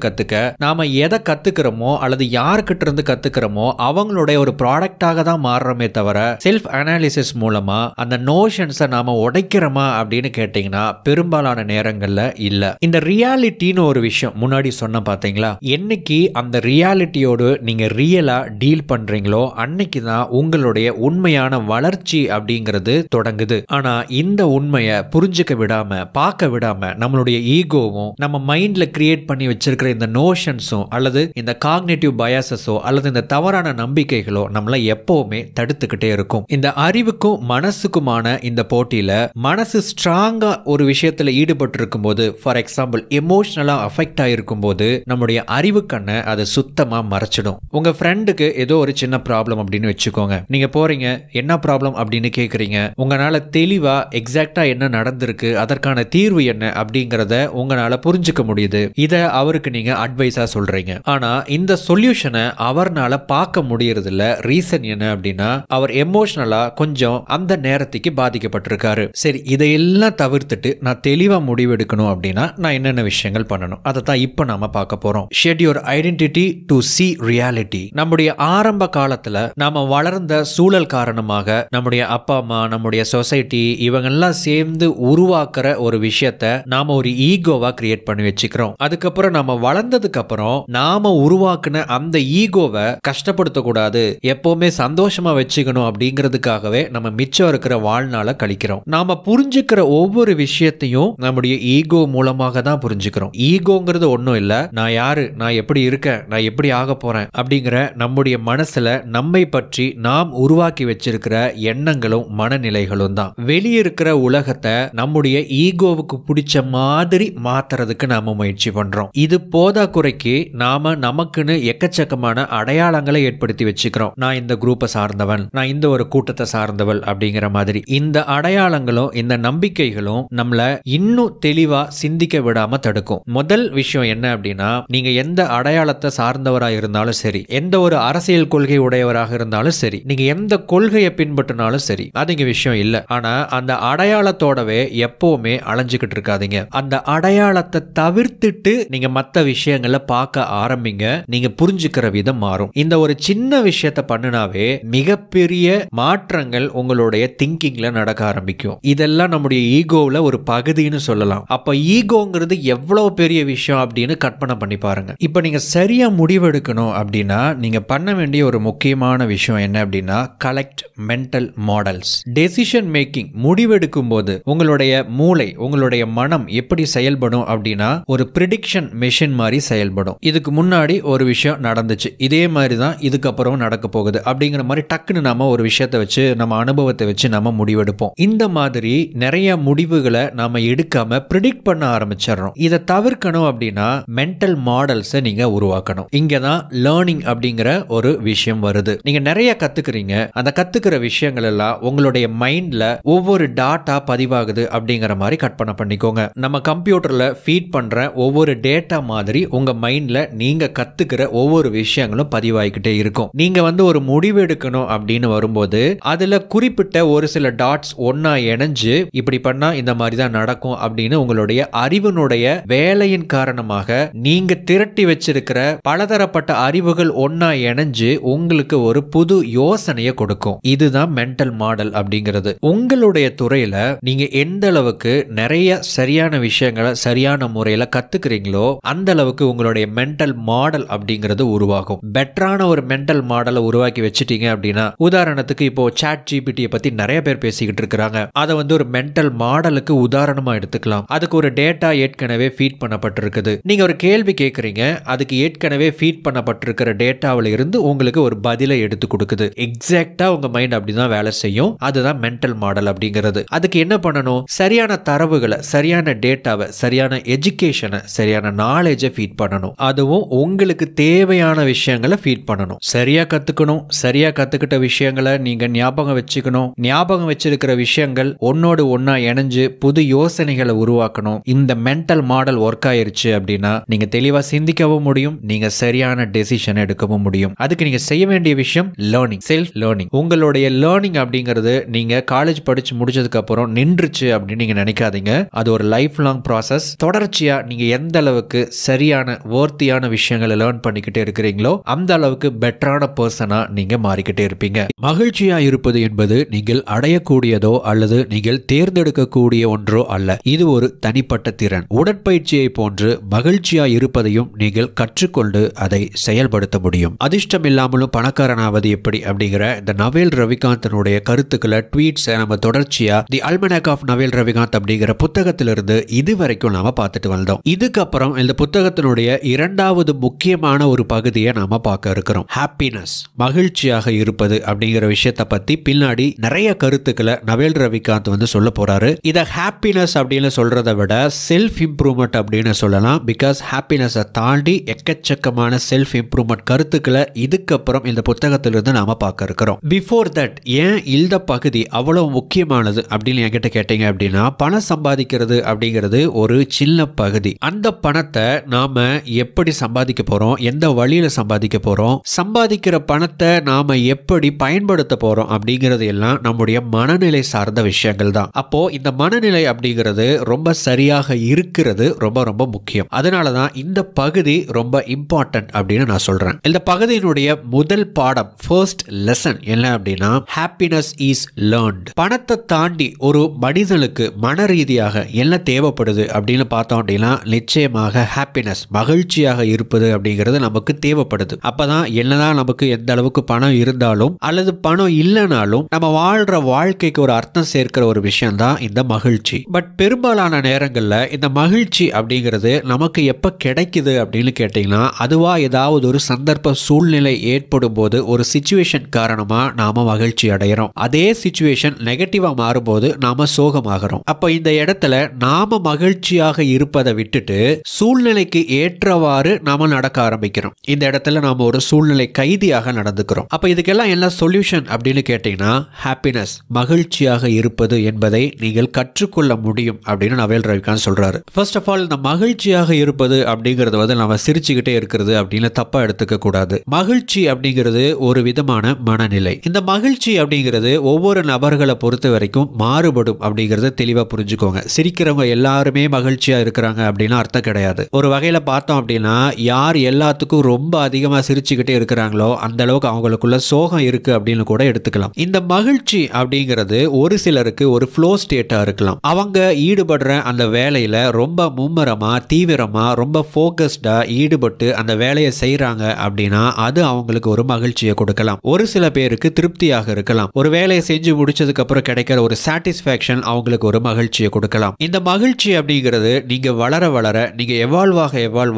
நாம எதை கத்துக்கிறோமோ அல்லது யாருக்கிட்ட இருந்து கத்துக்கிறோமோ அவங்களுடைய ஒரு ப்ராடக்டாக தான் மாறுறோமே தவிர செல்ஃப் அனாலிசிஸ் மூலமா அந்த நோஷன்ஸை நாம உடைக்கிறோமா அப்படின்னு கேட்டீங்கன்னா பெரும்பாலான நேரங்கள்ல இல்ல. இந்த ரியாலிட்டின்னு ஒரு விஷயம் முன்னாடி சொன்ன பாத்தீங்களா, என்னைக்கு அந்த ரியாலிட்டியோடு நீங்க ரியலா டீல் பண்றீங்களோ அன்னைக்கு தான் உங்களுடைய உண்மையான வளர்ச்சி அப்படிங்கிறது தொடங்குது. ஆனா இந்த உண்மையை புரிஞ்சுக்க விடாம பார்க்க விடாம நம்மளுடைய ஈகோவும் நம்ம மைண்ட்ல கிரியேட் பண்ணி வச்சிருக்கிற இந்த நோஷன்ஸும் அல்லது இந்த காக்னிட்டிவ் பயாசஸோ அல்லது இந்த தவறான நம்பிக்கைகளோ நம்மள எப்பவுமே தடுத்துக்கிட்டே இருக்கும். இந்த அறிவுக்கும் மனசுக்குமான இந்த போட்டியில மனசு ஸ்ட்ராங்கா ஒரு விஷயத்துல ஈடுபட்டு இருக்கும் போது, ஃபார் எக்ஸாம்பிள் எமோஷனலா அஃபெக்ட் ஆயிருக்கும் போது நம்மளுடைய அறிவு கண்ணை அது சுத்தமா மறைச்சிடும். உங்க ஃப்ரெண்டுக்கு ஏதோ ஒரு சின்ன ப்ராப்ளம் அப்படின்னு வச்சுக்கோங்க, நீங்க போறீங்க என்ன ப்ராப்ளம் அப்படின்னு கேக்குறீங்க, உங்களால தெளிவா எக்ஸாக்டா என்ன நடந்திருக்கு அதற்கான தீர்வு என்ன அப்படிங்கறத உங்களால புரிஞ்சுக்க முடியுது. இத அவருக்கு நீங்க அட்வைஸா சொல்றீங்க. ஆனா இந்த சொல்யூஷனை அவர்னால பார்க்க முடியறது இல்ல. ரீசன் என்ன அப்படின்னா அவர் எமோஷனலா கொஞ்சம் அந்த நேரத்துக்கு பாதிக்கப்பட்டிருக்காரு. சரி, இதையெல்லாம் தவிர்த்துட்டு நான் தெளிவா முடிவெடுக்கணும் அப்படின்னா நான் என்னென்ன விஷயங்கள் பண்ணணும் அதை தான் இப்ப நாம பார்க்க போறோம். Shed your identity to see reality. நம்முடைய ஆரம்ப காலத்துல நாம வளர்ந்த சூழல் காரணமாக நம்முடைய அப்பா அம்மா நம்முடைய சொசைட்டி இவங்கெல்லாம் சேர்ந்து உருவாக்குற ஒரு விஷயத்த நாம ஒரு ஈகோவா கிரியேட் பண்ணி வச்சுக்கிறோம். அதுக்கப்புறம் நம்ம வளர்ந்ததுக்கு அப்புறம் நாம உருவாக்குன அந்த ஈகோவை கஷ்டப்படுத்த கூடாது, எப்பவுமே சந்தோஷமா வச்சுக்கணும் அப்படிங்கிறதுக்காகவே நம்ம மிச்சம் இருக்கிற வாழ்நாள கழிக்கிறோம். நாம புரிஞ்சுக்கிற ஒவ்வொரு விஷயத்தையும் நம்முடைய ஈகோ மூலமாக தான் புரிஞ்சுக்கிறோம். ஈகோங்கிறது ஒண்ணும் இல்ல, நான் யாரு நான் எப்படி இருக்கேன், நான் எப்படி ஆக போறேன் அப்படிங்கிற நம்முடைய மனசுல நம்மை பற்றி நாம் உருவாக்கி வச்சிருக்கிற எண்ணங்களும் மனநிலைகளும் தான். வெளியே இருக்கிற உலகத்தை நம்முடைய ஈகோவுக்கு பிடிச்ச மாதிரி மாத்துறதுக்கு நாம முயற்சி பண்றோம். இது போதா குறைக்கு நாம நமக்குன்னு எக்கச்சக்கமான அடையாளங்களை ஏற்படுத்தி வச்சுக்கிறோம். நான் இந்த குரூப்பை சார்ந்தவன், நான் இந்த ஒரு கூட்டத்தை சார்ந்தவள் அப்படிங்கிற மாதிரி. இந்த அடையாளங்களும் இந்த நம்பிக்கைகளும் நம்மள இன்னும் தெளிவா சிந்திக்க விடாம தடுக்கும். முதல் விஷயம் என்ன அப்படின்னா, நீங்க எந்த அடையாளத்தை சார்ந்தவராக இருந்தாலும் சரி, எந்த ஒரு அரசியல் கொள்கை உடையவராக இருந்தாலும் சரி, நீங்க எந்த கொள்கையை பின்பற்றினாலும் சரி, அது இங்க விஷயம் இல்ல. ஆனா அந்த அடையாளத்தோடவே எப்பவுமே அலைஞ்சுக்கிட்டு இருக்காதீங்க. அந்த அடையாளத்தை தவிர்த்துட்டு நீங்க மத்த விஷயங்களை பார்க்க ஆரம்பிங்க. நீங்க புரிஞ்சுக்கிற விதம் மாறும். இந்த ஒரு சின்ன விஷயத்தை பண்ணினாவே மிகப்பெரிய மாற்றங்கள் உங்களுடைய திங்கிங்ல நடக்க ஆரம்பிக்கும். இதெல்லாம் நம்முடைய ஈகோவில் ஒரு பகுதின்னு சொல்லலாம். அப்ப ஈகோங்கிறது எவ்வளவு பெரிய விஷயம் அப்படின்னு கற்பனை பண்ணி பாருங்க. இப்ப நீங்க சரியா முடிவெடுக்கணும் அப்படின்னா நீங்க பண்ண வேண்டிய ஒரு முக்கியமான விஷயம் என்ன அப்படின்னா, collect mental models. Decision making, முடிவெடுக்கும் போது உங்களுடைய மூளை, உங்களுடைய மனம் எப்படி செயல்படும் அப்படின்னா ஒரு பிரிடிக்ஷன் மெஷின் மாதிரி செயல்படும். இதுக்கு முன்னாடி ஒரு விஷயம் நடந்துச்சு, இதே மாதிரி தான் இதுக்கப்புறம் நடக்க போகுது அப்படிங்கிற மாதிரி டக்குன்னு நாம ஒரு விஷயத்தை வச்சு, நம்ம அனுபவத்தை வச்சு நம்ம முடிவெடுப்போம். இந்த மாதிரி நிறைய முடிவுகளை நாம எடுக்காம பிரிடிக்ட் பண்ண ஆரம்பிச்சிடறோம். இதை தவிர்க்கணும் அப்படின்னா மென்டல் மாடல்ஸை நீங்க உருவாக்கணும். இங்கதான் லேர்னிங் அப்படிங்கிற ஒரு விஷயம் வருது. நீங்க நிறைய கத்துக்கிறீங்க. அந்த கத்துக்கிற விஷயங்கள் எல்லாம் உங்களுடைய மைண்ட்ல ஒவ்வொரு டாட்டா பதிவாகுது அப்படிங்கிற மாதிரி கற்பனை பண்ணிக்கோங்க. நம்ம கம்ப்யூட்டர்ல ஃபீட் பண்ற ஒவ்வொரு டேட்டா மாதிரி உங்க மைண்ட்ல நீங்க கத்துக்கிற ஒவ்வொரு விஷயங்களும் பதிவாகிக்கிட்டே இருக்கும். நீங்க ஒரு முடிவு எடுக்கணும் அப்படின்னு வரும்போது அதுல குறிப்பிட்ட ஒரு சில டாட்ஸ் ஒன்னா இணைஞ்சு இப்படி பண்ணா இந்த மாதிரி தான் நடக்கும் அப்படின்னு உங்களுடைய அறிவினுடைய வேலையின் காரணமாக நீங்க திரட்டி வச்சிருக்கிற பலதரப்பட்ட அறிவுகள் ஒன்னா இணைஞ்சு உங்களுக்கு ஒரு புது யோசனையை கொடுக்கும். இதுதான் மென்டல் மாடல் அப்படிங்கிறது. உங்களுடைய துறையில நீங்க எந்த அளவுக்கு நிறைய சரியான விஷயங்களை சரியான முறையில கத்துக்கிறீங்களோ அந்த அளவுக்கு உங்களுடைய மென்டல் மாடல் அப்படிங்கிறது உருவாகும். பெட்டரான ஒரு மென்டல் மாடலை உருவாக்கி வச்சிட்டீங்க அப்படின்னா, உதாரணத்துக்கு இப்போ சாட் ஜிபிடியை பத்தி நிறைய பேர் பேசிக்கிட்டு இருக்காங்க. அதை ஒரு மென்டல் மாடலுக்கு உதாரணமா எடுத்துக்கலாம். அதுக்கு ஒரு டேட்டா ஏற்கனவே ஃபீட் பண்ணப்பட்டிருக்குது. நீங்க ஒரு கேள்வி கேட்கறீங்க, அதுக்கு ஏற்கனவே ஃபீட் பண்ணப்பட்டிருக்கிற டேட்டாவில இருந்து உங்களுக்கு ஒரு பதிலை எடுத்து கொடுக்குது. எக்ஸாக்டா உங்க மைண்ட் அப்படிதான் வேலை செய்யும். அதுதான் மென்டல் மாடல் அப்படிங்கிறது. அதுக்கு என்ன பண்ணணும்? சரியான தரவுகளை, சரியான டேட்டாவை, சரியான எஜுகேஷனை, சரியான நாலேஜை ஃபீட் பண்ணணும். அதுவும் உங்களுக்கு தேவையான விஷயங்களை ஃபீட் பண்ணணும். சரியா கத்துக்கணும். சரியா கத்துக்கிட்ட விஷயங்களை நீங்க ஞாபகம் வச்சுக்கணும். ஞாபகம் வச்சிருக்கிற விஷயங்கள் ஒன்னோடு ஒன்னா இணைஞ்சு புது யோசனைகளை உருவாக்கணும். இந்த மென்டல் மாடல் ஒர்க் ஆயிருச்சு அப்படின்னா நீங்க தெளிவா சிந்திக்கவும் முடியும், நீங்க சரியான டெசிஷன் எடுக்கவும் முடியும். அதுக்கு நீங்க செய்ய வேண்டிய விஷயம் லேர்னிங், செல்ஃப் லேர்னிங். உங்களுடைய லேர்னிங் அப்படிங்கிறது நீங்க காலேஜ் படிச்சு முடிச்சதுக்கு அப்புறம் நின்றுச்சு அப்படின்னு நீங்க நினைக்காதீங்க. அது ஒரு லைஃப் லாங் ப்ராசஸ். தொடர்ச்சியா நீங்க எந்த அளவுக்கு சரியான வர்த்தியான விஷயங்களை லேர்ன் பண்ணிக்கிட்டே இருக்கிறீங்களோ அந்த அளவுக்கு பெட்டரான பர்சனா நீங்க மாறிக்கிட்டே இருப்பீங்க. மகிழ்ச்சியா இருப்பது என்பது நீங்கள் அடையக்கூடியதோ அல்லது நீங்கள் தேர்ந்தெடுக்கக்கூடிய ஒன்றோ அல்ல. இது ஒரு தனிப்பட்ட திறன். உடற்பயிற்சியை போன்று மகிழ்ச்சியா இருப்பதையும் நீங்கள் கற்றுக்கொண்டு அதை செயல்படுத்த முடியும். அதிர்ஷ்டம் இல்லாமலும் பணக்காரனாவது எப்படி அப்படிங்கிற இந்த நவேல் ரவிகாந்தனுடைய கருத்துக்களை, ட்வீட்ஸ் நம்ம தொடர்ச்சியா தி அல்மனாக் ஆஃப் நவேல் ரவிகாந்த் அப்படிங்கிற புத்தகத்திலிருந்து இதுவரைக்கும் நாம பார்த்துட்டு வந்தோம். இதுக்கப்புறம் இந்த புத்தகத்தினுடைய இரண்டாவது முக்கியமான ஒரு பகுதியை நாம பார்க்க இருக்கிறோம். ஹாப்பினஸ், மகிழ்ச்சியாக இருப்பது அப்படிங்கிற விஷயத்தை பத்தி பின்னாடி நிறைய கருத்துக்களை நவேல் ரவிகாந்த் சொல்ல போறாரு. இத ஹாப்பினஸ் அப்படின்னு சொல்றதை விட செல்ஃப் இம்ப்ரூவ்மெண்ட் அப்படின்னு சொல்லலாம். பிகாஸ் ஹாப்பினஸை தாண்டி எக்கச்சக்கமான செல்ஃப் இம்ப்ரூவ்மெண்ட் கருத்துக்களை இதுக்கப்புறம் இந்த புத்தகத்திலிருந்து நாம பார்க்க இருக்கிறோம். பிஃபோர் தட், ஏன் இந்த பகுதி அவ்வளவு முக்கியமானது அப்படின்னு என்கிட்ட கேட்டீங்க அப்படின்னா, பணம் சம்பாதிக்கிறது அப்படிங்கிறது ஒரு சின்ன பகுதி. அந்த பணத்தை நாம எப்படி சம்பாதிக்க போறோம், எந்த வழியில சம்பாதிக்க போறோம், சம்பாதிக்கிற பணத்தை நாம எப்படி பயன்படுத்த போறோம் அப்படிங்கிறது எல்லாம் நம்முடைய மனநிலை சார்ந்த விஷயங்கள் தான். அப்போ இந்த மனநிலை அப்படிங்கிறது ரொம்ப சரியாக இருக்கிறது ரொம்ப ரொம்ப முக்கியம். அதனாலதான் இந்த பகுதி ரொம்ப இம்பார்ட்டன்ட் அப்படின்னு நான் சொல்றேன். இந்த பகுதியினுடைய முதல் பாடம், ஃபர்ஸ்ட் லெசன் என்ன அப்படின்னா, ஹாப்பினஸ் இஸ் லேர்ன்ட். பணத்தை தாண்டி ஒரு மனிதனுக்கு மன ரீதியாக என்ன தேவைப்படுது அப்படின்னு பார்த்தோம் அப்படின்னா, நிச்சயமாக ஹாப்பினஸ், மகிழ்ச்சியாக இருப்பது அப்படிங்கிறது நமக்கு தேவைப்படுது. அப்பதான் என்னதான் நமக்கு எந்த அளவுக்கு பணம் இருந்தாலும் அல்லது பணம் இல்லைனாலும் நம்ம வாழ்ற வாழ்க்கைக்கு ஒரு அர்த்தம் சேர்க்கிற ஒரு விஷயம் தான் இந்த மகிழ்ச்சி. பட் பெரும்பாலான நேரங்கள்ல இந்த மகிழ்ச்சி அப்படிங்கிறது நமக்கு எப்ப கிடைக்குது அப்படின்னு கேட்டிங்கன்னா, அதுவா ஏதாவது ஒரு சந்தர்ப்ப சூழ்நிலை ஏற்படும் போது ஒரு சிச்சுவேஷன் காரணமா நாம மகிழ்ச்சி அடைகிறோம். அதே சிச்சுவேஷன் நெகட்டிவா மாறும்போது நாம சோகமாகிறோம். அப்ப இந்த இடத்துல நாம மகிழ்ச்சியாக இருப்பதை விட்டுட்டு சூழ்நிலைக்கு ஏற்றவாறு நாம நடக்க ஆரம்பிக்கிறோம். இந்த இடத்துல நாம ஒரு சூழ்நிலை கைதியாக நடந்துக்கிறோம். அப்ப இதுக்கெல்லாம் என்ன சொல்யூஷன் அப்படின்னு கேட்டீங்கன்னா, ஹாப்பினஸ், மகிழ்ச்சியாக இருப்பது என்பதை நீங்கள் கற்றுக்கொள்ள முடியும் அப்படின்னு நவேல் ரவிகாந்த் சொல்றாரு. ஃபர்ஸ்ட் ஆஃப் ஆல், இந்த மகிழ்ச்சியாக இருப்பது அப்படிங்கிறது வந்து நம்ம சிரிச்சுக்கிட்டே இருக்கிறது அப்படின்னு தப்பா எடுத்துக்க கூடாது. மகிழ்ச்சி அப்படிங்கிறது ஒரு விதமான மனநிலை. இந்த மகிழ்ச்சி அப்படிங்கிறது ஒவ்வொரு நபர்களை பொறுத்த வரைக்கும் மாறுபடும் அப்படிங்கறத தெளிவா புரிஞ்சுக்கோங்க. சிரிக்கிறவங்க எல்லாருமே மகிழ்ச்சியா இருக்கிறாங்க அப்படின்னு அர்த்தம் கிடையாது. ஒரு வகையில பார்த்தோம் அப்படின்னா, யார் எல்லாத்துக்கும் ரொம்ப அதிகமா சிரிச்சுக்கிட்டே இருக்கிறாங்களோ அந்த அளவுக்கு அவங்களுக்குள்ள சோகம் இருக்கு அப்படின்னு கூட எடுத்துக்கலாம். இந்த மகிழ்ச்சி அப்படிங்கிறது ஒரு சிலருக்கு ஒரு ஃப்ளோ ஸ்டேட்டா இருக்கலாம். அவங்க ஈடுபடுற அந்த வேலையில ரொம்ப மும்மரமா, தீவிரமா, ரொம்ப ஃபோக்கஸ்டா ஈடுபட்டு அந்த வேலையை செய்யறாங்க அப்படின்னா அது அவங்களுக்கு ஒரு மகிழ்ச்சியை கொடுக்கலாம். ஒரு சில பேருக்கு திருப்தியாக இருக்கலாம். ஒரு வேலையை செஞ்சு முடிச்சதுக்கு அப்புறம் கிடைக்கிற ஒரு சாட்டிஸ்ஃபேக்ஷன் அவங்களுக்கு ஒரு மகிழ்ச்சியை கொடுக்கலாம். இந்த மகிழ்ச்சி அப்படிங்கிறது நீங்க வளர வளர, நீங்க எவால்வ்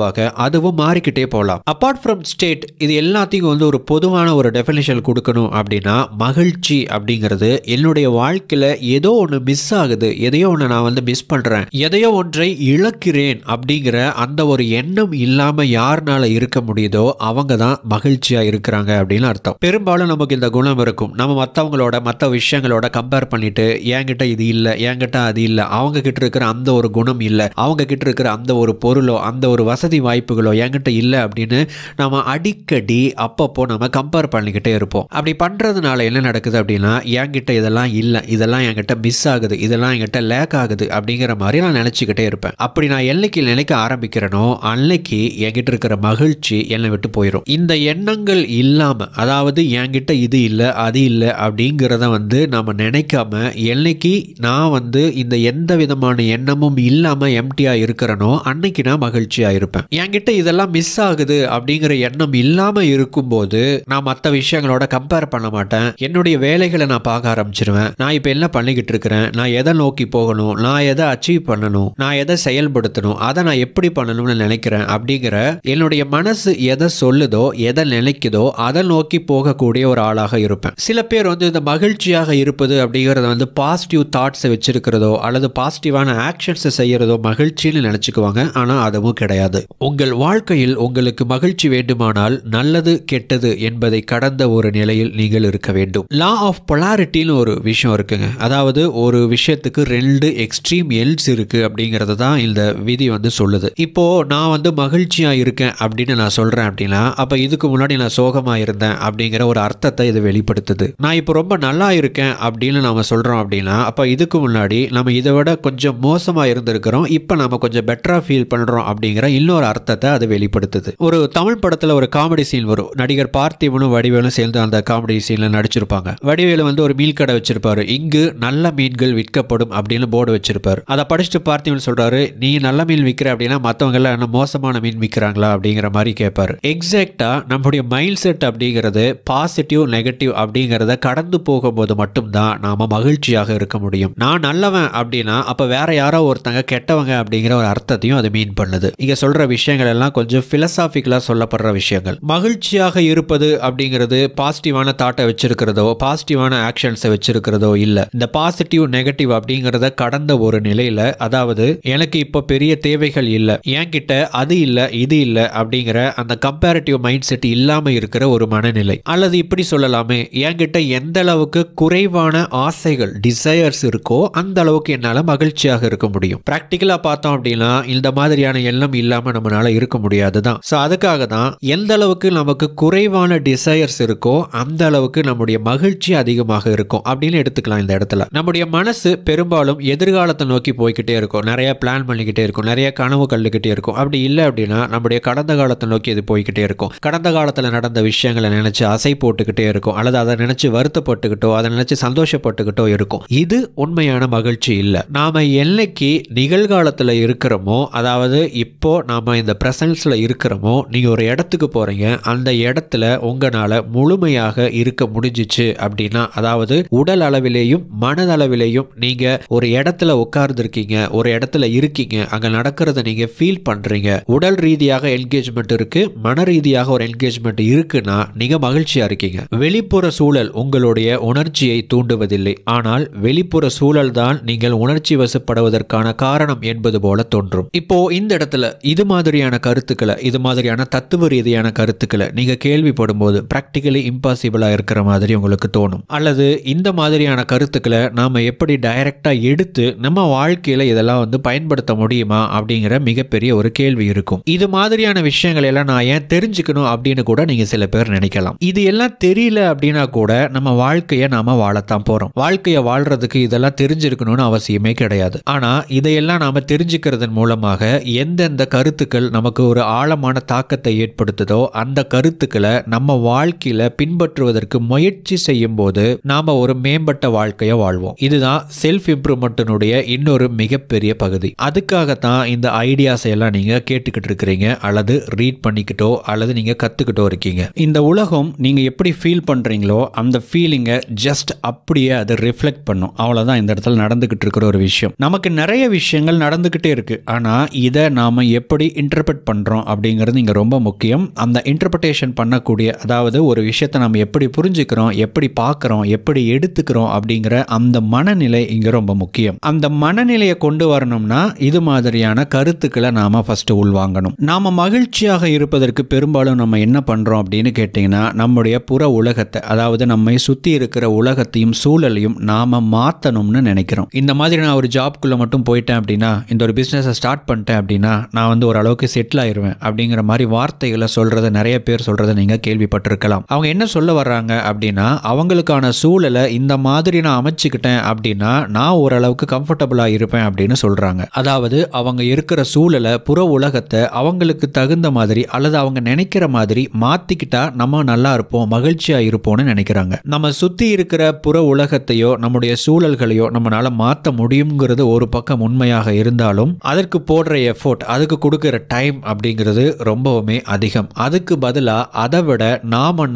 ஆக அதுவும் மாறிக்கிட்டே போகலாம். அப்பார்ட் ஃப்ரம் ஸ்டேட், இது எல்லாத்தையும் வந்து ஒரு பொதுவான ஒரு டெஃபினிஷன் கொடுக்கணும் அப்படின்னா, மகிழ்ச்சி அப்படிங்கிறது என்னுடைய வாழ்க்கையில ஏதோ ஒன்று மிஸ் ஆகுது, எதையோ ஒன்று நான் வந்து மிஸ் பண்றேன், எதையோ ஒன்றை இழக்கிறேன் அப்படிங்கிற அந்த ஒரு எண்ணம் இல்லாம யாருனால இருக்க முடியுதோ அவங்க தான் மகிழ்ச்சியா இருக்கிறாங்க அப்படின்னு அர்த்தம். பெரும்பாலும் நமக்கு இந்த குணம் இருக்கும். நம்ம மற்றவங்களோட மற்ற விஷயங்களோட கம்பேர் பண்ணிட்டு, என்கிட்ட இது இல்லை, என்கிட்ட அது இல்லை, அவங்க கிட்ட இருக்கிற அந்த ஒரு குணம் இல்லை, அவங்க கிட்ட இருக்கிற அந்த ஒரு பொருளோ அந்த ஒரு வசதி வாய்ப்புகளோ என்கிட்ட இல்லை அப்படின்னு நம்ம அடிக்கடி அப்பப்போ நம்ம கம்பேர் பண்ணிக்கிட்டே இருப்போம். அப்படி பண்றதுனால என்ன நடக்குது அப்படின்னா, என்கிட்ட இதெல்லாம் இல்லை, இதெல்லாம் என்கிட்ட மிஸ் ஆகுது, இதெல்லாம் என்கிட்ட லேக் ஆகுது அப்படிங்கிற மாதிரி நான் நினைச்சுக்கிட்டே இருப்பேன். அப்படி நான் என்னைக்கு நினைக்க ஆரம்பிக்கிறேனோ அன்னைக்கு என்கிட்ட இருக்கிற மகிழ்ச்சி என்னை விட்டு போயிடும். இந்த எண்ணங்கள் இல்லாம, அதாவது என்கிட்ட இது இல்லை அது இல்லை அப்படிங்கிறத வந்து நம்ம நினைக்காம, என்னைக்கு நான் வந்து இந்த எந்த விதமான எண்ணமும் இல்லாம எம்டியா இருக்கிறனோ அன்னைக்கு நான் மகிழ்ச்சியா இருப்பேன். என்கிட்ட இதெல்லாம் மிஸ் ஆகுது அப்படிங்கிற எண்ணம் இல்லாம இருக்கும்போது நான் மற்ற விஷயங்களோட கம்பேர் பண்ண மாட்டேன். என்னுடைய வேலைகளை நான் பார்க்க ஆரம்பிச்சிருவேன். நான் இப்ப என்ன பண்ணிக்கிட்டு இருக்கிறேன், நான் எதை நோக்கி போகணும், நான் எதை அச்சீவ் பண்ணணும், நான் எதை செயல்படுத்தணும், அதை நான் எப்படி பண்ணணும்னு நினைக்கிறேன் அப்படிங்கிற என்னுடைய மனசு எதை சொல்லுதோ, எதை நினைக்குதோ அதை நோக்கி போகக்கூடிய ஒரு ஆளாக இருப்பேன். சில பேர் வந்து இந்த மகிழ்ச்சியாக இருப்பது அப்படிங்கறத வந்து பாசிட்டிவ் தாட்ஸை வச்சிருக்கிறதோ அல்லது பாசிட்டிவான ஆக்ஷன்ஸை செய்யறதோ மகிழ்ச்சின்னு நினைச்சுக்குவாங்க. ஆனா அதுவும் கிடையாது. உங்கள் வாழ்க்கையில் உங்களுக்கு மகிழ்ச்சி வேண்டுமானால் நல்லது கெட்டது என்பதை கடந்த ஒரு நிலையில் நீங்கள் இருக்க வேண்டும். லா ஆஃப் பொலாரிட்டின்னு ஒரு விஷயம் இருக்குங்க. அதாவது ஒரு விஷயத்துக்கு ரெண்டு எக்ஸ்ட்ரீம் எல்ஸ் இருக்கு அப்படிங்கறது தான் இந்த விதி வந்து சொல்லுது. இப்போ நான் வந்து மகிழ்ச்சியா இருக்கேன் அப்படின்னு நான் சொல்றேன் அப்படின்னா, அப்ப இதுக்கு முன்னாடி நான் சோகமா இருந்தேன் அப்படிங்கிற ஒரு அர்த்தத்தை இது வெளிப்படுத்துது. நான் இப்போ ரொம்ப நல்லா இருக்கேன் அப்படின்னு நாம சொல்றோம் அப்படின்னா, அப்ப இதுக்கு முன்னாடி நம்ம இதை விட கொஞ்சம் மோசமா இருந்திருக்கிறோம், இப்ப நாம கொஞ்சம் பெட்டரா ஃபீல் பண்றோம் அப்படிங்கிற இன்னொரு அர்த்தத்தை அது வெளிப்படுத்துது. ஒரு தமிழ் படத்துல ஒரு காமெடி சீன் வரும். நடிகர் பார்த்திபனும் வடிவேலும் சேர்ந்து அந்த காமெடி சீன்ல நடிச்சிருப்பாங்க. வடிவேலு வந்து ஒரு மீன் கடை வச்சிருப்பாரு. இங்கு நல்ல மீன்கள் விற்கப்படும் அப்படின்னு போர்டு வச்சிருப்பாரு. அதை படிச்சுட்டு பார்த்திபன் சொல்றாரு, நீ நல்ல மீன் விற்கிற அப்படின்னா மற்றவங்க எல்லாம் என்ன மோசமான மீன் விற்கிறாங்களா அப்படிங்கிற மாதிரி கேட்பாரு. எக்ஸாக்டா நம்முடைய மைண்ட் செட் அப்படிங்கிறது பாசிட்டிவ் நெகட்டிவ் அப்படிங்கிறத கடந்து போகும்போது மட்டும்தான் நாம மகிழ்ச்சியாக இருக்க முடியும். நான் நல்லவன் அப்படின்னா அப்ப வேற யாரோ ஒருத்தங்க கெட்டவங்க அப்படிங்கிற ஒரு அர்த்தத்தையும் அது மீன் பண்ணுது. இங்க சொல்ற விஷயங்கள் எல்லாம் கொஞ்சம் பிலசாபிக்கலா சொல்லப்படுற விஷயங்கள். மகிழ்ச்சியாக இருப்பது அப்படிங்கிறது பாசிட்டிவான தாட்டை வச்சிருக்கிறதோ பாசிட்டிவான ஆக்ஷன்ஸை வச்சிருக்கிறதோ இல்ல. இந்த பாசிட்டிவ் நெகட்டிவ் அப்படிங்கிறத கடந்த ஒரு நிலையில, அதாவது எனக்கு இப்போ பெரிய தேவைகள் இல்ல, என்கிட்ட அது இல்ல இது இல்ல அப்படிங்கிற அந்த கம்பேரிட்டிவ் மைண்ட் செட் இல்லாம இருக்கிற ஒரு மனநிலை. அல்லது இப்படி சொல்லலாமே, என்கிட்ட எந்த அளவுக்கு குறைவான ஆசைகள் டிசையர்ஸ் இருக்கோ அந்த அளவுக்கு என்னால மகிழ்ச்சியாக இருக்க முடியும். பிராக்டிக்கலா பார்த்தோம் அப்படின்னா இந்த மாதிரியான எண்ணம் இல்லாம நம்மளால இருக்க முடியாதுதான். சோ அதுக்காக தான் எந்த அளவுக்கு நமக்கு குறைவான டிசையர்ஸ் இருக்கோ அந்த அளவுக்கு நம்முடைய மகிழ்ச்சி அதிகமாக இருக்கும் அப்படின்னு எடுத்துக்கலாம். இந்த இடத்துல நம்முடைய மனசு பெரும்பாலும் எதிர்காலத்தை நோக்கி போய்கிட்டே இருக்கும், நிறைய பிளான் பண்ணிக்கிட்டே இருக்கும், நிறைய கனவு கண்டுகிட்டே இருக்கும். அப்படி இல்லை அப்படின்னா நம்முடைய கடந்த காலத்தை நோக்கி அது போய்கிட்டே இருக்கும். கடந்த காலத்துல நடந்த விஷயங்களை நினைச்சு அசை போட்டுக்கிட்டே இருக்கும், அல்லது அதை நினைச்சு வருத்தப்பட்டுக்கிட்டோ அதை நினைச்சு சந்தோஷப்பட்டுக்கிட்டோ இருக்கும். இது உண்மையான மகிழ்ச்சி இல்லை. நாம என்னைக்கு நிகழ்காலத்துல இருக்கிறோமோ, அதாவது இப்போ நாம இந்த பிரசன்ஸ்ல இருக்கிறோமோ, நீங்க ஒரு இடத்துக்கு போறீங்க, அந்த இடத்துல உங்களால முழுமையாக இருக்க முடிஞ்சிச்சு அப்படின்னா, அதாவது உடல் அளவிலேயும் மனதளவிலேயும் நீங்க ஒரு இடத்துல உட்கார்ந்து இருக்கீங்க, ஒரு இடத்துல இருக்கீங்க, அங்க நடக்கிறத நீங்க ஃபீல் பண்றீங்க உடல் ரீதியாக என்கேஜ்மெண்ட் இருக்கு, மன ரீதியாக ஒரு என்கேஜ்மெண்ட் இருக்குன்னா நீங்க மகிழ்ச்சியா இருக்கீங்க. வெளிப்புற சூழல் உங்களுடைய உணர்ச்சியை தூண்டுவதில்லை, ஆனால் வெளிப்புற சூழல் தான் நீங்கள் உணர்ச்சி வசப்படுவதற்கான காரணம் என்பது போல தோன்றும். இப்போ இந்த இடத்துல இது மாதிரியான கருத்துக்களை, இது மாதிரியான தத்துவ ரீதியான கருத்துக்களை நீங்க கேள்விப்படும் போது பிராக்டிகலி இம்பாசிபிளா இருக்கிற மாதிரி உங்களுக்கு தோணும். அல்லது இந்த மாதிரியான கருத்துக்களை நாம எப்படி டைரக்டா எடுத்து நம்ம வாழ்க்கையில இதெல்லாம் பயன்படுத்த முடியுமா அப்படிங்கிற மிகப்பெரிய ஒரு கேள்வி இருக்கும். இது மாதிரியான விஷயங்கள் எல்லாம் நான் ஏன் தெரிஞ்சுக்கணும் அப்படின்னு கூட நீங்க சில பேர் நினைக்கலாம். இது எல்லாம் தெரியல அப்படின்னா கூட நம்ம வாழ்க்கையை நாம வாழத்தான் போறோம். வாழ்க்கையை வாழ்றதுக்கு இதெல்லாம் தெரிஞ்சிருக்கணும்னு அவசியமே கிடையாது. ஆனா இதையெல்லாம் நாம தெரிஞ்சுக்கிறதன் மூலமாக எந்தெந்த கருத்துக்கள் நமக்கு ஒரு ஆழமான தாக்கத்தை ஏற்படுத்துதோ அந்த கருத்துக்களை நம்ம வாழ்க்கையில பின்பற்றுவதற்கு முயற்சி செய்யும் போது நாம ஒரு மேம்பட்ட வாழ்க்கையை வாழ்வோம். இதுதான் செல்ஃப் இம்ப்ரூவ்மெண்ட்டினுடைய இன்னொரு மிகப்பெரிய பகுதி. அதுக்காகத்தான் இந்த ஐடியாஸ் எல்லாம் நீங்க கேட்டுக்கிட்டு இருக்கிறீங்க, அல்லது ரீட் பண்ணிக்கிட்டோ அல்லது நீங்க கத்துக்கிட்டோ இருக்கீங்க. இந்த உலகம் நீங்க எப்படி ஃபீல் பண்றீங்களோ அந்த ஃபீலிங்கை ஜஸ்ட் அப்படியே அது ரிஃப்ளெக்ட் பண்ணும். அவ்வளவுதான் இந்த இடத்துல நடந்துகிட்டு இருக்கிற ஒரு விஷயம். நமக்கு நிறைய விஷயங்கள் நடந்துகிட்டே இருக்கு, ஆனா இதை நாம எப்படி இன்டர்பிரட் பண்றோம் அப்படிங்கிறது இங்க ரொம்ப முக்கியம். அந்த இன்டர்பிரேஷன் பண்ணக்கூடிய, அதாவது ஒரு விஷயத்தை நம்ம எப்படி புரிஞ்சுக்கிறோம், எப்படி பார்க்கிறோம், எப்படி எடுத்துக்கிறோம் அப்படிங்கிற அந்த மனநிலை இங்க ரொம்ப முக்கியம். அந்த மனநிலையை கொண்டு வரணும்னா இது மாதிரியான கருத்துக்களை நாம ஃபர்ஸ்ட் உள்வாங்கணும். நாம மகிழ்ச்சியாக இருப்பதற்கு பெரும்பாலும் நம்ம என்ன பண்றோம் அப்படின்னு கேட்டீங்கன்னா, நம்முடைய புற உலகத்தை, அதாவது நம்மை சுத்தி இருக்கிற உலகத்தையும் சூழலையும் நாம மாத்தணும்னு நினைக்கிறோம். இந்த மாதிரி நான் ஒரு ஜாப்குள்ள மட்டும் போயிட்டேன் அப்படின்னா, இந்த ஒரு பிசினஸை ஸ்டார்ட் பண்ணிட்டேன் அப்படின்னா நான் ஓரளவுக்கு செட்டில் ஆயிருவேன் அப்படிங்கிற மாதிரி வார்த்தைகளை சொல்றதை நிறைய பேர் சொல்றதை நீங்க கேள்விப்பட்டிருக்கலாம். அவங்க என்ன சொல்ல வர்றாங்க அப்படின்னா, அவங்களுக்கான சூழலை இந்த மாதிரி நான் அமைச்சுக்கிட்டேன் அப்படின்னா நான் ஓரளவுக்கு கம்ஃபர்டபுளா இருப்பேன் அப்படின்னு சொல்றாங்க. அதாவது அவங்க இருக்கிற சூழலை, புற உலகத்தை அவங்களுக்கு தகுந்த மாதிரி அல்லது அவங்க நினைக்கிற மாதிரி மாத்திக்கிட்டா நம்ம நல்லா இருப்போம், மகிழ்ச்சியா இருப்போம்னு நினைக்கிறாங்க. நம்ம சுத்தி இருக்கிற புற உலகத்தையோ நம்முடைய சூழல்களையோ நம்மளால மாற்ற முடியுங்கிறது ஒரு பக்கம் உண்மையாக இருந்தாலும் அதற்கு போடுற எஃபோர்ட், அதுக்கு கொடுக்கிற டைம் அப்படிங்கிறது ரொம்பவுமே அதிகம். அதுக்கு பதிலா அதை விட நாம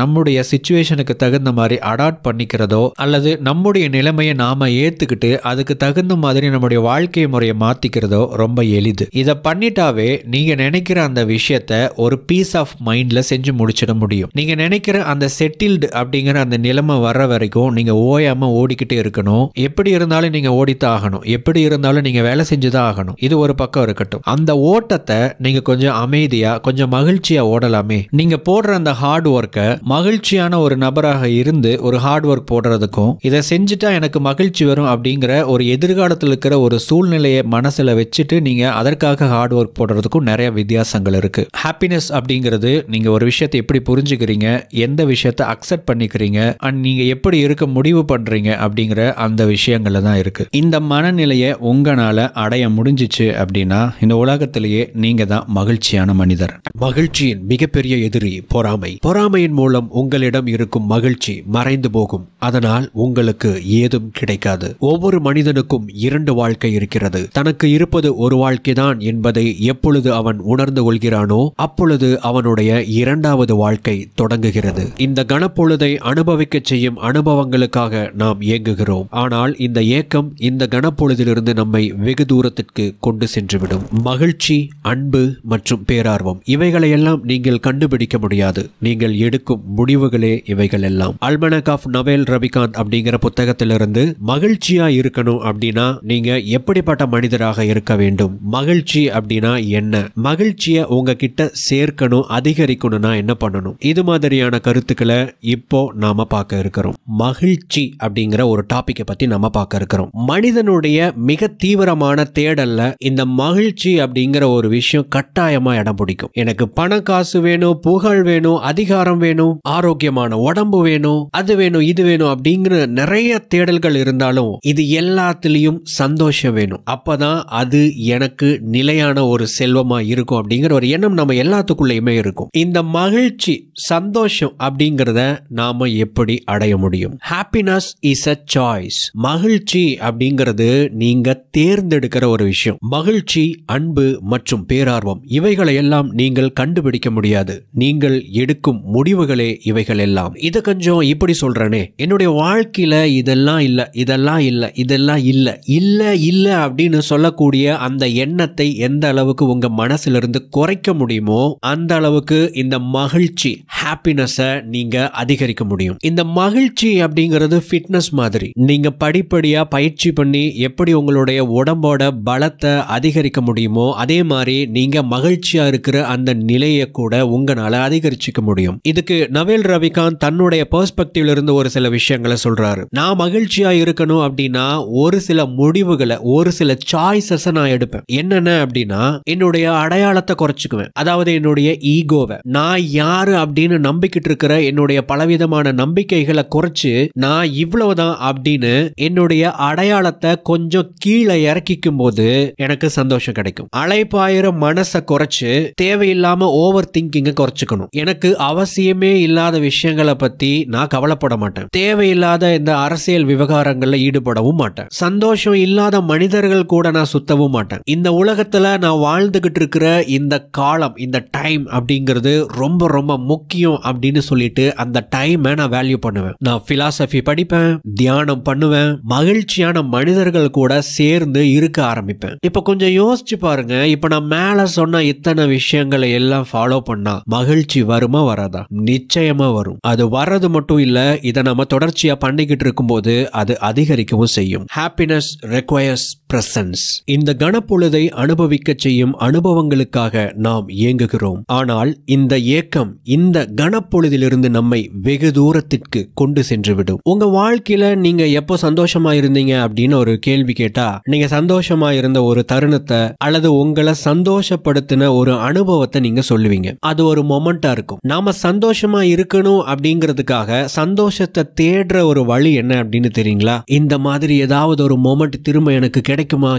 நம்முடைய சிச்சுவேஷனுக்கு தகுந்த மாதிரி அடாப்ட் பண்ணிக்கிறதோ அல்லது நம்முடைய நிலைமையை நாம ஏத்துக்கிட்டு அதுக்கு தகுந்த மாதிரி நம்முடைய வாழ்க்கை முறையை மாத்திக்கிறதோ ரொம்ப எளிது. இதை பண்ணிட்டாவே நீங்க நினைக்கிற அந்த விஷயத்தை ஒரு பீஸ் ஆஃப் மைண்ட்ல செஞ்சு முடிச்சிட முடியும். நீங்க நினைக்கிற அந்த செட்டில்டு அப்படிங்கிற அந்த நிலைமை வர்ற வரைக்கும் நீங்க ஓயாம ஓடிக்கிட்டே இருக்கணும். எப்படி இருந்தாலும் நீங்க ஓடித்தான் ஆகணும், எப்படி இருந்தாலும் நீங்க வேலை செஞ்சுதான் ஆகணும். இது ஒரு பக்கம் இருக்கட்டும். அந்த ஓட்டத்தை நீங்க கொஞ்சம் அமைதியா, கொஞ்சம் மகிழ்ச்சியா ஓடலாமே. நீங்க போடுற அந்த ஹார்ட் ஒர்க்கை மகிழ்ச்சியான ஒரு நபராக இருந்து ஒரு ஹார்ட் ஒர்க் போடுறதுக்கும், இதை செஞ்சுட்டா எனக்கு மகிழ்ச்சி வரும் அப்படிங்கிற ஒரு எதிர்காலத்தில் இருக்கிற ஒரு சூழ்நிலையை மனசுல வச்சுட்டு நீங்க அதற்காக ஹார்ட் ஒர்க் போடுறதுக்கும் நிறைய வித்தியாசங்கள் இருக்கு. ஹாப்பினஸ் அப்படிங்கிறது நீங்க ஒரு விஷயத்தை எப்படி புரிஞ்சுக்கிறீங்க, எந்த விஷயத்தை அக்செப்ட் பண்ணிக்கிறீங்க, அண்ட் நீங்க எப்படி இருக்க முடிவு பண்றீங்க அப்படிங்கிற அந்த விஷயங்கள்ல தான் இருக்கு. இந்த மனநிலையை உங்களால அடைய முடிஞ்சிச்சு அப்படின்னா இந்த உலகத்திலேயே நீங்க தான் மகிழ்ச்சியான மனிதர். மகிழ்ச்சியின் மிகப்பெரிய எதிரி பொறாமை. பொறாமையின் மூலம் உங்களிடம் இருக்கும் மகிழ்ச்சி மறைந்து போகும். அதனால் உங்களுக்கு ஏதும் கிடைக்காது. ஒவ்வொரு மனிதனுக்கும் இரண்டு வாழ்க்கை இருக்கிறது. தனக்கு இருப்பது ஒரு வாழ்க்கை தான் என்பதை எப்பொழுது அவன் உணர்ந்து கொள்கிறானோ அப்பொழுது அவனுடைய இரண்டாவது வாழ்க்கை தொடங்குகிறது. இந்த கணப்பொழுதை அனுபவிக்க செய்யும் அனுபவங்களுக்காக நாம் இயங்குகிறோம். ஆனால் இந்த ஏக்கம் இந்த கணப்பொழுதிலிருந்து நம்மை வெகு தூரத்திற்கு கொண்டு சென்றுவிடும். மகிழ்ச்சி, அன்பு மற்றும் பேரார்வம் இவைகளையெல்லாம் நீங்கள் கண்டுபிடிக்க முடியாது. நீங்கள் எடுக்கும் முடிவுகளே இவைகள் எல்லாம். அல்மனக் ஆஃப் நவேல் ரவிகாந்த் அப்படிங்கிற புத்தகத்திலிருந்து மகிழ்ச்சியா இருக்கணும் அப்படின்னா நீங்க எப்படிப்பட்ட மனிதராக இருக்க வேண்டும், மகிழ்ச்சி அப்படின்னா என்ன, மகிழ்ச்சியை உங்ககிட்ட சேர்க்கணும், அதிகரிக்கணும்னா என்ன பண்ணணும், இது மாதிரியான கருத்துக்களை இப்போ நாம பார்க்க இருக்கிறோம். மகிழ்ச்சி அப்படிங்கிற ஒரு டாபிக்கை பத்தி நாம பார்க்க இருக்கிறோம். மனிதனுடைய மிக தீவிரமான தேடல்ல இந்த மகிழ்ச்சி அப்படிங்கிற ஒரு விஷயம் கட்டாயமா இடம் பிடிக்கும். எனக்கு பண காசு வேணும், புகழ் வேணும், அதிகாரம் வேணும், ஆரோக்கியமான உடம்பு வேணும், அது வேணும், இது வேணும் அப்படிங்கிற நிறைய தேடல்கள் இருந்தாலும் இது எல்லாத்திலையும் சந்தோஷம் வேணும். அப்பதான் அது எனக்கு நிலையான ஒரு செல்வமா இருக்கும் அப்படிங்கிற ஒரு எண்ணம் நம்ம எல்லாத்துக்குள்ளேயுமே இருக்கும். இந்த மகிழ்ச்சி, சந்தோஷம் அப்படிங்கிறத நாம எப்படி அடைய முடியும்? Happiness is a choice. மகிழ்ச்சி அப்படிங்கிறது நீங்க தேர்ந்தெடுக்கிற ஒரு விஷயம். மகிழ்ச்சி, அன்பு மற்றும் பேரார்வம் இவைகளை எல்லாம் நீங்கள் கண்டுபிடிக்க முடியாது. நீங்கள் எடுக்கும் முடிவுகளே இவைகள் எல்லாம். இதை கொஞ்சம் இப்படி சொல்றேனே, என்னுடைய வாழ்க்கையில இதெல்லாம் இல்ல, இதெல்லாம் இல்ல, இதெல்லாம் இல்ல, இல்ல இல்ல அப்படின்னு சொல்லக்கூடிய அந்த எண்ணத்தை எந்த அளவுக்கு உங்க மனசுல இருந்து குறைக்க முடியுமோ அந்த அளவுக்கு இந்த மகிழ்ச்சி ஹாப்பினஸை நீங்க அதிகரிக்க முடியும். இந்த மகிழ்ச்சி அப்படிங்கிறது ஃபிட்னஸ் மாதிரி. நீங்க படிப்படியா பயிற்சி பண்ணி எப்படி உங்களுடைய உடம்போட பலத்தை அதிகரிக்க முடியுமோ அதே மாதிரி நீங்க மகிழ்ச்சியா இருக்கிற அந்த நிலையை கூட உங்களால அதிகரிச்சுக்க முடியும். இதுக்கு நவேல் ரவிகாந்த் தன்னுடைய பெர்ஸ்பெக்டிவ்ல இருந்து ஒரு சில விஷயங்களை சொல்றாரு. நான் மகிழ்ச்சியா இருக்கணும் அப்படின்னா ஒரு சில முடிவுகளை, ஒரு சில சாய்ஸஸ் நான் எடுப்பேன். என்னென்ன அப்படின்னா, என்னுடைய அடையாளத்தை குறைச்சுக்குவேன். அதாவது என்னுடைய ஈகோவை, நான் யாரு அப்படின்னு நம்பிக்கிட்டு இருக்கிற என்னுடைய பலவிதமான நம்பிக்கைகளை குறைச்சு நான் இவ்வளவுதான் அப்படின்னு என்னுடைய அடையாளத்தை கொஞ்சம் கீழே இறக்கிக்கும் போது எனக்கு சந்தோஷம் கிடைக்கும். அலைப்பாயிர மனசை குறைச்சு தேவையில்லாம ஓவர் திங்கிங்கை குறைச்சுக்கணும். எனக்கு அவசியமே இல்லாத விஷயங்களை பத்தி நான் கவலைப்பட மாட்டேன். தேவையில்லாத இந்த அரசியல் விவகாரங்கள்ல ஈடுபடவும் மாட்டேன். சந்தோஷம் இல்லாத மனிதர்கள் கூட நான் சுத்தவும் மாட்டேன். இந்த உலகத்துல நான் வாழ்ந்துகிட்டு இருக்கிற இந்த காலம், இந்த டைம் அப்படிங்கிறது ரொம்ப ரொம்ப முக்கியம் அப்படின்னு சொல்லிட்டு அந்த டைமை நான் வேல்யூ பண்ணுவேன். நான் பிலாசபி படிப்பேன், தியானம் பண்ணுவேன், மகிழ்ச்சியான மனிதர்கள் கூட சேர்ந்து இருக்க ஆரம்பிப்பேன். இப்ப கொஞ்சம் யோசிச்சு பாருங்க, இப்ப நான் மேல சொன்ன இத்தனை விஷயங்களை எல்லாம் ஃபாலோ பண்ணா மகிழ்ச்சி வருமா வராதா? நிச்சயமா வரும். அது வர்றது மட்டும் இல்ல, இதை நம்ம தொடர்ச்சியா பண்ணிக்கிட்டு இருக்கும்போது அது அதிகரிக்கவும் செய்யும். Happiness requires presence. இந்த கணப்பொழுதை அனுபவிக்க செய்யும் அனுபவங்களுக்காக நாம் இயங்குகிறோம். ஆனால் இந்த ஏக்கம் இந்த கணப்பொழுதிலிருந்து நம்மை வெகு தூரத்திற்கு கொண்டு சென்றுவிடும். உங்க வாழ்க்கையில நீங்க எப்போ சந்தோஷமா இருந்தீங்க அப்படின்னு ஒரு கேள்வி கேட்டா, நீங்க சந்தோஷமா இருந்த ஒரு தருணத்தை அல்லது உங்களை சந்தோஷப்படுத்தின ஒரு அனுபவத்தை நீங்க சொல்லுவீங்க. அது ஒரு மொமெண்டா இருக்கும். நாம சந்தோஷமா இருக்கணும் அப்படிங்கிறதுக்காக சந்தோஷத்தை தேடுற ஒரு வழி என்ன அப்படின்னு தெரியுங்களா? இந்த மாதிரி ஏதாவது ஒரு மொமெண்ட் திரும்ப எனக்கு கிடைக்குமா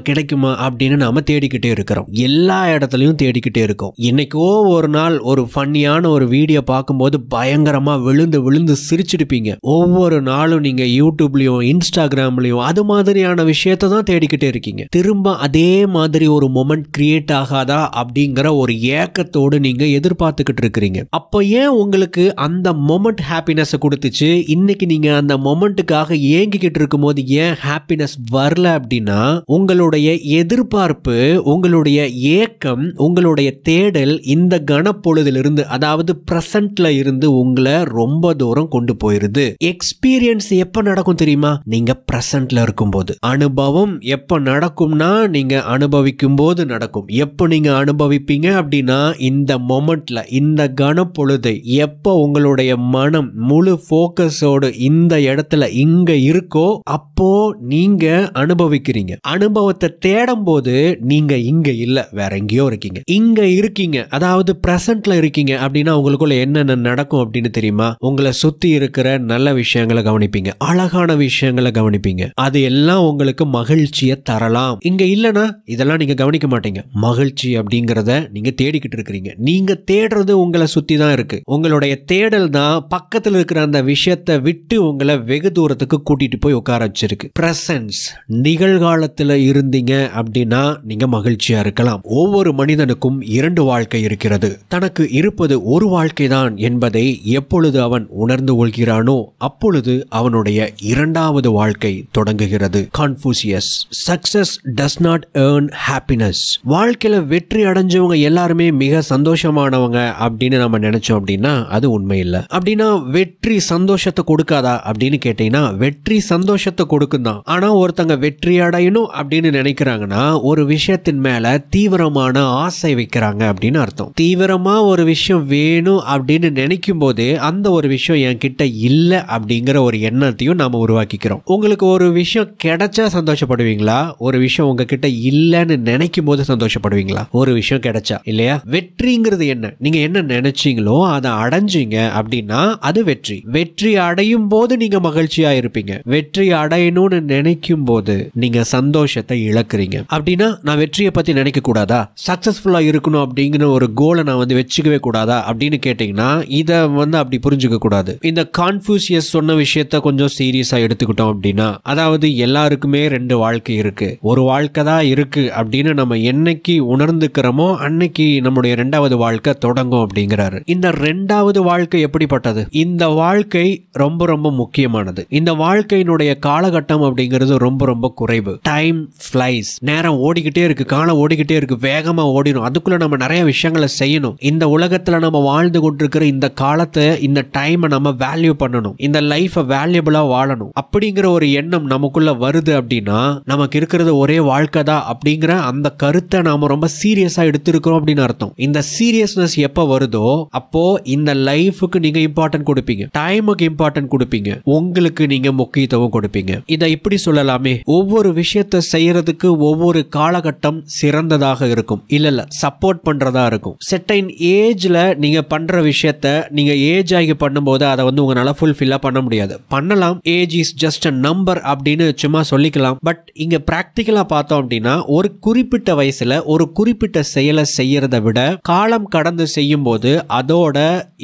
அப்படின்னு நாம தேடிக்கிட்டே இருக்கிறோம். எல்லா இடத்துலயும் தேடிக்கிட்டே இருக்கோம். இன்னைக்கோ ஒரு நாள் ஒரு ஃபன்னியான ஒரு வீடியோ பார்க்கும்போது பயங்கரமா விழுந்து சிரிச்சிருப்பீங்க. ஒவ்வொரு நாளும் நீங்க யூடியூப்லயும் இன்ஸ்டாகிராம்லயும் அது மாதிரியான விஷயத்தை தான் தேடிக்கிட்டே இருக்கீங்க. திரும்ப அதே மாதிரி ஒரு மொமெண்ட் கிரியேட் ஆகாதா அப்படிங்கிற ஒரு ஏக்கத்தோடு நீங்க எதிர்பார்த்துக்கிட்டு இருக்கிறீங்க. அப்போ ஏன் உங்களுக்கு அந்த மொமெண்ட் ஹாப்பினஸ் கொடுத்துச்சு? இன்னைக்கு நீங்க அந்த மொமெண்ட்டுக்காக ஏங்கிக்கிட்டு இருக்கும் போது ஏன் ஹாப்பினஸ் வரல அப்படின்னா, உங்களுடைய எதிர்பார்ப்பு, உங்களுடைய ஏக்கம், உங்களுடைய தேடல் இந்த கணப்பொழுதிலிருந்து, அதாவது பிரசன்ட்ல இருந்து உங்களை ரொம்ப தூரம் கொண்டு போயிருது. எக்ஸ்பீரியன்ஸ் எப்ப நடக்கும் தெரியுமா? நீங்க பிரசன்ட்ல இருக்கும்போது. அனுபவம் எப்ப நடக்கும்னா நீங்க அனுபவிக்கும் போது நடக்கும். எப்ப நீங்க அனுபவிப்பீங்க அப்படின்னா இந்த மொமெண்ட்ல, இந்த கணப்பொழுதை எப்ப உங்களுடைய மனம் முழு போக்கஸோடு இந்த இடத்துல இங்க இருக்கோ அப்போ நீங்க அனுபவிக்கிறீங்க. அனுபவத்தை தேடும் போது நீங்க இங்க இல்ல, வேற எங்கேயோ இருக்கீங்க. இங்க இருக்கீங்க, அதாவது பிரசன்ட்ல இருக்கீங்க அப்படின்னா உங்களுக்குள்ள என்னென்ன நடக்கும் அப்படின்னு தெரியுமா? உங்களை சுத்தி இருக்கிற நல்ல விஷயங்களை கவனிப்பீங்க, அழகான விஷயங்களை கவனிப்பீங்க. அது எல்லாம் உங்களுக்கு மகிழ்ச்சியை தரலாம். இங்க இல்லனா இதெல்லாம் நீங்க கவனிக்க மாட்டீங்க. மகிழ்ச்சி அப்படிங்கறத நீங்க தேடிக்கிட்டு இருக்கிறீங்க. நீங்க தேடுறது உங்களை சுத்தி தான் இருக்கு. உங்களுடைய தேடல் தான் பக்கத்துல இருக்கிற அந்த விஷயத்தை விட்டு உங்களை வெகு தூரத்துக்கு கூட்டிட்டு போய் உட்கார வச்சிருக்கு. பிரசன்ஸ், நிகழ்காலத்துல இருந்தீங்க அப்படின்னா நீங்க மகிழ்ச்சியா இருக்கலாம். ஒவ்வொரு மனிதனுக்கும் இரண்டு வாழ்க்கை இருக்கிறது. தனக்கு இருப்பது ஒரு வாழ்க்கை தான் என்பதை எப்பொழுது அவன் உணர்ந்து கொள்கிறானோ அப்பொழுது அவனுடைய இரண்டாவது வாழ்க்கை தொடங்குகிறது. Confucius. Success does not earn happiness. வாழ்க்கையில வெற்றி அடைஞ்சவங்க எல்லாருமே மிக சந்தோஷமானவங்க அப்படின்னு நம்ம நினைச்சோம் அப்படின்னா அது உண்மை இல்லை. அப்படின்னா வெற்றி சந்தோஷத்தை கொடுக்காதா அப்படின்னு கேட்டீங்கன்னா வெற்றி சந்தோஷத்தை கொடுக்கும் தான். ஆனா ஒருத்தங்க வெற்றி அடையணும் அப்படின்னு நினைக்கிறாங்கன்னா ஒரு விஷயத்தின் மேல தீவிரமான ஆசை வைக்கிறாங்க அப்படின்னு அர்த்தம். தீவிரமா ஒரு விஷயம் வேணும் அப்படின்னு நினைக்கும் போதே அந்த ஒரு விஷயம் என்கிட்ட இல்ல அப்படிங்கிற ஒரு எண்ணத்தையும் நாம உருவாக்கிக்கிறோம். உங்களுக்கு ஒரு விஷயம் கிடைச்சா சந்தோஷப்படுவீங்களா? ஒரு விஷயம் உங்ககிட்ட இல்லைன்னு நினைக்கும் போது சந்தோஷப்படுவீங்களா? ஒரு விஷயம் கிடைச்சா இல்லையா? வெற்றிங்கிறது என்ன? நீங்க என்ன நினைச்சீங்களோ அதை அடைஞ்சீங்க அப்படின்னா அது வெற்றி. வெற்றி அடையும் போது நீங்க மகிழ்ச்சியா இருப்பீங்க. வெற்றி அடையணும்னு நினைக்கும் போது நீங்க சந்தோஷத்தை இழக்கிறீங்க. அப்படின்னா நான் வெற்றியை பத்தி நினைக்க கூடாதா? சக்சஸ்ஃபுல்லா இருக்கணும் அப்படிங்கிற ஒரு கோலை நான் வச்சுக்கவே கூடாதா அப்படின்னு கேட்டீங்கன்னா இதை அப்படி புரிஞ்சுக்க கூடாது. இந்த கான்ஃபூசியஸ் சொன்ன விஷயத்த கொஞ்சம் சீரியஸா எடுத்துக்கிட்டோம் அப்படின்னா, அதாவது எல்லாருக்குமே ரெண்டு வாழ்க்கை இருக்கு. ஒரு வாழ்க்கை தான் இருக்கு அப்படின்னு நம்ம என்னைக்கு உணர்ந்துக்கிறோமோ அன்னைக்கு நம்முடைய ரெண்டாவது வாழ்க்கை தொடங்கும் அப்படிங்கிறாரு. இந்த ரெண்டாவது வாழ்க்கை எப்படிப்பட்டது? இந்த வாழ்க்கை ரொம்ப ரொம்ப முக்கியமானது. இந்த வாழ்க்கையினுடைய காலகட்டம் அப்படிங்கிறது ரொம்ப ரொம்ப குறைவு. Time time flies. நேரம் ஓடிக்கிட்டே இருக்கு, காலம் ஓடிக்கிட்டே இருக்கு, வேகமா ஓடிடும். அதுக்குள்ள நம்ம நிறைய விஷயங்களை செய்யணும். இந்த உலகத்துல நம்ம வாழ்ந்து கொண்டிருக்கிற இந்த காலத்தை, இந்த டைமை நம்ம வேல்யூ பண்ணணும், இந்த லைஃபை வேல்யூபிளா வாழணும் அப்படிங்கிற ஒரு எண்ணம் நமக்குள்ள வருது அப்படின்னா நமக்கு இருக்கிறது ஒரே வாழ்க்கை தான் அப்படிங்கிற அந்த கருத்தை நாம ரொம்ப சீரியஸா எடுத்திருக்கிறோம் அப்படின்னு அர்த்தம். இந்த சீரியஸ்னஸ் எப்ப வருதோ அப்போ இந்த லைஃபுக்கு நீங்க இம்பார்ட்டன்ட் கொடுப்பீங்க, டைமுக்கு இம்பார்ட்டன்ட் கொடுப்பீங்க, உங்களுக்கு நீங்க முக்கியத்துவம் கொடுப்பீங்க. இதை இப்படி சொல்லலாமே, ஒவ்வொரு விஷயத்தை செய்யறதுக்கு ஒவ்வொரு காலகட்டம் சிறந்ததாக இருக்கும், இல்ல சப்போர்ட் பண்றதா இருக்கும். செட்டைன் ஏஜ்ல நீங்க பண்ற விஷயத்த நீங்க ஏஜ் ஆகி பண்ணும்போது அதை வந்து உங்களால ஃபுல்ஃபில்லா பண்ண முடியாது. பண்ணலாம், age is just a number அப்படின்னு சும்மா சொல்லிக்கலாம். பட் இங்க பிராக்டிக்கலா பார்த்தோம் அப்படின்னா ஒரு குறிப்பிட்ட வயசுல ஒரு குறிப்பிட்ட செயலை செய்யறதை விட காலம் கடந்து செய்யும் போது அதோட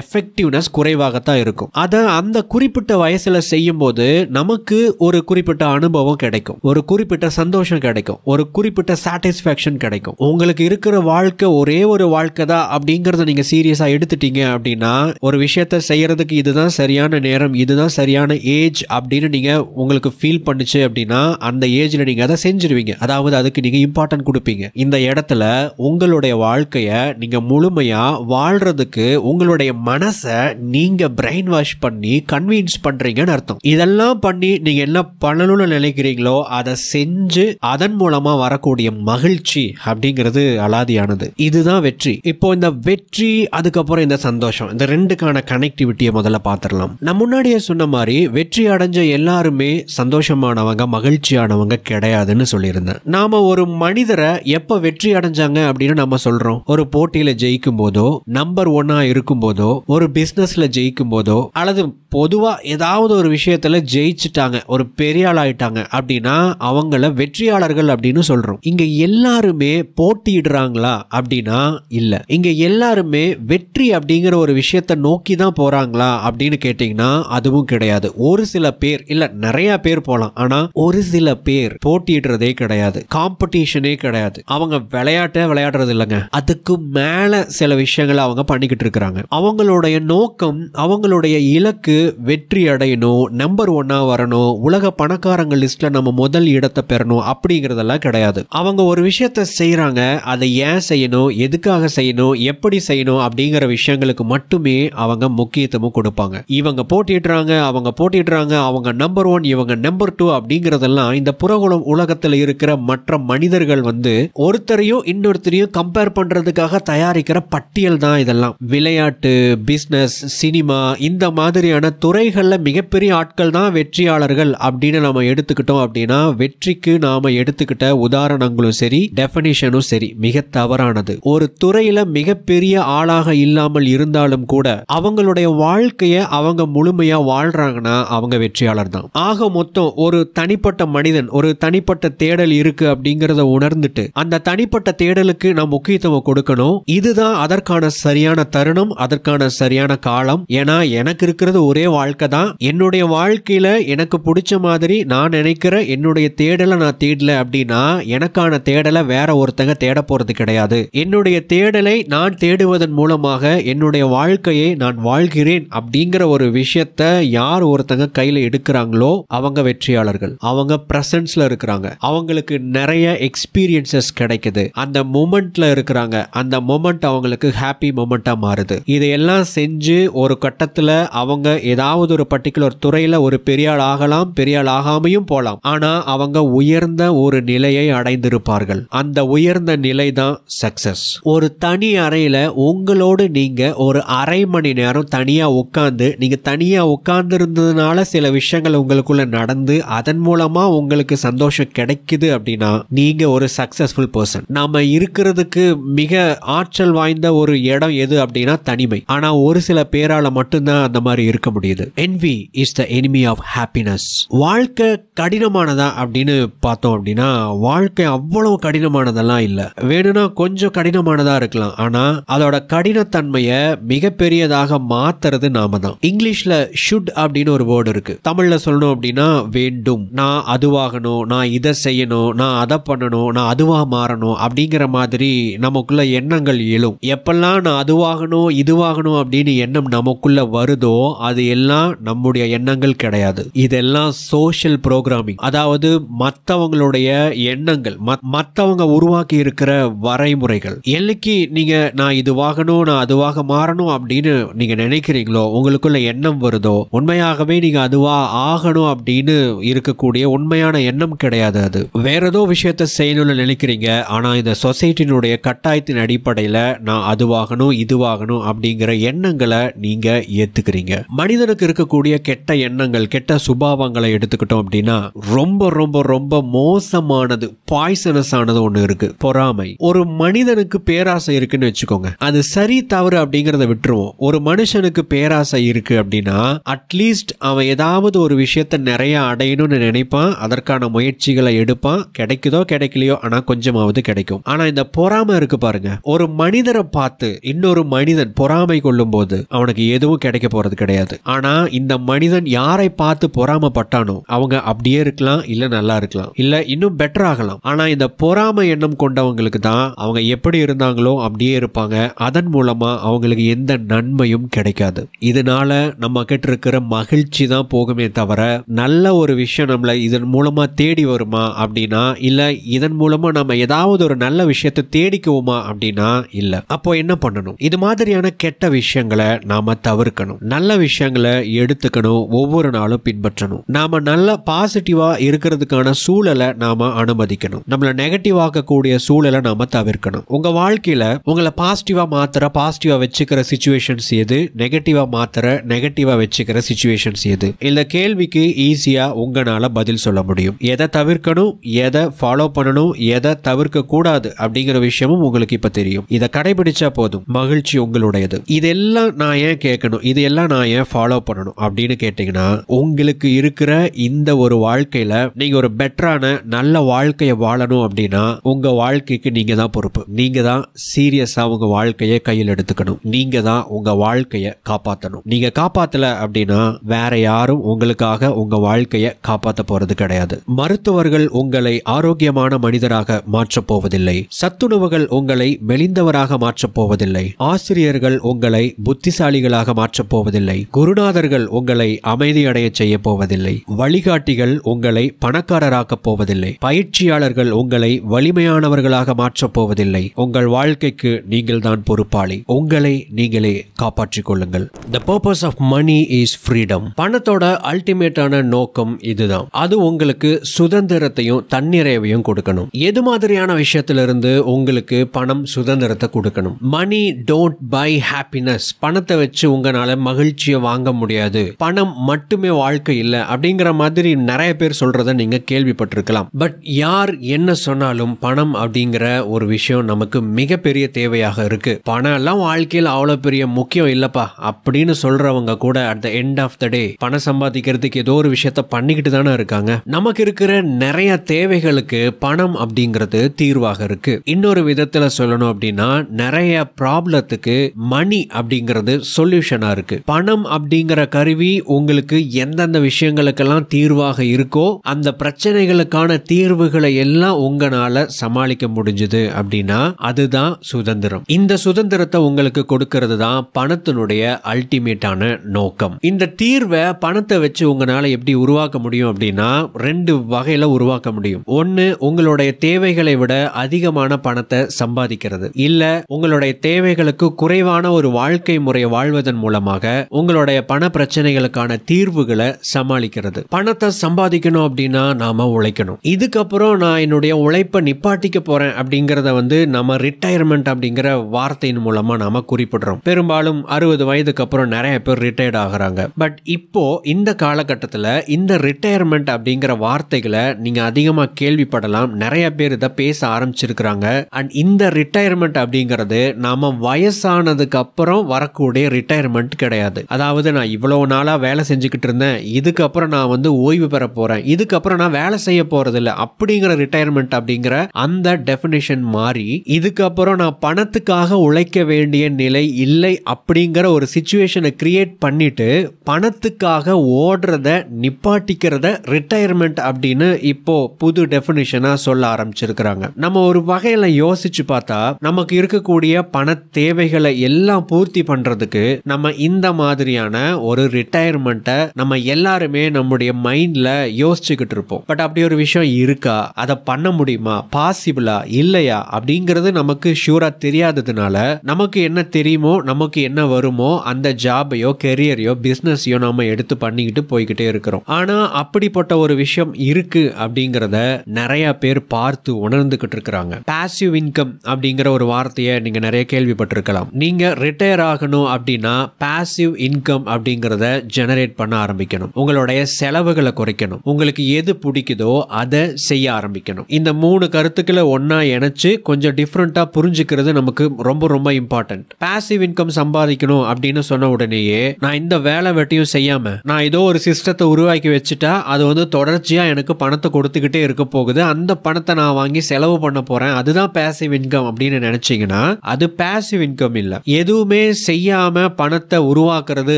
எஃபெக்டிவ்னஸ் குறைவாகத்தான் இருக்கும். அதை அந்த குறிப்பிட்ட வயசுல செய்யும் போது நமக்கு ஒரு குறிப்பிட்ட அனுபவம் கிடைக்கும், ஒரு குறிப்பிட்ட சந்தோஷம் கிடைக்கும், ஒரு குறிப்பிட்ட சாட்டிஸ்பாக்சன் கிடைக்கும். உங்களுக்கு இருக்கிற வாழ்க்கை ஒரே ஒரு வாழ்க்கை தான் அப்படிங்கறத நீங்க சீரியஸா எடுத்துட்டீங்க அப்படின்னா ஒரு விஷயத்தை செய்யறதுக்கு இதுதான் சரியான நேரம், இதுதான் சரியான ஏஜ் அப்படின்னு நீங்க உங்களுக்கு ஃபீல் பண்ணுச்சு அப்படின்னா அந்த ஏஜ்ல நீங்க அதை செஞ்சிருவீங்க. அதாவது அதுக்கு நீங்க இம்பார்ட்டன்ட் கொடுப்பீங்க. இந்த இடத்துல உங்களுடைய வாழ்க்கைய நீங்க முழுமையா வாழ்றதுக்கு உங்களுடைய மனசை நீங்க பிரெயின் வாஷ் பண்ணி கன்வின்ஸ் பண்றீங்கன்னு அர்த்தம். இதெல்லாம் பண்ணி நீங்க என்ன பண்ணணும்னு நினைக்கிறீங்களோ அதை செஞ்சு அதன் மூலமா வரக்கூடிய மகிழ்ச்சி அப்படிங்கிறது அலாதியானது. இதுதான் வெற்றி. இப்போ இந்த வெற்றி அதுக்கப்புறம் இந்த சந்தோஷம், இந்த ரெண்டுக்கான கனெக்டிவிட்டியை முதல்ல பார்த்துடலாம். நான் முன்னாடியே சொன்ன மாதிரி வெற்றி அடைஞ்ச எல்லாருமே சந்தோஷமானவங்க, மகிழ்ச்சியானவங்க கிடையாதுன்னு சொல்லியிருந்தேன். நாம ஒரு மனிதரை எப்ப வெற்றி அடைஞ்சாங்க அப்படின்னு நம்ம சொல்றோம்? ஒரு போட்டியில ஜெயிக்கும் போதோ, நம்பர் 1 இருக்கும் போதோ, ஒரு பிசினஸ்ல ஜெயிக்கும் போதோ, அல்லது பொதுவா ஏதாவது ஒரு விஷயத்துல ஜெயிச்சுட்டாங்க, ஒரு பெரிய ஆள் ஆயிட்டாங்க அப்படின்னா அவங்கள வெற்றியாளர்கள் அப்படின்னு சொல்றோம். இங்க எல்லாருமே போட்டியிடுறாங்களா அப்படின்னா இல்ல. இங்க எல்லாருமே வெற்றி அப்படிங்கிற ஒரு விஷயத்தை நோக்கி தான் போறாங்களா அப்படின்னு கேட்டீங்கன்னா அதுவும் கிடையாது. ஒரு சில பேர், இல்ல நிறைய பேர் போலாம், ஆனா ஒரு சில பேர் போட்டியிடுறதே கிடையாது, காம்படிஷனே கிடையாது. அவங்க விளையாட்டே விளையாடுறது இல்லைங்க, அதுக்கு மேல சில விஷயங்களை அவங்க பண்ணிக்கிட்டு இருக்கிறாங்க. அவங்களுடைய நோக்கம், அவங்களுடைய இலக்கு வெற்றி அடையணும், நம்பர் 1 வரணும், உலக பணக்காரங்க லிஸ்ட்ல நம்ம முதல் இடத்தை பெறணும் அப்படிங்கறதெல்லாம் கிடையாது. அவங்க ஒரு விஷயத்தை செய்யறாங்க, அதை ஏன் செய்யணும், எதுக்காக செய்யணும், எப்படி செய்யணும் அப்படிங்கிற விஷயங்களுக்கு மட்டுமே அவங்க முக்கியத்துவம் கொடுப்பாங்க. இவங்க போட்டிடுறாங்க, அவங்க போட்டிடுறாங்க, அவங்க நம்பர் 1, இவங்க நம்பர் 2 அப்படிங்கறதெல்லாம் இந்த புறகுலம் உலகத்துல இருக்கிற மற்ற மனிதர்கள் வந்து ஒருத்தரையும் இன்னொருத்தரையும் கம்பேர் பண்றதுக்காக தயாரிக்கிற பட்டியல் தான் இதெல்லாம். விளையாட்டு, பிசினஸ், சினிமா இந்த மாதிரியான துறைகள்ல மிகப்பெரிய ஆட்கள் தான் வெற்றியாளர்கள் அப்படின்னு நாம எடுத்துக்கிட்டோம் அப்படின்னா வெற்றிக்கு நாம எடுத்துக்கிட்ட உதாரணங்களும் சரி, டெஃபினிஷனும் சரி மிக தவறானது. ஒரு துறையில மிகப்பெரிய ஆளாக இல்லாமல் இருந்தாலும் கூட அவங்களுடைய வாழ்க்கைய அவங்க முழுமையா வாழ்றாங்கன்னா அவங்க வெற்றியாளர் தான். ஆக மொத்தம் ஒரு தனிப்பட்ட மனிதன், ஒரு தனிப்பட்ட தேடல் இருக்கு அப்படிங்கறத உணர்ந்துட்டு அந்த தனிப்பட்ட தேடலுக்கு நாம் முக்கியத்துவம் கொடுக்கணும். இதுதான் அதற்கான சரியான தருணம், அதற்கான சரியான காலம். ஏன்னா எனக்கு இருக்கிறது ஒரே வாழ்க்கை தான். என்னுடைய வாழ்க்கையில எனக்கு பிடிச்ச மாதிரி நான் நினைக்கிற என்னுடைய தேடலை நான் தேடல அப்படின்னா எனக்கான தேடலை வேற ஒருத்தங்க தேட போறது கிடையாது. என்னுடைய தேடலை நான் தேடுவதன் மூலமாக என்னுடைய வாழ்க்கையை நான் வாழ்கிறேன் அப்படிங்கிற ஒரு விஷயத்தை யார் ஒருத்தங்க கையில எடுக்கிறாங்களோ அவங்க வெற்றியாளர்கள். அவங்க பிரசன்ஸ்ல இருக்கிறாங்க, அவங்களுக்கு நிறைய எக்ஸ்பீரியன்சஸ் கிடைக்குது, அந்த மொமெண்ட்ல இருக்கிறாங்க, அந்த மொமெண்ட் அவங்களுக்கு ஹாப்பி மொமெண்டா மாறுது. இதையெல்லாம் செஞ்சு ஒரு கட்டத்துல அவங்க ஏதாவது ஒரு பர்டிகுலர் துறையில ஒரு பெரிய ஆள் ஆகலாம், பெரிய ஆள் ஆகாமையும் போலாம். ஆனா அவங்க உயர்ந்த ஒரு நிலையை அடைந்திருப்பார்கள். அந்த உயர்ந்த நிலை தான் சக்சஸ். ஒரு தனி அறையில உங்களோடு நீங்க ஒரு அரை மணி நேரம் தனியா உட்கார்ந்து, நீங்க தனியா உட்கார்ந்து இருந்ததுனால சில விஷயங்கள் உங்களுக்குள்ள நடந்து அதன் மூலமா உங்களுக்கு சந்தோஷம் கிடைக்குது அப்படின்னா நீங்க ஒரு சக்சஸ்ஃபுல் பர்சன். நாம இருக்கிறதுக்கு மிக ஆற்றல் வாய்ந்த ஒரு இடம் எது அப்படின்னா தனிமை. ஆனா ஒரு சில பேரால மட்டும்தான் அந்த மாதிரி இருக்க முடியுது. envy is the enemy of happiness. வாழ்க்கை கடினமானதா அப்படின்னு பார்த்தோம் அப்படின்னா வாழ்க்கை அவ்வளவு கடினமானதெல்லாம் இல்ல. வேணும்னா கொஞ்சம் கடினமானதா இருக்கலாம், ஆனா அதோட கடினத்தன்மையை மிகப்பெரியதாக மாத்துறது நாம தான். இங்கிலீஷ்ல should அப்படின்னு ஒரு வேர்டு இருக்கு. தமிழ்ல சொல்லணும் அப்படின்னா வேண்டும், நான் அதுவாகணும், நான் இதை செய்யணும், நான் அதை பண்ணணும், நான் அதுவா மாறணும் அப்படிங்கிற மாதிரி நமக்குள்ள எண்ணங்கள் எழும். எப்பெல்லாம் நான் அதுவாகணும் இதுவாகணும் அப்படின்னு எண்ணம் நமக்குள்ள வருதோ அது எல்லாம் நம்முடைய எண்ணங்கள் கிடையாது. இதெல்லாம் சோஷியல் ப்ரோக்ராமிங். அதாவது மற்ற மற்றவங்களுடைய எண்ணங்கள், மற்றவங்க உருவாக்கி இருக்கிற வரைமுறைகள். என்னைக்கு நீங்க நான் இதுவாகணும், நான் அதுவாக மாறணும் அப்படின்னு நீங்க நினைக்கிறீங்களோ, உங்களுக்குள்ள எண்ணம் வருதோ, உண்மையாகவே நீங்க அதுவா ஆகணும் அப்படின்னு இருக்கக்கூடிய உண்மையான எண்ணம் கிடையாது. அது வேற ஏதோ விஷயத்த செய்யணும்னு நினைக்கிறீங்க. ஆனா இந்த சொசைட்டினுடைய கட்டாயத்தின் அடிப்படையில நான் அதுவாகணும் இதுவாகணும் அப்படிங்கிற எண்ணங்களை நீங்க ஏத்துக்கிறீங்க. மனிதனுக்கு இருக்கக்கூடிய கெட்ட எண்ணங்கள், கெட்ட சுபாவங்களை எடுத்துக்கிட்டோம் அப்படின்னா ரொம்ப ரொம்ப ரொம்ப மோசமானது, பாய்சனஸ் ஆனது ஒண்ணு இருக்கு, பொறாமை. ஒரு மனிதனுக்கு பேராசை இருக்குன்னு வச்சுக்கோங்க, அது சரி தவறு அப்படிங்கறத விட்டுருவோம். ஒரு மனுஷனுக்கு பேராசை இருக்கு அப்படின்னா அட்லீஸ்ட் அவன் ஏதாவது ஒரு விஷயத்தை நிறைய அடையணும்னு நினைப்பான், அதற்கான முயற்சிகளை எடுப்பான், கிடைக்குதோ கிடைக்கலையோ ஆனா கொஞ்சமாவது கிடைக்கும். ஆனா இந்த பொறாமை இருக்கு பாருங்க, ஒரு மனிதரை பார்த்து இன்னொரு மனிதன் பொறாமை கொள்ளும் போது அவனுக்கு எதுவும் கிடைக்க போறது கிடையாது. ஆனா இந்த மனிதன் யாரை பார்த்து பொறாமைப்பட்டானோ அவங்க அப்படியே இருக்கலாம், இல்ல நல்லா இருக்கலாம், இல்ல இன்னும் பெட்டர் ஆகலாம். ஆனா இந்த பொறாமை எண்ணம் கொண்டவங்களுக்கு தான் அவங்க எப்படி இருந்தாங்களோ அப்படியே இருப்பாங்க. அதன் மூலமா அவங்களுக்கு எந்த நன்மையும் கிடைக்காது. இதனால நம்ம கிட்ட இருக்கிற மகிழ்ச்சி தான் போகுமே தவிர நல்ல ஒரு விஷயம் நம்மள இதன் மூலமா தேடி வருமா அப்படின்னா இல்ல, இதன் மூலமா நம்ம ஏதாவது ஒரு நல்ல விஷயத்தை தேடிக்குவோமா அப்படின்னா இல்ல. அப்போ என்ன பண்ணணும்? இது மாதிரியான கெட்ட விஷயங்களை நாம தவிர்க்கணும், நல்ல விஷயங்களை எடுத்துக்கணும், ஒவ்வொரு நாளும் பின்பற்றணும். நாம நல்ல பாசிட்டிவா இருக்கிறதுக்கான சூழலை நாம அனுமதிக்கணும், நம்மள நெகட்டிவ் ஆக்கக்கூடிய சூழலை நாம தவிர்க்கணும். உங்க வாழ்க்கையில உங்களை பாசிட்டிவா மாத்திர பாசிட்டிவா வச்சுக்கிற சிச்சுவேஷன்ஸ் எது, நெகட்டிவா மாத்திர நெகட்டிவா வச்சுக்கிற சிச்சுவேஷன்ஸ் எது? இந்த கேள்விக்கு ஈஸியா உங்களால பதில் சொல்ல முடியும். எதை தவிர்க்கணும், எதை ஃபாலோ பண்ணணும், எதை தவிர்க்க கூடாது அப்படிங்கிற விஷயமும் உங்களுக்கு இப்ப தெரியும். இதை கடைபிடிச்சா போதும், மகிழ்ச்சி உங்களுடையது. இதெல்லாம் நான் ஏன் கேட்கணும், இதெல்லாம் நான் ஏன் ஃபாலோ பண்ணணும் அப்படின்னு கேட்டீங்கன்னா, உங்களுக்கு இருக்கிற இந்த ஒரு வாழ்க்கையில நீங்க ஒரு பெட்டரான நல்ல வாழ்க்கையை வாழணும் அப்படின்னா உங்க வாழ்க்கைக்கு நீங்க தான் பொறுப்பு. நீங்க தான் சீரியஸா உங்க வாழ்க்கையை கையில் எடுத்துக்கணும். நீங்க தான் உங்க வாழ்க்கையை காப்பாற்றணும். நீங்க காப்பாத்தல அப்படின்னா வேற யாரும் உங்களுக்காக உங்க வாழ்க்கையை காப்பாற்ற போறது கிடையாது. மருத்துவர்கள் உங்களை ஆரோக்கியமான மனிதராக மாற்றப் போவதில்லை. சத்துணவுகள் உங்களை மெலிந்தவராக மாற்றப் போவதில்லை. ஆசிரியர்கள் உங்களை புத்திசாலிகளாக மாற்றப் போவதில்லை. குருநாதர்கள் உங்களை அமைதியடைய செய்ய போவதில்லை. வழிகாட்டிகள் உங்களை பணக்காரராக்கப் போவதில்லை. பயிற்சியாளர்கள் உங்களை வலிமையானவர்களாக மாற்றப் போவதில்லை. உங்கள் வாழ்க்கைக்கு நீங்கள் தான் பொறுப்பாளி. உங்களை நீங்களே காப்பாற்றிக் கொள்ளுங்கள். The purpose of money is freedom. பணத்தோட அல்டிமேட்டான நோக்கம் இதுதான். அது உங்களுக்கு சுதந்திரத்தையும் தன்னிறைவையும் கொடுக்கணும். எது மாதிரியான விஷயத்திலிருந்து உங்களுக்கு பணம் சுதந்திரத்தை கொடுக்கணும்? Money don't buy happiness. பணத்தை வச்சு உங்களால மகிழ்ச்சியை வாங்க முடியாது, பணம் மட்டுமே வாழ்க்கை இல்லை அப்படிங்கிற மாதிரி நிறைய பேர் சொல்றத நீங்க கேள்விப்பட்டிருக்கலாம். பட் யார் என்ன சொன்னாலும் பணம் அப்படிங்கிற ஒரு விஷயம் நமக்கு மிகப்பெரிய தேவையாக இருக்கு. பணம் எல்லாம் வாழ்க்கையில் அவ்வளவு பெரிய முக்கியம் இல்லப்பா அப்படின்னு சொல்றவங்க கூட at the end of the day பணம் சம்பாதிக்கிறதுக்கு ஏதோ ஒரு விஷயத்த பண்ணிக்கிட்டு தானே இருக்காங்க. நமக்கு இருக்கிற நிறைய தேவைகளுக்கு பணம் அப்படிங்கிறது தீர்வாக இருக்கு. இன்னொரு விதத்துல சொல்லணும் அப்படின்னா நிறைய ப்ராப்ளத்துக்கு மணி அப்படிங்கிறது சொல்யூஷனா இருக்கு. பணம் அப்படிங்கிற கருவி உங்களுக்கு எந்தெந்த விஷயங்களுக்கெல்லாம் தீர்வாக இருக்கோ அந்த பிரச்சனைகளுக்கான தீர்வுகளை எல்லாம் உங்களால சமாளிக்க முடிஞ்சது அப்படின்னா அதுதான் சுதந்திரம். இந்த சுதந்திரத்தை உங்களுக்கு கொடுக்கிறது தான் பணத்தினுடைய அல்டிமேட்டான நோக்கம். இந்த தீர்வை பணத்தை வச்சு உங்களால எப்படி உருவாக்க முடியும் அப்படின்னா ரெண்டு வகையில உருவாக்க முடியும். ஒன்னு, உங்களுடைய தேவைகளை விட அதிகமான பணத்தை சம்பாதிக்கிறது. இல்ல உங்களுடைய தேவைகளுக்கு குறைவான ஒரு வாழ்க்கை முறையை வாழ்வதன் மூலமாக உங்களுடைய பண பிரச்சனைகளுக்கான தீர்வுகளை சமாளிக்கிறது. பணத்தை சம்பாதிக்கணும் அப்படின்னா நாம உழைக்கணும். இதுக்கப்புறம் நான் என்னுடைய உழைப்பை நிப்பாட்டிக்க போறேன் அப்படிங்கறத நம்ம ரிட்டையர்மெண்ட் அப்படிங்கிற வார்த்தையின் மூலமா நாம குறிப்பிடுறோம். பெரும்பாலும் 60 வயதுக்கு அப்புறம் நிறைய பேர் ரிட்டையர்ட் ஆகுறாங்க. பட் இப்போ இந்த காலகட்டத்தில் இந்த ரிட்டையர்மெண்ட் அப்படிங்கிற வார்த்தைகளை நீங்க அதிகமா கேள்விப்படலாம். நிறைய பேர் இதை பேச ஆரம்பிச்சிருக்கிறாங்க. அண்ட் இந்த ரிட்டையர்மெண்ட் அப்படிங்கிறது நாம வயசானதுக்கு அப்புறம் வரக்கூடிய ரிட்டையர்மெண்ட் கிடையாது. அதாவது நான் இவ்வளவு நாளா வேலை செஞ்சுக்கிட்டு இருந்தேன், இதுக்கப்புறம் நான் ஓய்வு பெற போறேன், இதுக்கப்புறம் நான் வேலை செய்ய போறது இல்லை அப்படிங்கிற ரிட்டையர்மெண்ட் அப்படிங்கிற அந்த டெபினிஷன் மாறி இதுக்கப்புறம் நான் பணத்துக்காக உழைக்க வேண்டிய நிலை இல்லை அப்படிங்கிற ஒரு சிச்சுவேஷனை கிரியேட் பண்ணிட்டு பணத்துக்காக ஓடுறத நிப்பாட்டிக்கிறத ரிட்டையர்மெண்ட் அப்படின்னு இப்போ புது டெபினிஷனா சொல்ல ஆரம்பிச்சிருக்கிறாங்க. நம்ம ஒரு வகையில யோசிச்சு பார்த்தா நமக்கு இருக்கக்கூடிய பண தேவைகளை எல்லாம் பூர்த்தி பண்றதுக்கு நம்ம இந்த மாதிரியான ஒரு ரிட்டையர்மெண்ட்டை நம்ம எல்லாருமே நம்முடைய மைண்ட்ல யோசிச்சுக்கிட்டு இருப்போம். பட் அப்படி அப்படி ஒரு விஷயம் இருக்கா, அதை பண்ண முடியுமா, பாசிபிளா இல்லையா அப்படிங்கிறது நமக்கு ஷூரா தெரியாததுனால நமக்கு என்ன தெரியுமோ, நமக்கு என்ன வருமோ அந்த ஜாபையோ கெரியரையோ பிசினஸையோ நாம எடுத்து பண்ணிக்கிட்டு போய்கிட்டே இருக்கிறோம். ஆனா அப்படிப்பட்ட ஒரு விஷயம் இருக்கு அப்படிங்கிறத நிறைய பேர் பார்த்து உணர்ந்துகிட்டு இருக்கிறாங்க. பாசிவ் இன்கம் அப்படிங்கிற ஒரு வார்த்தையை நீங்க நிறைய கேள்விப்பட்டிருக்கலாம். நீங்க ரிட்டையர் ஆகணும் அப்படின்னா பாசிவ் இன்கம் அப்படிங்கிறத ஜெனரேட் பண்ண ஆரம்பிக்கணும். உங்களுடைய செலவுகளை குறைக்கணும். உங்களுக்கு எது பிடிக்குதோ அதை செய்ய ஆரம்பிக்கணும். இந்த 3 கருத்துக்களை ஒன்னா இணைச்சு கொஞ்சம் டிஃப்ரெண்டா புரிஞ்சுக்கிறது நமக்கு ரொம்ப ரொம்ப இம்பார்ட்டன்ட். பாசிவ் இன்கம் சம்பாதிக்கணும் அப்படின்னு சொன்ன உடனேயே நான் இந்த வேலை வெட்டியும் செய்யாம நான் ஏதோ ஒரு சிஸ்டத்தை உருவாக்கி வச்சுட்டா அது வந்து தொடர்ச்சியா எனக்கு பணத்தை கொடுத்துக்கிட்டே இருக்க போகுது, அந்த பணத்தை நான் வாங்கி செலவு பண்ண போறேன், அதுதான் பாசிவ் இன்கம் அப்படின்னு நினைச்சீங்கன்னா அது பாசிவ் இன்கம் இல்ல. எதுவுமே செய்யாம பணத்தை உருவாக்குறது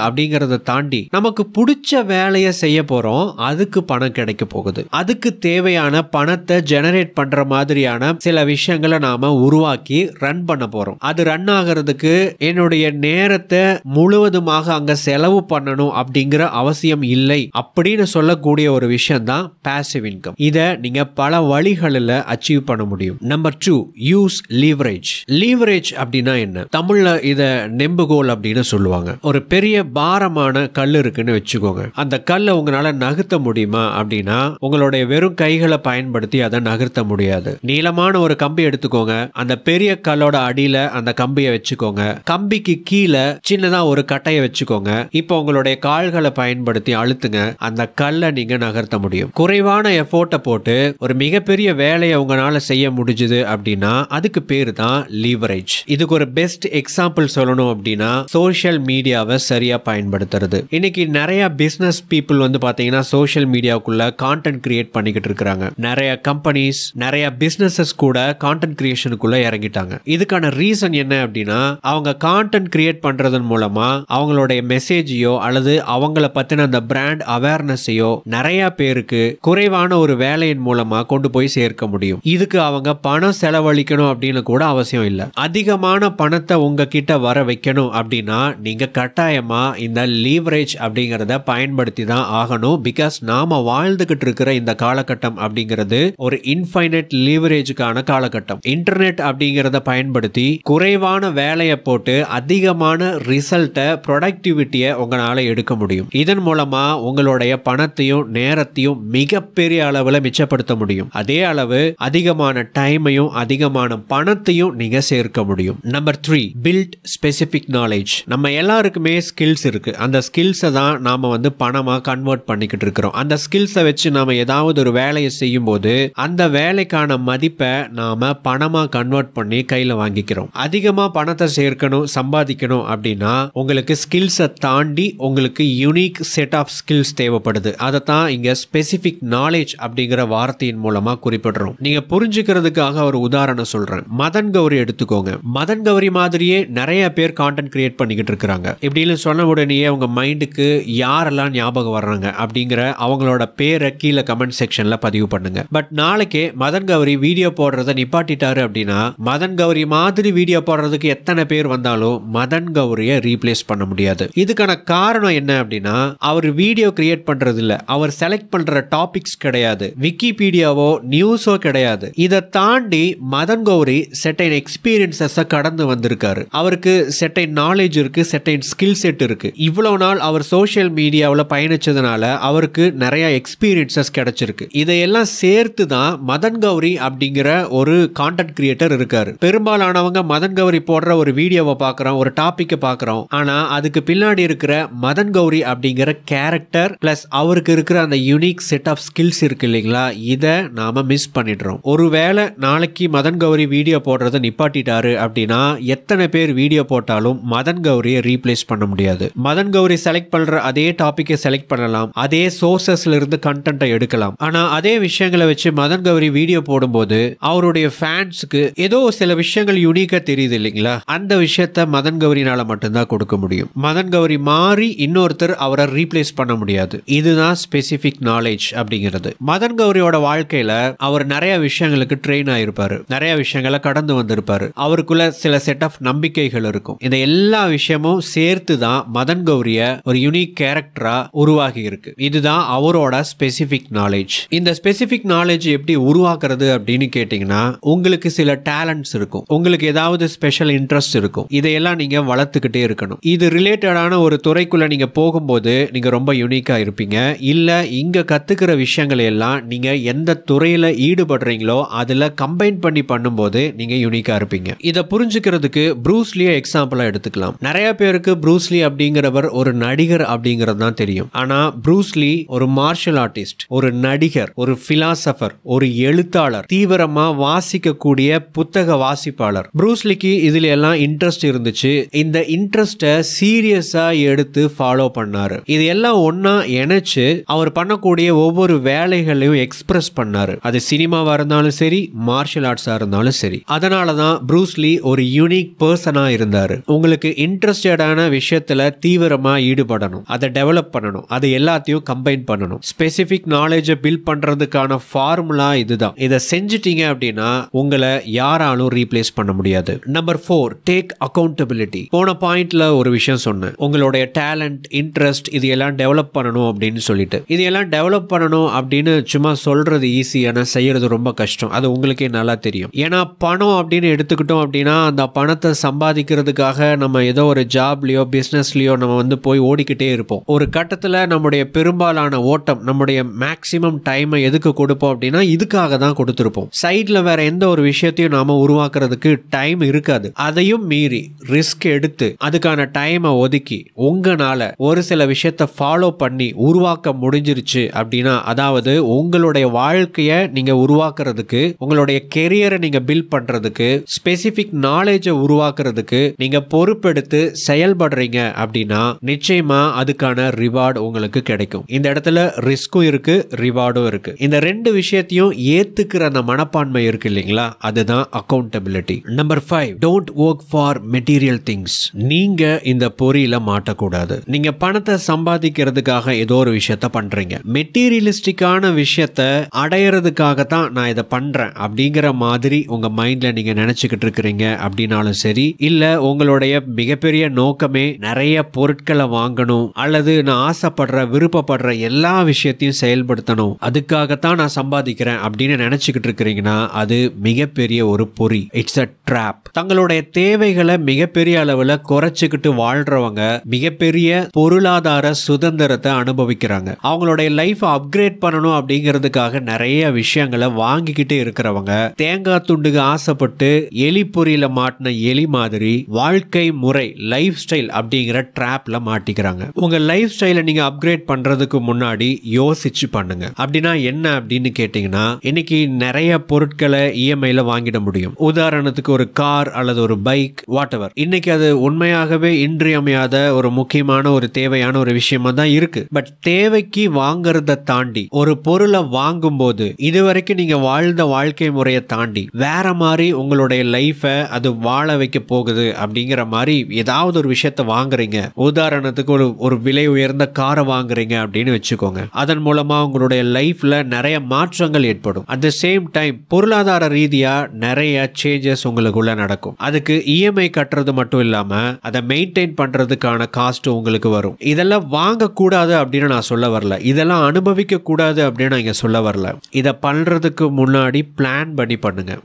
அப்படிங்கறத தாண்டி நமக்கு பிடிச்ச வேலையை செய்ய போறோம், அதுக்கு பணம் கிடைக்க போகுது. அதுக்கு தேவையான பணத்தை ஜெனரேட் பண்ற மாதிரியான சில விஷயங்களை நாம உருவாக்கி ரன் பண்ண போறோம். அது ரன் ஆகிறதுக்கு என்னுடைய நேரத்தை முழுவதுமாக அங்க செலவு பண்ணணும் அப்படிங்கிற அவசியம் இல்லை அப்படின்னு சொல்லக்கூடிய ஒரு விஷயம் தான் பாசிவ் இன்கம். இத நீங்க பல வழிகளில் அச்சீவ் பண்ண முடியும். Number 2, use leverage. லீவரேஜ் அப்படின்னா என்ன? தமிழ்ல இத நெம்புகோல் அப்படின்னு சொல்லுவாங்க. ஒரு பெரிய பாரமான கல் இருக்குன்னு வச்சுக்கோங்க. அந்த கல்லை உங்களால நகர்த்த முடியுமா அப்படின்னா உங்களுடைய வெறும் கைகளை பயன்படுத்தி அதை நகர்த்த முடியாது. நீளமான ஒரு கம்பி எடுத்துக்கோங்க, அந்த பெரிய கல்லோட அடியில அந்த கம்பியை வச்சுக்கோங்க, கம்பிக்கு கீழே சின்னதா ஒரு கட்டையை வச்சுக்கோங்க. இப்போ உங்களுடைய கால்களை பயன்படுத்தி அழுத்துங்க, அந்த கல்லை நீங்க நகர்த்த முடியும். குறைவான எஃபோர்ட்டை போட்டு ஒரு மிகப்பெரிய வேலையை உங்களால செய்ய முடிஞ்சது அப்படின்னா அதுக்கு பேரு தான் லீவரேஜ். இதுக்கு ஒரு பெஸ்ட் எக்ஸாம்பிள் சொல்லணும் அப்படின்னா சோஷியல் மீடியாவை சரியா பயன்படுத்துறது. இன்னைக்கு நிறைய பிசினஸ் பீப்புள் வந்து பாத்தீங்கன்னா சோஷியல் மீடியாவுக்குள்ள கான்டென்ட் கிரியேட் பண்ணிக்கிட்டு இருக்காங்க. நிறைய கம்பெனிஸ், நிறைய பிசினஸஸ் கூட கான்டென்ட் கிரியேஷனுக்குள்ள இறங்கிட்டாங்க. இதுக்கான ரீசன் என்ன அப்படின்னா அவங்க கான்டென்ட் கிரியேட் பண்றதன் மூலமா அவங்களுடைய மெசேஜையோ அல்லது அவங்கள பத்தின அந்த பிராண்ட் அவேர்னஸையோ நிறைய பேருக்கு குறைவான ஒரு வேலையின் மூலமா கொண்டு போய் சேர்க்க முடியும். இதுக்கு அவங்க பணம் செலவழிக்கணும் அப்படின்னு கூட அவசியம் இல்லை. அதிகமான பணத்தை உங்ககிட்ட வர வைக்கணும் அப்படின்னா நீங்க கட்டாயமா இந்த லீவரேஜ் அப்படிங்கறத பயன்படுத்தி தான் ஆகணும். பிகாஸ் நாம வாழ்ந்துகிட்டு இருக்கிற இந்த காலகட்டம் அப்படிங்கிறது ஒரு இன்ஃபைனைட் லீவரேஜுக்கான காலகட்டம். இன்டர்நெட் அப்படிங்கறத பயன்படுத்தி குறைவான வேலையை போட்டு அதிகமான ரிசல்ட்டை, ப்ரொடக்டிவிட்டியை உங்களால எடுக்க முடியும். இதன் மூலமா உங்களுடைய பணத்தையும் நேரத்தையும் மிகப்பெரிய அளவுல மிச்சப்படுத்த முடியும். அதே அளவு அதிகமான டைமையும் அதிகமான பணத்தையும் நீங்க சேர்க்க முடியும். Number 3, build specific knowledge. நம்ம எல்லாருக்குமே ஸ்கில்ஸ் இருக்கு. அந்த ஸ்கில்ஸை தான் நாம வந்து பணமா கன்வெர்ட் பண்ணிக்கிட்டு இருக்கிறோம். அந்த ஸ்கில்ஸை வச்சு நாம ஏதாவது ஒரு வேலையை செய்யும் போது அந்த வேலைக்கான மதிப்பை நாம பணமா கன்வெர்ட் பண்ணி கையில வாங்கிக்கிறோம். அதிகமா பணத்தை சேர்க்கணும், சம்பாதிக்கணும் அப்படின்னா உங்களுக்கு ஸ்கில்ஸை தாண்டி உங்களுக்கு யூனிக் செட் ஆஃப் ஸ்கில்ஸ் தேவைப்படுது. அதை தான் இங்க ஸ்பெசிபிக் நாலேஜ் அப்படிங்கிற வார்த்தையின் மூலமா குறிப்பிடுறோம். நீங்க புரிஞ்சுக்கிறதுக்காக ஒரு உதாரணம் சொல்றேன். மதன் கௌரி எடுத்துக்கோங்க. மதன் கௌரி மாதிரியே நிறைய பேர் கான்டென்ட் கிரியேட் பண்ணிக்கிட்டு இருக்காங்க. இப்படின்னு சொன்ன உடனேயே உங்க மைண்டுக்கு யாரெல்லாம் ஞாபகம் வர்றாங்க அப்படிங்கிற அவங்களோட பேரை கீழே கமெண்ட் செக்ஷன்ல பதிவு பண்ணுங்க. பட் நாளைக்கே மதன் கௌரி வீடியோ போடுறத நிப்பாட்டிட்டாரு அப்படின்னா மதன் கௌரி மாதிரி வீடியோ போடுறதுக்கு எத்தனை பேர் வந்தாலும் மதன் கௌரியை ரீப்ளேஸ் பண்ண முடியாது. இதுக்கான காரணம் என்ன அப்படின்னா அவர் வீடியோ கிரியேட் பண்றது இல்ல, அவர் செலக்ட் பண்ற டாபிக்ஸ் கிடையாது, விக்கிபீடியாவோ நியூஸோ கிடையாது. இதை தாண்டி மதன் கௌரி செட்டைன் எக்ஸ்பீரியன்ஸஸ் கடந்து வந்திருக்காரு. அவருக்கு செட்டைன் நாலேஜ் இருக்கு, செட்டைன் ஸ்கில் செட் இருக்கு. இவ்வளவு நாள் அவர் சோஷியல் மீடியாவில் பயணிச்சதுனால அவருக்கு நிறைய எக்ஸ்பீரியன்ஸஸ் கிடைச்சிருக்கு. இதையெல்லாம் சேர்த்து தான் மதன் கௌரி அப்படிங்கிற ஒரு கான்டென்ட் கிரியேட்டர் இருக்காரு. பெரும்பாலானவங்க மதன் கௌரி போடுற ஒரு வீடியோவை பார்க்குறோம், ஒரு டாபிக்கை பார்க்குறோம். ஆனா அதுக்கு பின்னாடி இருக்கிற மதன் கௌரி அப்படிங்கிற கேரக்டர் பிளஸ் அவருக்கு இருக்கிற அந்த யூனிக் செட் ஆஃப் ஸ்கில்ஸ் இருக்கு இல்லைங்களா, இதை நாம மிஸ் பண்ணிடுறோம். ஒருவேளை நாளைக்கு மதன் கௌரி வீடியோ போடுறதை நிப்பாட்டிட்டாரு அப்படின்னா எத்தனை பேர் வீடியோ போட்டாலும் மதன் கௌரியை ரீப்ளேஸ் பண்ண முடியாது. மதன் கௌரி செலக்ட் பண்ற அதே டாபிக்கை செலக்ட் பண்ணலாம், அதே சோர்சஸ்ல இருந்து கண்டென்ட்டை எடுக்கலாம். ஆனா அதே விஷயங்களை வச்சு மதன் கௌரி வீடியோ போடும்போது அவருடைய ஃபேன்ஸுக்கு ஏதோ சில விஷயங்கள் யூனிக்கா தெரியுது இல்லைங்களா, அந்த விஷயத்த மதன் கௌரினால மட்டும்தான் கொடுக்க முடியும். மதன் கௌரி மாறி இன்னொருத்தர் அவரை ரீப்ளேஸ் பண்ண முடியாது. இதுதான் ஸ்பெசிபிக் நாலேஜ் அப்படிங்கிறது. மதன் கௌரியோட வாழ்க்கையில அவர் நிறைய விஷயங்களுக்கு ட்ரெயின் ஆயிருப்பாரு, நிறைய விஷயங்களை கடந்து வந்திருப்பாரு. அவருக்குள்ள சில செட் ஆஃப் நம்பிக்கைகள் இருக்கும். இந்த எல்லா விஷயமும் சேர்த்து தான் மதன் கௌரிய ஒரு யூனிக் கேரக்டரா உருவாகி இருக்கு. இதுதான் அவரோட ஸ்பெசிபிக் நாலேஜ். நாலேஜ். இந்த ஸ்பெசிபிக் நாலேஜ் எப்படி உருவாக்குறது அப்படின்னு கேட்டீங்கன்னா, உங்களுக்கு சில டேலண்ட்ஸ் இருக்கும், உங்களுக்கு ஏதாவது ஸ்பெஷல் இன்ட்ரெஸ்ட் இருக்கும், இதையெல்லாம் நீங்க வளர்த்துக்கிட்டே இருக்கணும். இது ரிலேட்டடான ஒரு துறைக்குள்ள நீங்க போகும்போது நீங்க ரொம்ப யூனிக்கா இருப்பீங்க. இல்ல இங்க கத்துக்கிற விஷயங்களை எல்லாம் நீங்க எந்த துறையில ஈடுபடுறீங்களோ அதுல கம்பைன் பண்ணி பண்ணும்போது நீங்க யூனிக்கா இருப்பீங்க. இதை புரிஞ்சுக்கிறதுக்கு ப்ரூஸ்லியை எக்ஸாம்பிளா எடுத்துக்கலாம். நிறைய பேருக்கு ப்ரூஸ்லி அப்படிங்கிறவர் ஒரு நடிகர் அப்படிங்கிறது தான் தெரியும். ஆனா ப்ரூஸ்லி ஒரு மார்ஷல் ஆர்டிஸ்ட், ஒரு நடிகர், ஒரு பிலாசபர், ஒரு எழுத்தாளர், தீவிரமா வாசிக்கக்கூடிய புத்தக வாசிப்பாளர். ப்ரூஸ்லிக்கு இதுல எல்லாம் இன்ட்ரெஸ்ட் இருந்துச்சு. இந்த இன்ட்ரெஸ்ட சீரியஸா எடுத்து ஃபாலோ பண்ணாரு. இது எல்லாம் ஒன்னா இணைச்சு அவர் பண்ணக்கூடிய ஒவ்வொரு வேலைகளையும் எக்ஸ்பிரஸ் பண்ணாரு. அது சினிமாவா இருந்தாலும் சரி, மார்ஷல் ஆர்ட்ஸா இருந்தாலும் சரி. அதனாலதான் ப்ரூஸ்லி ஒரு யூனிக் பர்சனா இருந்தாரு. உங்களுக்கு இன்ட்ரெஸ்டடான விஷயத்துல தீவிரமா ஈடுபடணும், அதை டெவலப் பண்ணணும், அது எல்லாத்தையும் கம்பைன் பண்ணணும். ஸ்பெசிபிக் நாலேஜை பில்ட் பண்றதுக்கான ஃபார்முலா இதுதான். இதை செஞ்சிட்டீங்க அப்படின்னா உங்களை யாராலும் ரீப்ளேஸ் பண்ண முடியாது. Number 4, take accountability. போன பாயிண்ட்ல ஒரு விஷயம் சொன்னேன், உங்களுடைய டேலண்ட், இன்ட்ரெஸ்ட் இது எல்லாம் டெவலப் பண்ணணும் அப்படின்னு சொல்லிட்டு. இது எல்லாம் டெவலப் பண்ணணும் அப்படின்னு சும்மா சொல்றது ஈஸியான, செய்யறது ரொம்ப கஷ்டம். அது உங்களுக்கே நல்லா தெரியும். ஏன்னா பணம் அப்படின்னு எடுத்துக்கிட்டோம் அப்படின்னா அந்த பணத்தை சம்பாதிக்கிறதுக்காக நம்ம ஏதோ ஒரு ஜாப்லயோ பிசினஸ்லயோ நம்ம போய் ஓடிக்கிட்டே இருப்போம். ஒரு கட்டத்துல நம்முடைய பெரும்பாலான ஓட்டம், நம்முடைய மேக்சிமம் டைமை எதுக்கு கொடுப்போம் அப்படின்னா இதுக்காக தான் கொடுத்திருப்போம். சைட்ல வேற எந்த ஒரு விஷயத்தையும் நாம உருவாக்குறதுக்கு டைம் இருக்காது. அதையும் மீறி ரிஸ்க் எடுத்து அதுக்கான டைமை ஒதுக்கி உங்களால ஒரு சில விஷயத்தை ஃபாலோ பண்ணி உருவாக்க முடிஞ்சிருச்சு அப்படின்னா, அதாவது உங்களுடைய வாழ்க்கையை நீங்க உருவாக்குறதுக்கு, உங்களுடைய கெரியரை நீங்க பில்ட் பண்றதுக்கு, ஸ்பெசிபிக் நாலேஜை உருவாக்குறதுக்கு நீங்க பொறுப்பெடுத்து செயல்படுறீங்க அப்படின்னா நிச்சயமா அதுக்கான ரிவார்டு உங்களுக்கு கிடைக்கும். இந்த இடத்துல ரிஸ்க்கும் இருக்கு, ரிவார்டும் இருக்கு. இந்த ரெண்டு விஷயத்தையும் ஏத்துக்கிற அந்த மனப்பான்மை இருக்கு இல்லைங்களா, அதுதான் accountability. Number 5, don't work for material things. நீங்க இந்த பொறியில மாட்டக்கூடாது. நீங்க பணத்தை சம்பாதிக்கிறதுக்காக ஏதோ ஒரு விஷயத்த பண்றீங்க, மெட்டீரியலிஸ்டிக்கான விஷயத்த அடையறதுக்காக தான் நான் இதை பண்றேன் அப்படிங்கிற மாதிரி உங்க மைண்ட்ல நீங்க நினைச்சுக்கிட்டு இருக்கிறீங்க அப்படின்னாலும் சரி, இல்ல உங்களுடைய மிகப்பெரிய நோக்கமே நிறைய பொருட்களை வாங்கணும், அல்லது நான் ஆசைப்படுற விருப்பப்படுற எல்லா விஷயத்தையும் செயல்படுத்தணும், அதுக்காகத்தான் நான் சம்பாதிக்கிறேன் அப்படின்னு நினைச்சுக்கிட்டு இருக்கிறீங்கன்னா அது மிகப்பெரிய ஒரு பொறி. It's a drop. தங்களுடைய தேவைகளை மிகப்பெரிய அளவுல குறைச்சுக்கிட்டு வாழ்றவங்க மிகப்பெரிய பொருளாதார சுதந்திரத்தை அனுபவிக்கிறாங்க. அவங்களுடைய லைஃப் அப்கிரேட் பண்ணணும் அப்படிங்கிறதுக்காக நிறைய விஷயங்களை வாங்கிக்கிட்டே இருக்கிறவங்க தேங்காய் துண்டுக்கு ஆசைப்பட்டு எலி பொறியில மாட்டின எலி மாதிரி வாழ்க்கை முறை, லைஃப் ஸ்டைல் அப்படிங்கிற ட்ராப்ல மாட்டிக்கிறாங்க. உங்க லைஃப் ஸ்டைலை நீங்க அப்கிரேட் பண்றதுக்கு முன்னாடி யோசிச்சு பண்ணுங்க. அப்படின்னா என்ன அப்படின்னு கேட்டீங்கன்னா, இன்னைக்கு நிறைய பொருட்களை இஎம்ஐல வாங்கிட முடியும். உதாரணத்துக்கு ஒரு கார் அல்லது ஒரு பைக், வாட் எவர். இன்னைக்கு அது உண்மையாகவே இன்றியமையாத ஒரு முக்கியமான ஒரு தேவையான ஒரு விஷயமா தான் இருக்கு. பட் தேவைக்கு வாங்கறத தாண்டி ஒரு பொருளை வாங்கும் போது இதுவரைக்கும் நீங்க வாழ்ந்த வாழ்க்கை முறையை தாண்டி வேற மாதிரி உங்களுடைய லைஃபை அது வாழ வைக்க போகுது அப்படிங்கிற மாதிரி ஏதாவது ஒரு விஷயத்த வாங்குறீங்க. உதாரணத்துக்கு ஒரு விலை உயர்ந்த காரை வாங்குறீங்க அப்படின்னு வச்சுக்கோங்க. அதன் மூலமா உங்களுடைய லைஃப்ல நிறைய மாற்றங்கள் ஏற்படும். அட் த சேம் டைம் பொருளாதார ரீதியா நிறைய சேஞ்சஸ் உங்களுக்குள்ள நடக்கும். அதுக்கு இஎம்ஐ கட்டுறது மட்டும் இல்லாம அதை மெயின்டைன் பண்றதுக்கான காஸ்ட் உங்களுக்கு வரும். இதெல்லாம் வாங்க கூடாது அப்படின்னு நான் சொல்ல வரல, இதெல்லாம் அனுபவிக்க கூடாது அப்படின்னு நான் இங்க சொல்ல வரல. இதை பண்றதுக்கு முன்னாடி பிளான் பண்ணி பண்ணுங்க.